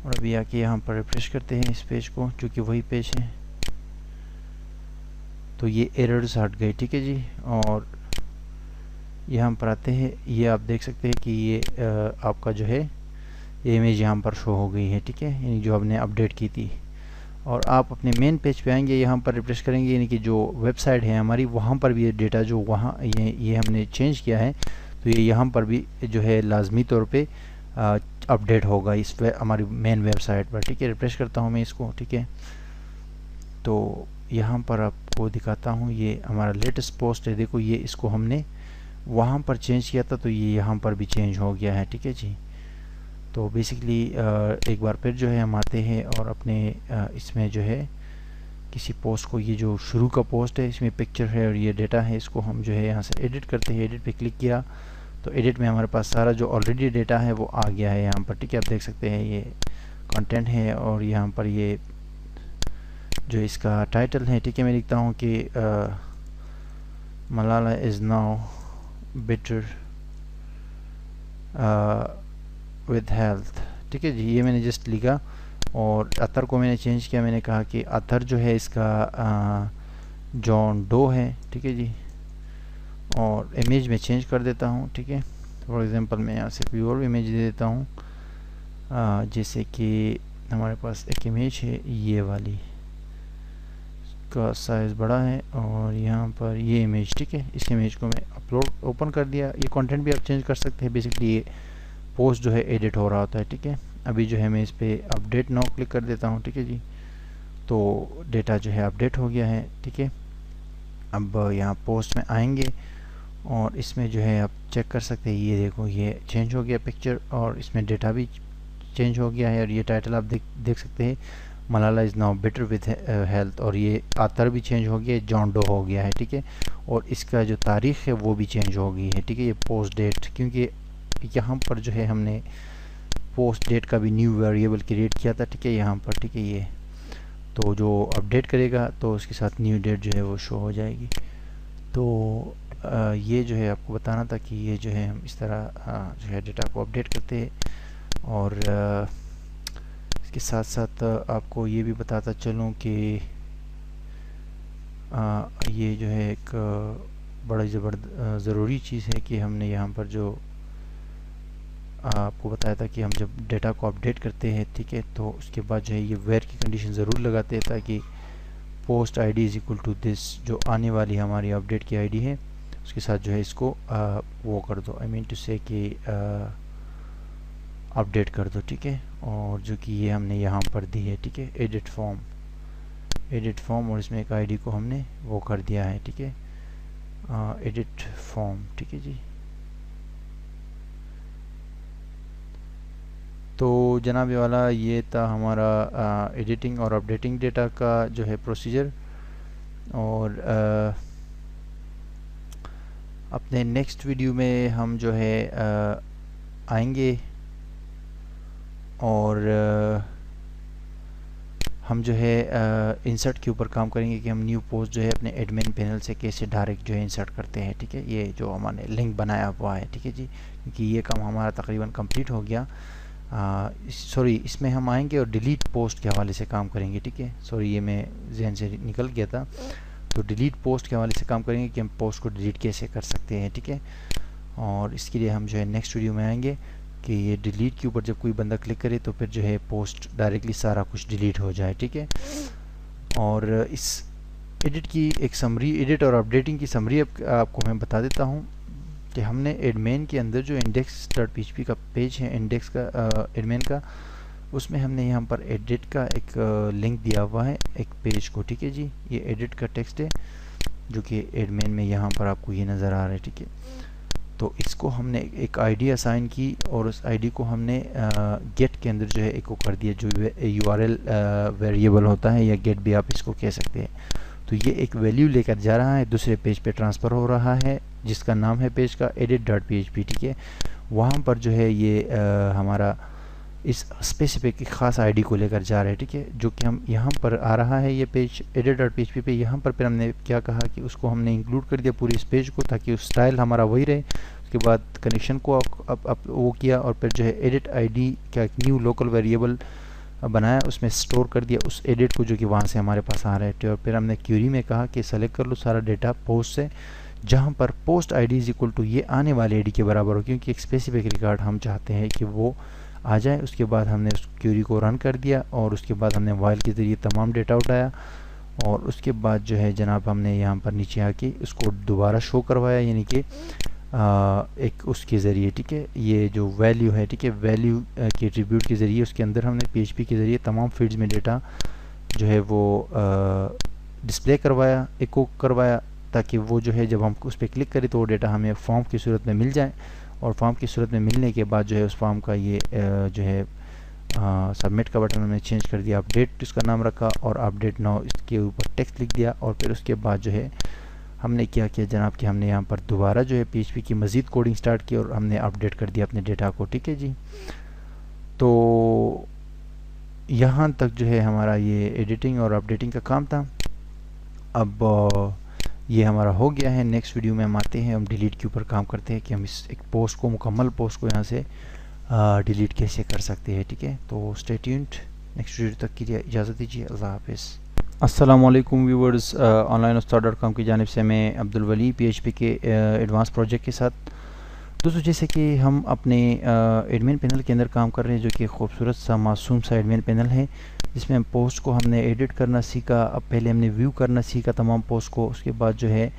और अभी आके यहाँ पर रिफ्रेश करते हैं इस पेज को, चूँकि वही पेज है। तो ये एरर्स हट गए। ठीक है जी। और यहाँ पर आते हैं, ये आप देख सकते हैं कि ये आपका जो है ये इमेज यहाँ पर शो हो गई है। ठीक है, यानी जो हमने अपडेट की थी। और आप अपने मेन पेज पे आएंगे, यहाँ पर रिफ्रेश करेंगे, यानी कि जो वेबसाइट है हमारी, वहाँ पर भी ये डेटा जो वहाँ ये हमने चेंज किया है, तो ये यहाँ पर भी जो है लाजमी तौर पे अपडेट होगा इस हमारी मेन वेबसाइट पर। ठीक है। रिफ्रेश करता हूँ मैं इसको। ठीक है। तो यहाँ पर आपको दिखाता हूँ, ये हमारा लेटेस्ट पोस्ट है। देखो, ये इसको हमने वहाँ पर चेंज किया था, तो ये यहाँ पर भी चेंज हो गया है। ठीक है जी। तो बेसिकली एक बार फिर जो है हम आते हैं और अपने इसमें जो है किसी पोस्ट को, ये जो शुरू का पोस्ट है इसमें पिक्चर है और ये डेटा है, इसको हम जो है यहाँ से एडिट करते हैं। एडिट पे क्लिक किया तो एडिट में हमारे पास सारा जो ऑलरेडी डेटा है वो आ गया है यहाँ पर। ठीक है। आप देख सकते हैं ये कंटेंट है, और यहाँ पर ये जो इसका टाइटल है। ठीक है। मैं लिखता हूँ कि Malala is now better with health. ठीक है जी, ये मैंने जस्ट लिखा। और अतर को मैंने चेंज किया, मैंने कहा कि अतर जो है इसका जॉन डो है। ठीक है जी। और इमेज में चेंज कर देता हूँ। ठीक है। फॉर एग्जांपल मैं यहाँ से कोई और इमेज दे देता हूँ, जैसे कि हमारे पास एक इमेज है ये वाली, का साइज़ बड़ा है, और यहाँ पर ये इमेज। ठीक है। इस इमेज को मैं अपलोड ओपन कर दिया। ये कंटेंट भी आप चेंज कर सकते हैं। बेसिकली ये पोस्ट जो है एडिट हो रहा होता है। ठीक है। अभी जो है मैं इस पर अपडेट नाउ क्लिक कर देता हूँ। ठीक है जी। तो डेटा जो है अपडेट हो गया है। ठीक है। अब यहाँ पोस्ट में आएंगे और इसमें जो है आप चेक कर सकते हैं, ये देखो ये चेंज हो गया पिक्चर, और इसमें डेटा भी चेंज हो गया है। और ये टाइटल आप देख सकते हैं, Malala is now better with health, और ये आतर भी चेंज हो गया, जॉन डो हो गया है। ठीक है। और इसका जो तारीख़ है वो भी चेंज हो गई है। ठीक है। ये पोस्ट डेट, क्योंकि यहाँ पर जो है हमने पोस्ट डेट का भी न्यू वेरिएबल क्रिएट किया था। ठीक है। यहाँ पर। ठीक है। ये तो जो अपडेट करेगा तो उसके साथ न्यू डेट जो है वो शो हो जाएगी। तो ये जो है आपको बताना था कि ये जो है हम इस तरह जो है डेटा को अपडेट करते हैं। और इसके साथ साथ आपको ये भी बताता चलूँ कि ये जो है एक बड़ा ज़रूरी चीज़ है कि हमने यहाँ पर जो आपको बताया था कि हम जब डेटा को अपडेट करते हैं, ठीक है, तो उसके बाद जो है ये वेयर की कंडीशन ज़रूर लगाते हैं ताकि post ID is equal to this, जो आने वाली हमारी अपडेट की आईडी है उसके साथ जो है इसको वो कर दो, आई मीन टू से कि अपडेट कर दो, ठीक है। और जो कि ये हमने यहाँ पर दी है, ठीक है, एडिट फॉर्म और इसमें एक आईडी को हमने वो कर दिया है, ठीक है, एडिट फॉर्म, ठीक है जी। तो जनाब वाला ये था हमारा एडिटिंग और अपडेटिंग डेटा का जो है प्रोसीजर। और अपने नेक्स्ट वीडियो में हम जो है आएंगे और हम जो है इंसर्ट के ऊपर काम करेंगे कि हम न्यू पोस्ट जो है अपने एडमिन पैनल से कैसे डायरेक्ट जो है इंसर्ट करते हैं, ठीक है। ये जो हमने लिंक बनाया हुआ है, ठीक है जी, क्योंकि ये काम हमारा तकरीबन कंप्लीट हो गया। सॉरी, इसमें हम आएंगे और डिलीट पोस्ट के हवाले से काम करेंगे, ठीक है। सॉरी, ये मैं जहन से निकल गया था। तो डिलीट पोस्ट के हवाले से काम करेंगे कि हम पोस्ट को डिलीट कैसे कर सकते हैं, ठीक है। और इसके लिए हम जो है नेक्स्ट वीडियो में आएंगे कि ये डिलीट के ऊपर जब कोई बंदा क्लिक करे तो फिर जो है पोस्ट डायरेक्टली सारा कुछ डिलीट हो जाए, ठीक है। और इस एडिट की एक समरी, एडिट और अपडेटिंग की समरी आपको मैं बता देता हूँ कि हमने एडमिन के अंदर जो index.php का पेज है, इंडेक्स का एडमिन का, उसमें हमने यहाँ पर एडिट का एक लिंक दिया हुआ है एक पेज को, ठीक है जी। ये एडिट का टेक्स्ट है जो कि एडमिन में यहाँ पर आपको ये नज़र आ रहा है, ठीक है। तो इसको हमने एक आईडी असाइन की और उस आईडी को हमने गेट के अंदर जो है एक को कर दिया, जो URL वेरिएबल होता है, या गेट भी आप इसको कह सकते हैं। तो ये एक वैल्यू लेकर जा रहा है, दूसरे पेज पे ट्रांसफ़र हो रहा है जिसका नाम है पेज का edit.php, ठीक है। वहाँ पर जो है ये हमारा इस स्पेसिफिक ख़ास आईडी को लेकर जा रहा है, ठीक है, जो कि हम यहाँ पर आ रहा है ये पेज edit.php पे। यहाँ पर फिर हमने क्या कहा कि उसको हमने इंक्लूड कर दिया पूरी इस पेज को ताकि उस स्टाइल हमारा वही रहे। उसके बाद कनेक्शन को अब वो किया और फिर जो है एडिट आईडी का एक न्यू लोकल वेरिएबल बनाया, उसमें स्टोर कर दिया उस एडिट को जो कि वहाँ से हमारे पास आ रहा है। और फिर हमने क्यूरी में कहा कि सेलेक्ट कर लो सारा डेटा पोस्ट से, जहाँ पर post ID is equal to ये आने वाले आईडी के बराबर हो, क्योंकि एक स्पेसिफिक रिकॉर्ड हम चाहते हैं कि वो आ जाए। उसके बाद हमने उस क्यूरी को रन कर दिया और उसके बाद हमने वाइल के ज़रिए तमाम डेटा उठाया और उसके बाद जो है जनाब हमने यहाँ पर नीचे आके उसको दोबारा शो करवाया, यानी कि एक उसके ज़रिए, ठीक है, ये जो वैल्यू है, ठीक है, वैल्यू के एट्रीब्यूट के ज़रिए उसके अंदर हमने PHP के ज़रिए तमाम फील्ड्स में डेटा जो है वो डिस्प्ले करवाया, एको करवाया, ताकि वो जो है जब हम उस पर क्लिक करें तो वो डेटा हमें फॉर्म की सूरत में मिल जाए। और फॉर्म की सूरत में मिलने के बाद जो है उस फॉर्म का ये जो है सबमिट का बटन हमने चेंज कर दिया, अपडेट इसका नाम रखा और अपडेट नाउ इसके ऊपर टेक्स्ट लिख दिया। और फिर उसके बाद जो है हमने क्या किया जनाब कि हमने यहाँ पर दोबारा जो है PHP की मज़ीद कोडिंग स्टार्ट की और हमने अपडेट कर दिया अपने डेटा को, ठीक है जी। तो यहाँ तक जो है हमारा ये एडिटिंग और अपडेटिंग का काम था। अब ये हमारा हो गया है। नेक्स्ट वीडियो में हम आते हैं, हम डिलीट के ऊपर काम करते हैं कि हम इस एक पोस्ट को, मुकम्मल पोस्ट को यहाँ से डिलीट कैसे कर सकते हैं, ठीक है। तो स्टे ट्यून्ड, नेक्स्ट वीडियो तक के लिए इजाज़त दीजिए, अल्लाह हाफिज़। अस्सलाम वालेकुम व्यूवर्स, onlineustaad.com की जानिब से मैं अब्दुल वली PHP के एडवांस प्रोजेक्ट के साथ। दोस्तों, जैसे कि हम अपने एडमिन पैनल के अंदर काम कर रहे हैं, जो कि खूबसूरत सा मासूम सा एडमिन पैनल है, जिसमें हम पोस्ट को हमने एडिट करना सीखा। अब पहले हमने व्यू करना सीखा तमाम पोस्ट को, उसके बाद जो है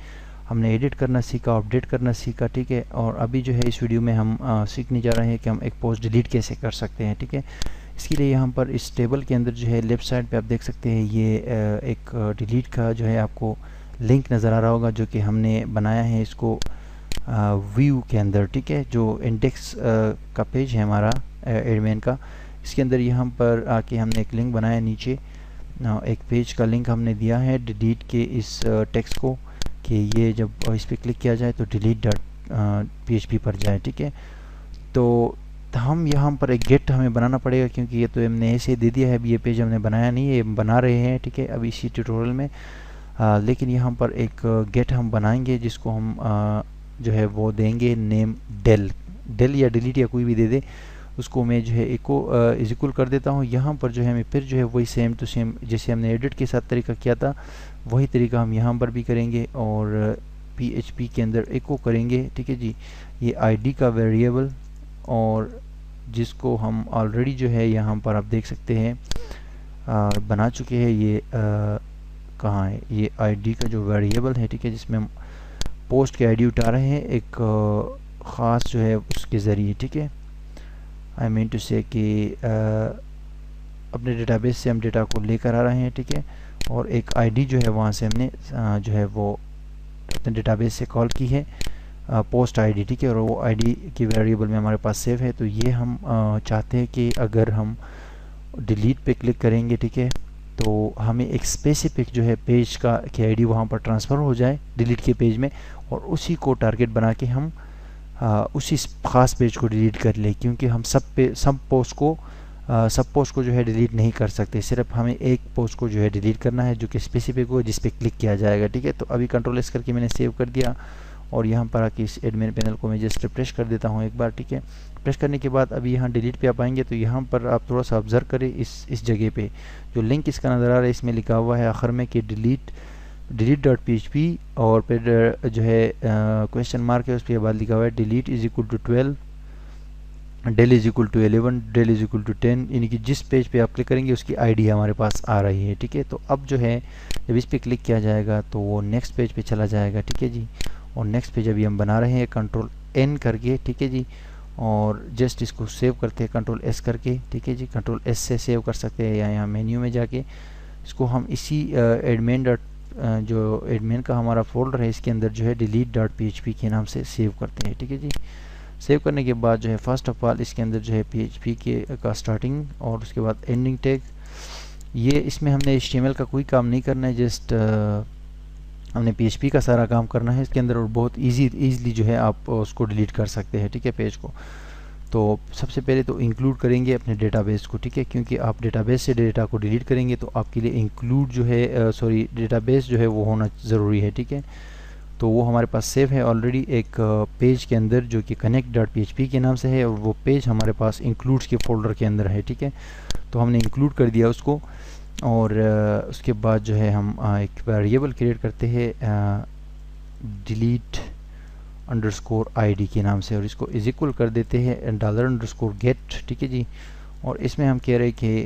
हमने एडिट करना सीखा, अपडेट करना सीखा, ठीक है। और अभी जो है इस वीडियो में हम सीखने जा रहे हैं कि हम एक पोस्ट डिलीट कैसे कर सकते हैं, ठीक है। इसके लिए यहाँ पर इस टेबल के अंदर जो है लेफ़्ट साइड पे आप देख सकते हैं ये एक डिलीट का जो है आपको लिंक नज़र आ रहा होगा, जो कि हमने बनाया है इसको व्यू के अंदर, ठीक है, जो इंडेक्स का पेज है हमारा एडमिन का। इसके अंदर यहाँ पर आके हमने एक लिंक बनाया नीचे, एक पेज का लिंक हमने दिया है डिलीट के इस टेक्स्ट को, कि ये जब इस पर क्लिक किया जाए तो delete.php पर जाए, ठीक है। तो हम यहाँ पर एक गेट हमें बनाना पड़ेगा, क्योंकि ये तो हमने ऐसे दे दिया है, अभी ये पेज हमने बनाया नहीं है, ये बना रहे हैं, ठीक है, अभी इसी ट्यूटोरियल में। लेकिन यहाँ पर एक गेट हम बनाएंगे जिसको हम जो है वो देंगे नेम डेल या डिलीट या कोई भी दे दे। उसको मैं जो है एको इज इक्वल कर देता हूँ। यहाँ पर जो है हमें फिर जो है वही सेम टू सेम जैसे हमने एडिट के साथ तरीका किया था वही तरीका हम यहाँ पर भी करेंगे और PHP के अंदर एको करेंगे। ठीक है जी, ये आईडी का वेरिएबल और जिसको हम ऑलरेडी जो है यहाँ पर आप देख सकते हैं बना चुके हैं। ये कहाँ है, ये आईडी का जो वेरिएबल है, ठीक है, जिसमें हम पोस्ट की आईडी उठा रहे हैं एक ख़ास जो है उसके ज़रिए। ठीक है, आई मीन टू से कि अपने डेटाबेस से हम डेटा को लेकर आ रहे हैं। ठीक है, और एक आईडी जो है वहाँ से हमने जो है वो अपने डेटाबेस से कॉल की है पोस्ट आईडी। ठीक है, और वो आईडी की वेरिएबल में हमारे पास सेव है। तो ये हम चाहते हैं कि अगर हम डिलीट पे क्लिक करेंगे, ठीक है, तो हमें एक स्पेसिफिक जो है पेज का की आईडी वहाँ पर ट्रांसफ़र हो जाए डिलीट के पेज में, और उसी को टारगेट बना के हम उसी ख़ास पेज को डिलीट कर ले, क्योंकि हम सब पोस्ट को जो है डिलीट नहीं कर सकते। सिर्फ हमें एक पोस्ट को जो है डिलीट करना है जो कि स्पेसिफिक हो, जिस पे क्लिक किया जाएगा। ठीक है, तो अभी कंट्रोल एस करके मैंने सेव कर दिया और यहाँ पर आके इस एडमिन पैनल को मैं जस्ट रिफ्रेश कर देता हूँ एक बार। ठीक है, प्रेस करने के बाद अभी यहाँ डिलीट पे आप आएंगे तो यहाँ पर आप थोड़ा सा ऑब्जर्व करें इस जगह पे जो लिंक इसका नज़र आ रहा है, इसमें लिखा हुआ है आखिर में कि delete.php और फिर जो है क्वेश्चन मार्क है, उसके बाद लिखा हुआ है delete is equal to 12, del is equal to 11, del is equal to 10, यानी कि जिस पेज पे आप क्लिक करेंगे उसकी आईडी हमारे पास आ रही है। ठीक है, तो अब जो है जब इस पे क्लिक किया जाएगा तो वो नेक्स्ट पेज पे चला जाएगा। ठीक है जी, और नेक्स्ट पेज अभी हम बना रहे हैं कंट्रोल N करके। ठीक है जी, और जस्ट इसको सेव करते हैं कंट्रोल S करके। ठीक है जी, कंट्रोल S से सेव कर सकते हैं या यहाँ मेन्यू में जाके इसको हम इसी जो एडमिन का हमारा फोल्डर है इसके अंदर जो है delete.php के नाम से सेव करते हैं। ठीक है जी, सेव करने के बाद जो है फर्स्ट ऑफ ऑल इसके अंदर जो है PHP का स्टार्टिंग और उसके बाद एंडिंग टैग, ये इसमें हमने HTML का कोई काम नहीं करना है, जस्ट हमने PHP का सारा काम करना है इसके अंदर, और बहुत ईज़िली जो है आप उसको डिलीट कर सकते हैं। ठीक है, पेज को तो सबसे पहले तो इंक्लूड करेंगे अपने डेटाबेस को। ठीक है, क्योंकि आप डेटाबेस से डेटा को डिलीट करेंगे तो आपके लिए इंक्लूड जो है डेटाबेस जो है वो होना ज़रूरी है। ठीक है, तो वो हमारे पास सेव है ऑलरेडी एक पेज के अंदर जो कि connect.php के नाम से है, और वो पेज हमारे पास इंक्लूड्स के फोल्डर के अंदर है। ठीक है, तो हमने इंक्लूड कर दिया उसको, और उसके बाद जो है हम एक वेरिएबल क्रिएट करते हैं delete_id के नाम से, और इसको इज इक्वल कर देते हैं $_get। ठीक है जी, और इसमें हम कह रहे हैं कि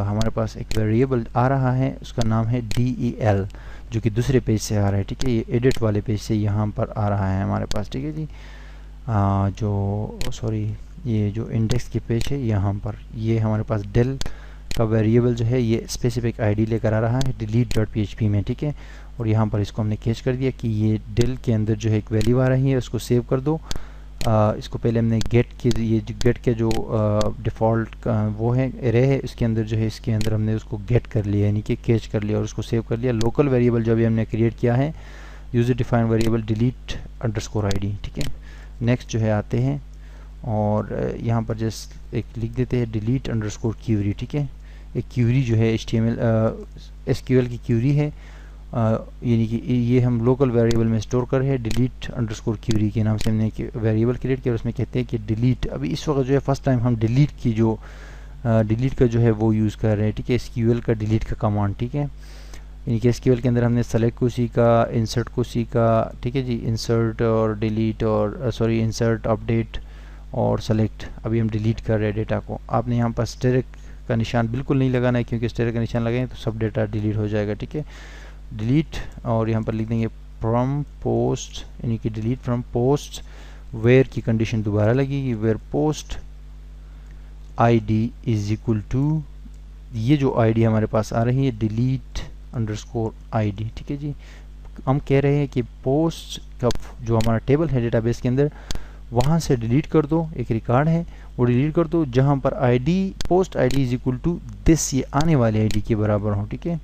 हमारे पास एक वेरिएबल आ रहा है, उसका नाम है del, जो कि दूसरे पेज से आ रहा है। ठीक है, ये एडिट वाले पेज से यहाँ पर आ रहा है हमारे पास। ठीक है जी, ये जो इंडेक्स के पेज है यहाँ पर ये हमारे पास del का वेरिएबल जो है ये स्पेसिफिक आईडी लेकर आ रहा है delete.php में। ठीक है, और यहाँ पर इसको हमने कैच कर दिया कि ये del के अंदर जो है एक वैल्यू आ रही है, उसको सेव कर दो। इसको पहले हमने गेट के जो डिफ़ॉल्ट वो है एरे है, इसके अंदर जो है इसके अंदर हमने उसको गेट कर लिया, यानी कि कैच कर लिया और उसको सेव कर लिया। लोकल वेरिएबल जो अभी हमने क्रिएट किया है यूजर डिफाइंड वेरिएबल delete_id। ठीक है, नेक्स्ट जो है आते हैं और यहाँ पर जस्ट एक लिख देते हैं delete_query। ठीक है, एक क्यूरी जो है SQL की क्यूरी है, यानी कि ये हम लोकल वेरिएबल में स्टोर कर है delete_query के नाम से हमने एक वेरिएबल क्रिएट किया और उसमें कहते हैं कि डिलीट। अभी इस वक्त जो है फर्स्ट टाइम हम डिलीट का जो है वो यूज़ कर रहे हैं। ठीक है, SQL का डिलीट का कमांड। ठीक है, यानी कि SQL के अंदर हमने सेलेक्ट को सी का, इंसर्ट को सी का। ठीक है जी, इंसर्ट और डिलीट और इंसर्ट, अपडेट और सेलेक्ट। अभी हम डिलीट कर रहे हैं डेटा को। आपने यहाँ पर स्टेरिक का निशान बिल्कुल नहीं लगाना है, क्योंकि स्टेरिक का निशान लगाएं तो सब डेटा डिलीट हो जाएगा। ठीक है, डिलीट, और यहाँ पर लिख देंगे फ्रॉम पोस्ट, यानी कि डिलीट फ्रॉम पोस्ट वेयर की कंडीशन दोबारा लगेगी, where post ID is equal to, ये जो आईडी हमारे पास आ रही है delete_id। ठीक है जी, हम कह रहे हैं कि पोस्ट का जो हमारा टेबल है डेटाबेस के अंदर वहाँ से डिलीट कर दो, एक रिकॉर्ड है वो डिलीट कर दो जहाँ पर post ID is equal to this, ये आने वाले आईडी के बराबर हो। ठीक है,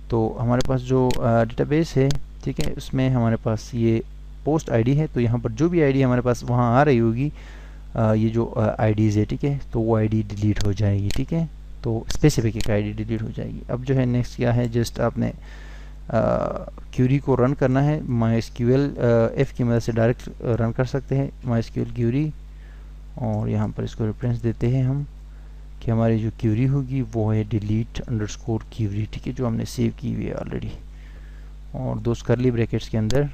तो हमारे पास जो डेटाबेस है, ठीक है, उसमें हमारे पास ये पोस्ट आईडी है, तो यहाँ पर जो भी आईडी हमारे पास वहाँ आ रही होगी ये जो आईडीज़ है, ठीक है, तो वो आईडी डिलीट हो जाएगी। ठीक है, तो स्पेसिफिक एक आईडी डिलीट हो जाएगी। अब जो है नेक्स्ट क्या है, जस्ट आपने क्यूरी को रन करना है। MySQL F की मदद से डायरेक्ट रन कर सकते हैं MySQL क्यूरी, और यहाँ पर इसको रेफरेंस देते हैं हम कि हमारी जो क्यूरी होगी वो है डिलीट अंडरस्कोर क्यूरी, ठीक है, जो हमने सेव की हुई है ऑलरेडी। और दो कर्ली ब्रैकेट्स के अंदर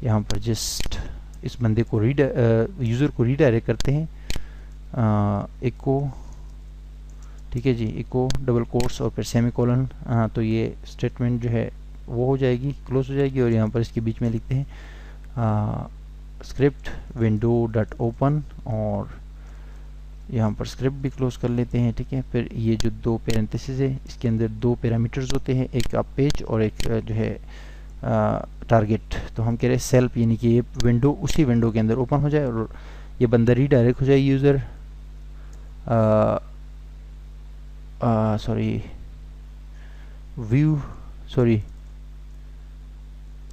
यहाँ पर जस्ट इस बंदे को यूज़र को रीडायरेक्ट करते हैं, इको, ठीक है जी, इको डबल कोट्स और फिर सेमीकोलन। तो ये स्टेटमेंट जो है वो हो जाएगी, क्लोज हो जाएगी। और यहाँ पर इसके बीच में लिखते हैं स्क्रिप्ट विंडो डॉट ओपन, और यहाँ पर स्क्रिप्ट भी क्लोज कर लेते हैं, ठीक है। फिर ये जो दो पैरेंथेसिस है इसके अंदर दो पैरामीटर्स होते हैं, एक आप पेज और एक जो है टारगेट। तो हम कह रहे हैं सेल्फ, यानी कि ये विंडो उसी विंडो के अंदर ओपन हो जाए और ये बंदा रीडायरेक्ट हो जाए यूज़र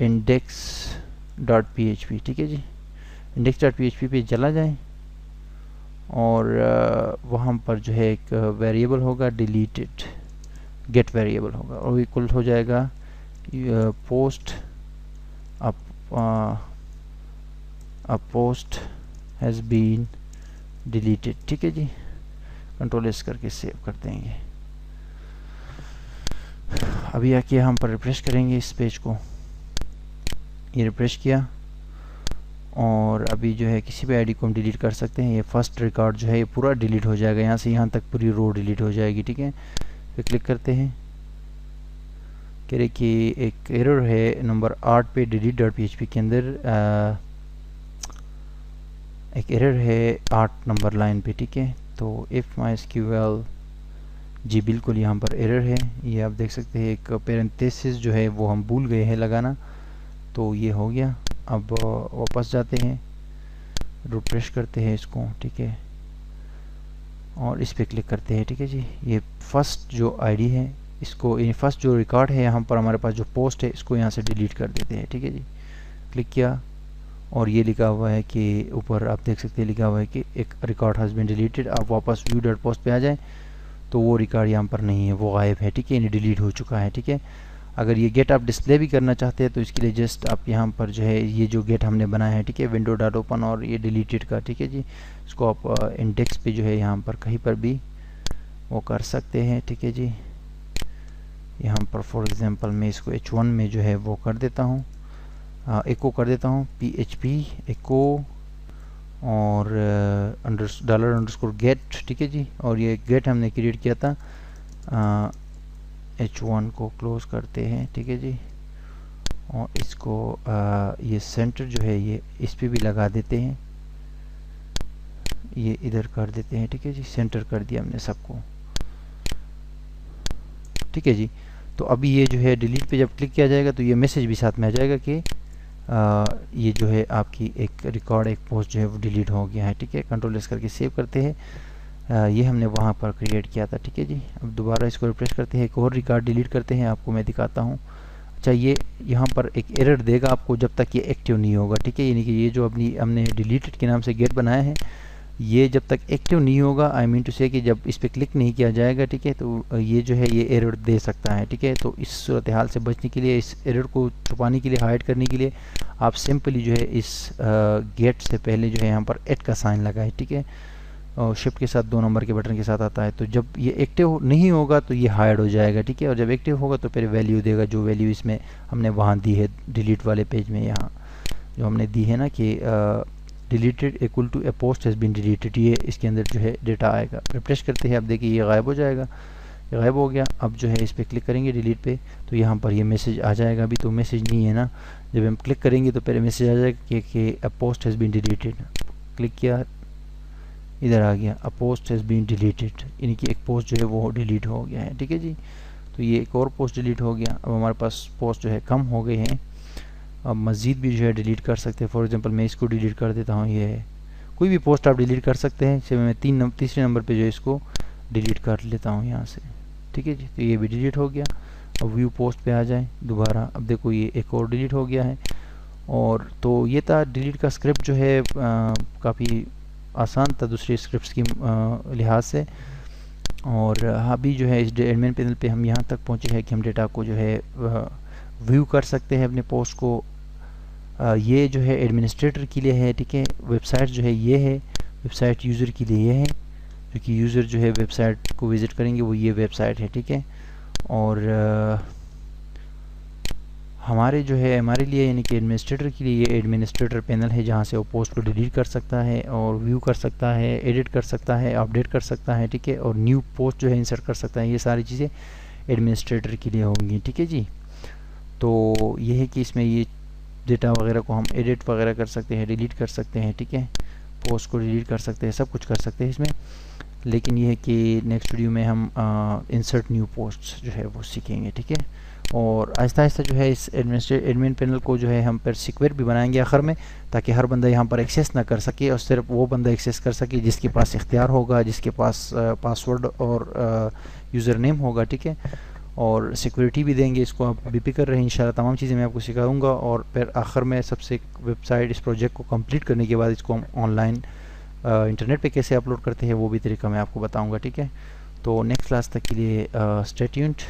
इंडेक्स डॉट php, ठीक है जी, इंडेक्स डॉट php पे चला जाए और वहाँ पर जो है एक वेरिएबल होगा डिलीटेड, गेट वेरिएबल होगा, और इक्वल हो जाएगा post a post has been deleted, ठीक है जी। कंट्रोल एस करके सेव कर देंगे। अभी आके हम पर रिफ्रेश करेंगे इस पेज को, ये रिफ्रेश किया और अभी जो है किसी भी आईडी को हम डिलीट कर सकते हैं। ये फर्स्ट रिकॉर्ड जो है ये पूरा डिलीट हो जाएगा, यहाँ से यहाँ तक पूरी रो डिलीट हो जाएगी, ठीक है। फिर क्लिक करते हैं, कह रहे कि एक एरर है नंबर 8 पे डिलीट डॉट php के अंदर एक एरर है 8 नंबर लाइन पे, ठीक है। तो इफ MySQL जी बिल्कुल यहाँ पर एरर है, ये आप देख सकते हैं, एक पैरेंथेसिस जो है वो हम भूल गए हैं लगाना, तो ये हो गया। अब वापस जाते हैं, रिफ्रेश करते हैं इसको, ठीक है, और इस पे क्लिक करते हैं, ठीक है जी। ये फर्स्ट जो आईडी है इसको, ये फर्स्ट जो रिकॉर्ड है यहाँ पर हमारे पास जो पोस्ट है इसको यहाँ से डिलीट कर देते हैं, ठीक है जी। क्लिक किया और ये लिखा हुआ है कि ऊपर आप देख सकते हैं लिखा हुआ है कि एक रिकॉर्ड हैज़ बीन डिलीटेड। आप वापस व्यू डॉट पोस्ट पे आ जाएं तो वो रिकॉर्ड यहाँ पर नहीं है, वो गायब है, ठीक है, डिलीट हो चुका है, ठीक है। अगर ये गेट आप डिस्प्ले भी करना चाहते हैं तो इसके लिए जस्ट आप यहाँ पर जो है ये जो गेट हमने बनाया है, ठीक है, विंडो डॉट ओपन और ये डिलीटेड का, ठीक है जी, इसको आप इंडेक्स पे जो है यहाँ पर कहीं पर भी वो कर सकते हैं, ठीक है जी। यहाँ पर फॉर एग्जांपल मैं इसको h1 में जो है वो कर देता हूँ, एको कर देता हूँ php एको और डॉलर अंडरस्कोर गेट, ठीक है जी। और ये गेट हमने क्रिएट किया था, h1 को क्लोज करते हैं, ठीक है जी। और इसको ये सेंटर जो है ये इस पे भी लगा देते हैं, ये इधर कर देते हैं, ठीक है जी, सेंटर कर दिया हमने सबको, ठीक है जी। तो अभी ये जो है डिलीट पे जब क्लिक किया जाएगा तो ये मैसेज भी साथ में आ जाएगा कि ये जो है आपकी एक रिकॉर्ड, एक पोस्ट जो है वो डिलीट हो गया है, ठीक है। कंट्रोल एस करके सेव करते हैं, ये हमने वहाँ पर क्रिएट किया था, ठीक है जी। अब दोबारा इसको रिफ्रेश करते हैं, एक और रिकॉर्ड डिलीट करते हैं, आपको मैं दिखाता हूँ। अच्छा, ये यहाँ पर एक एरर देगा आपको जब तक ये एक्टिव नहीं होगा, ठीक है, यानी कि ये जो अपनी हमने डिलीटेड के नाम से गेट बनाया है ये जब तक एक्टिव नहीं होगा, आई मीन टू से कि जब इस पर क्लिक नहीं किया जाएगा, ठीक है, तो ये जो है ये एरर दे सकता है, ठीक है। तो इस सूरत हाल से बचने के लिए, इस एरर को छुपाने के लिए, हाइड करने के लिए आप सिंपली जो है इस गेट से पहले जो है यहाँ पर एट का साइन लगाए, ठीक है, और शिफ्ट के साथ 2 नंबर के बटन के साथ आता है। तो जब ये एक्टिव नहीं होगा तो ये हाइड हो जाएगा, ठीक है, और जब एक्टिव होगा तो फिर वैल्यू देगा, जो वैल्यू इसमें हमने वहाँ दी है डिलीट वाले पेज में, यहाँ जो हमने दी है ना कि deleted equal to a post has been deleted, ये इसके अंदर जो है डेटा आएगा। रिफ्रेश करते हैं, अब देखिए ये गायब हो जाएगा, ये गायब हो गया। अब जो है इस पर क्लिक करेंगे डिलीट पे तो यहाँ पर ये मैसेज आ जाएगा, अभी तो मैसेज नहीं है ना, जब हम क्लिक करेंगे तो पहले मैसेज आ जाएगा कि a post has been deleted. Click किया, इधर आ गया, a post has been deleted, यानी कि एक पोस्ट जो है वो डिलीट हो गया है, ठीक है जी। तो ये एक और पोस्ट डिलीट हो गया। अब हमारे पास पोस्ट जो है कम हो गए हैं, अब मज़ीद भी जो है डिलीट कर सकते हैं। फॉर एग्जांपल मैं इसको डिलीट कर देता हूँ, ये है, कोई भी पोस्ट आप डिलीट कर सकते हैं। जैसे मैं तीसरे नंबर पे जो है इसको डिलीट कर लेता हूँ यहाँ से, ठीक है जी। तो ये भी डिलीट हो गया। अब व्यू पोस्ट पे आ जाए दोबारा, अब देखो ये एक और डिलीट हो गया है। और तो ये था डिलीट का स्क्रिप्ट जो है काफ़ी आसान था दूसरी स्क्रिप्ट्स की लिहाज से। और अभी जो है इस एडमिन पैनल पे हम यहाँ तक पहुँचे हैं कि हम डेटा को जो है व्यू कर सकते हैं अपने पोस्ट को। ये जो है एडमिनिस्ट्रेटर के लिए है, ठीक है, वेबसाइट जो है ये है, वेबसाइट यूज़र के लिए ये है, क्योंकि यूज़र जो है वेबसाइट को विज़िट करेंगे वो ये वेबसाइट है, ठीक है। और हमारे जो है हमारे लिए यानी कि एडमिनिस्ट्रेटर के लिए ये एडमिनिस्ट्रेटर पैनल है, जहाँ से वो पोस्ट को डिलीट कर सकता है और व्यू कर सकता है, एडिट कर सकता है, अपडेट कर सकता है, ठीक है। और न्यू पोस्ट जो है इंसर्ट कर सकता है। ये सारी चीज़ें एडमिनिस्ट्रेटर के लिए होंगी, ठीक है जी। तो ये है कि इसमें ये डेटा वगैरह को हम एडिट वगैरह कर सकते हैं, डिलीट कर सकते हैं, ठीक है। पोस्ट को डिलीट कर सकते हैं, सब कुछ कर सकते हैं इसमें। लेकिन ये है कि नेक्स्ट वीडियो में हम इंसर्ट न्यू पोस्ट जो है वो सीखेंगे, ठीक है। और आहिस्ता आहिस्ता जो है इस एडमिन पैनल को जो है हम पर सिक्योर भी बनाएंगे आखिर में, ताकि हर बंदा यहाँ पर एक्सेस ना कर सके और सिर्फ वो बंदा एक्सेस कर सके जिसके पास इख्तियार होगा, जिसके पास पासवर्ड और यूज़र नेम होगा, ठीक है। और सिक्योरिटी भी देंगे, इसको आप भी कर रहे हैं इंशाल्लाह। तमाम चीज़ें मैं आपको सिखाऊंगा और फिर आखिर में सबसे वेबसाइट इस प्रोजेक्ट को कंप्लीट करने के बाद इसको हम ऑनलाइन इंटरनेट पे कैसे अपलोड करते हैं वो भी तरीका मैं आपको बताऊंगा, ठीक है। तो नेक्स्ट क्लास तक के लिए स्टे ट्यून्ड।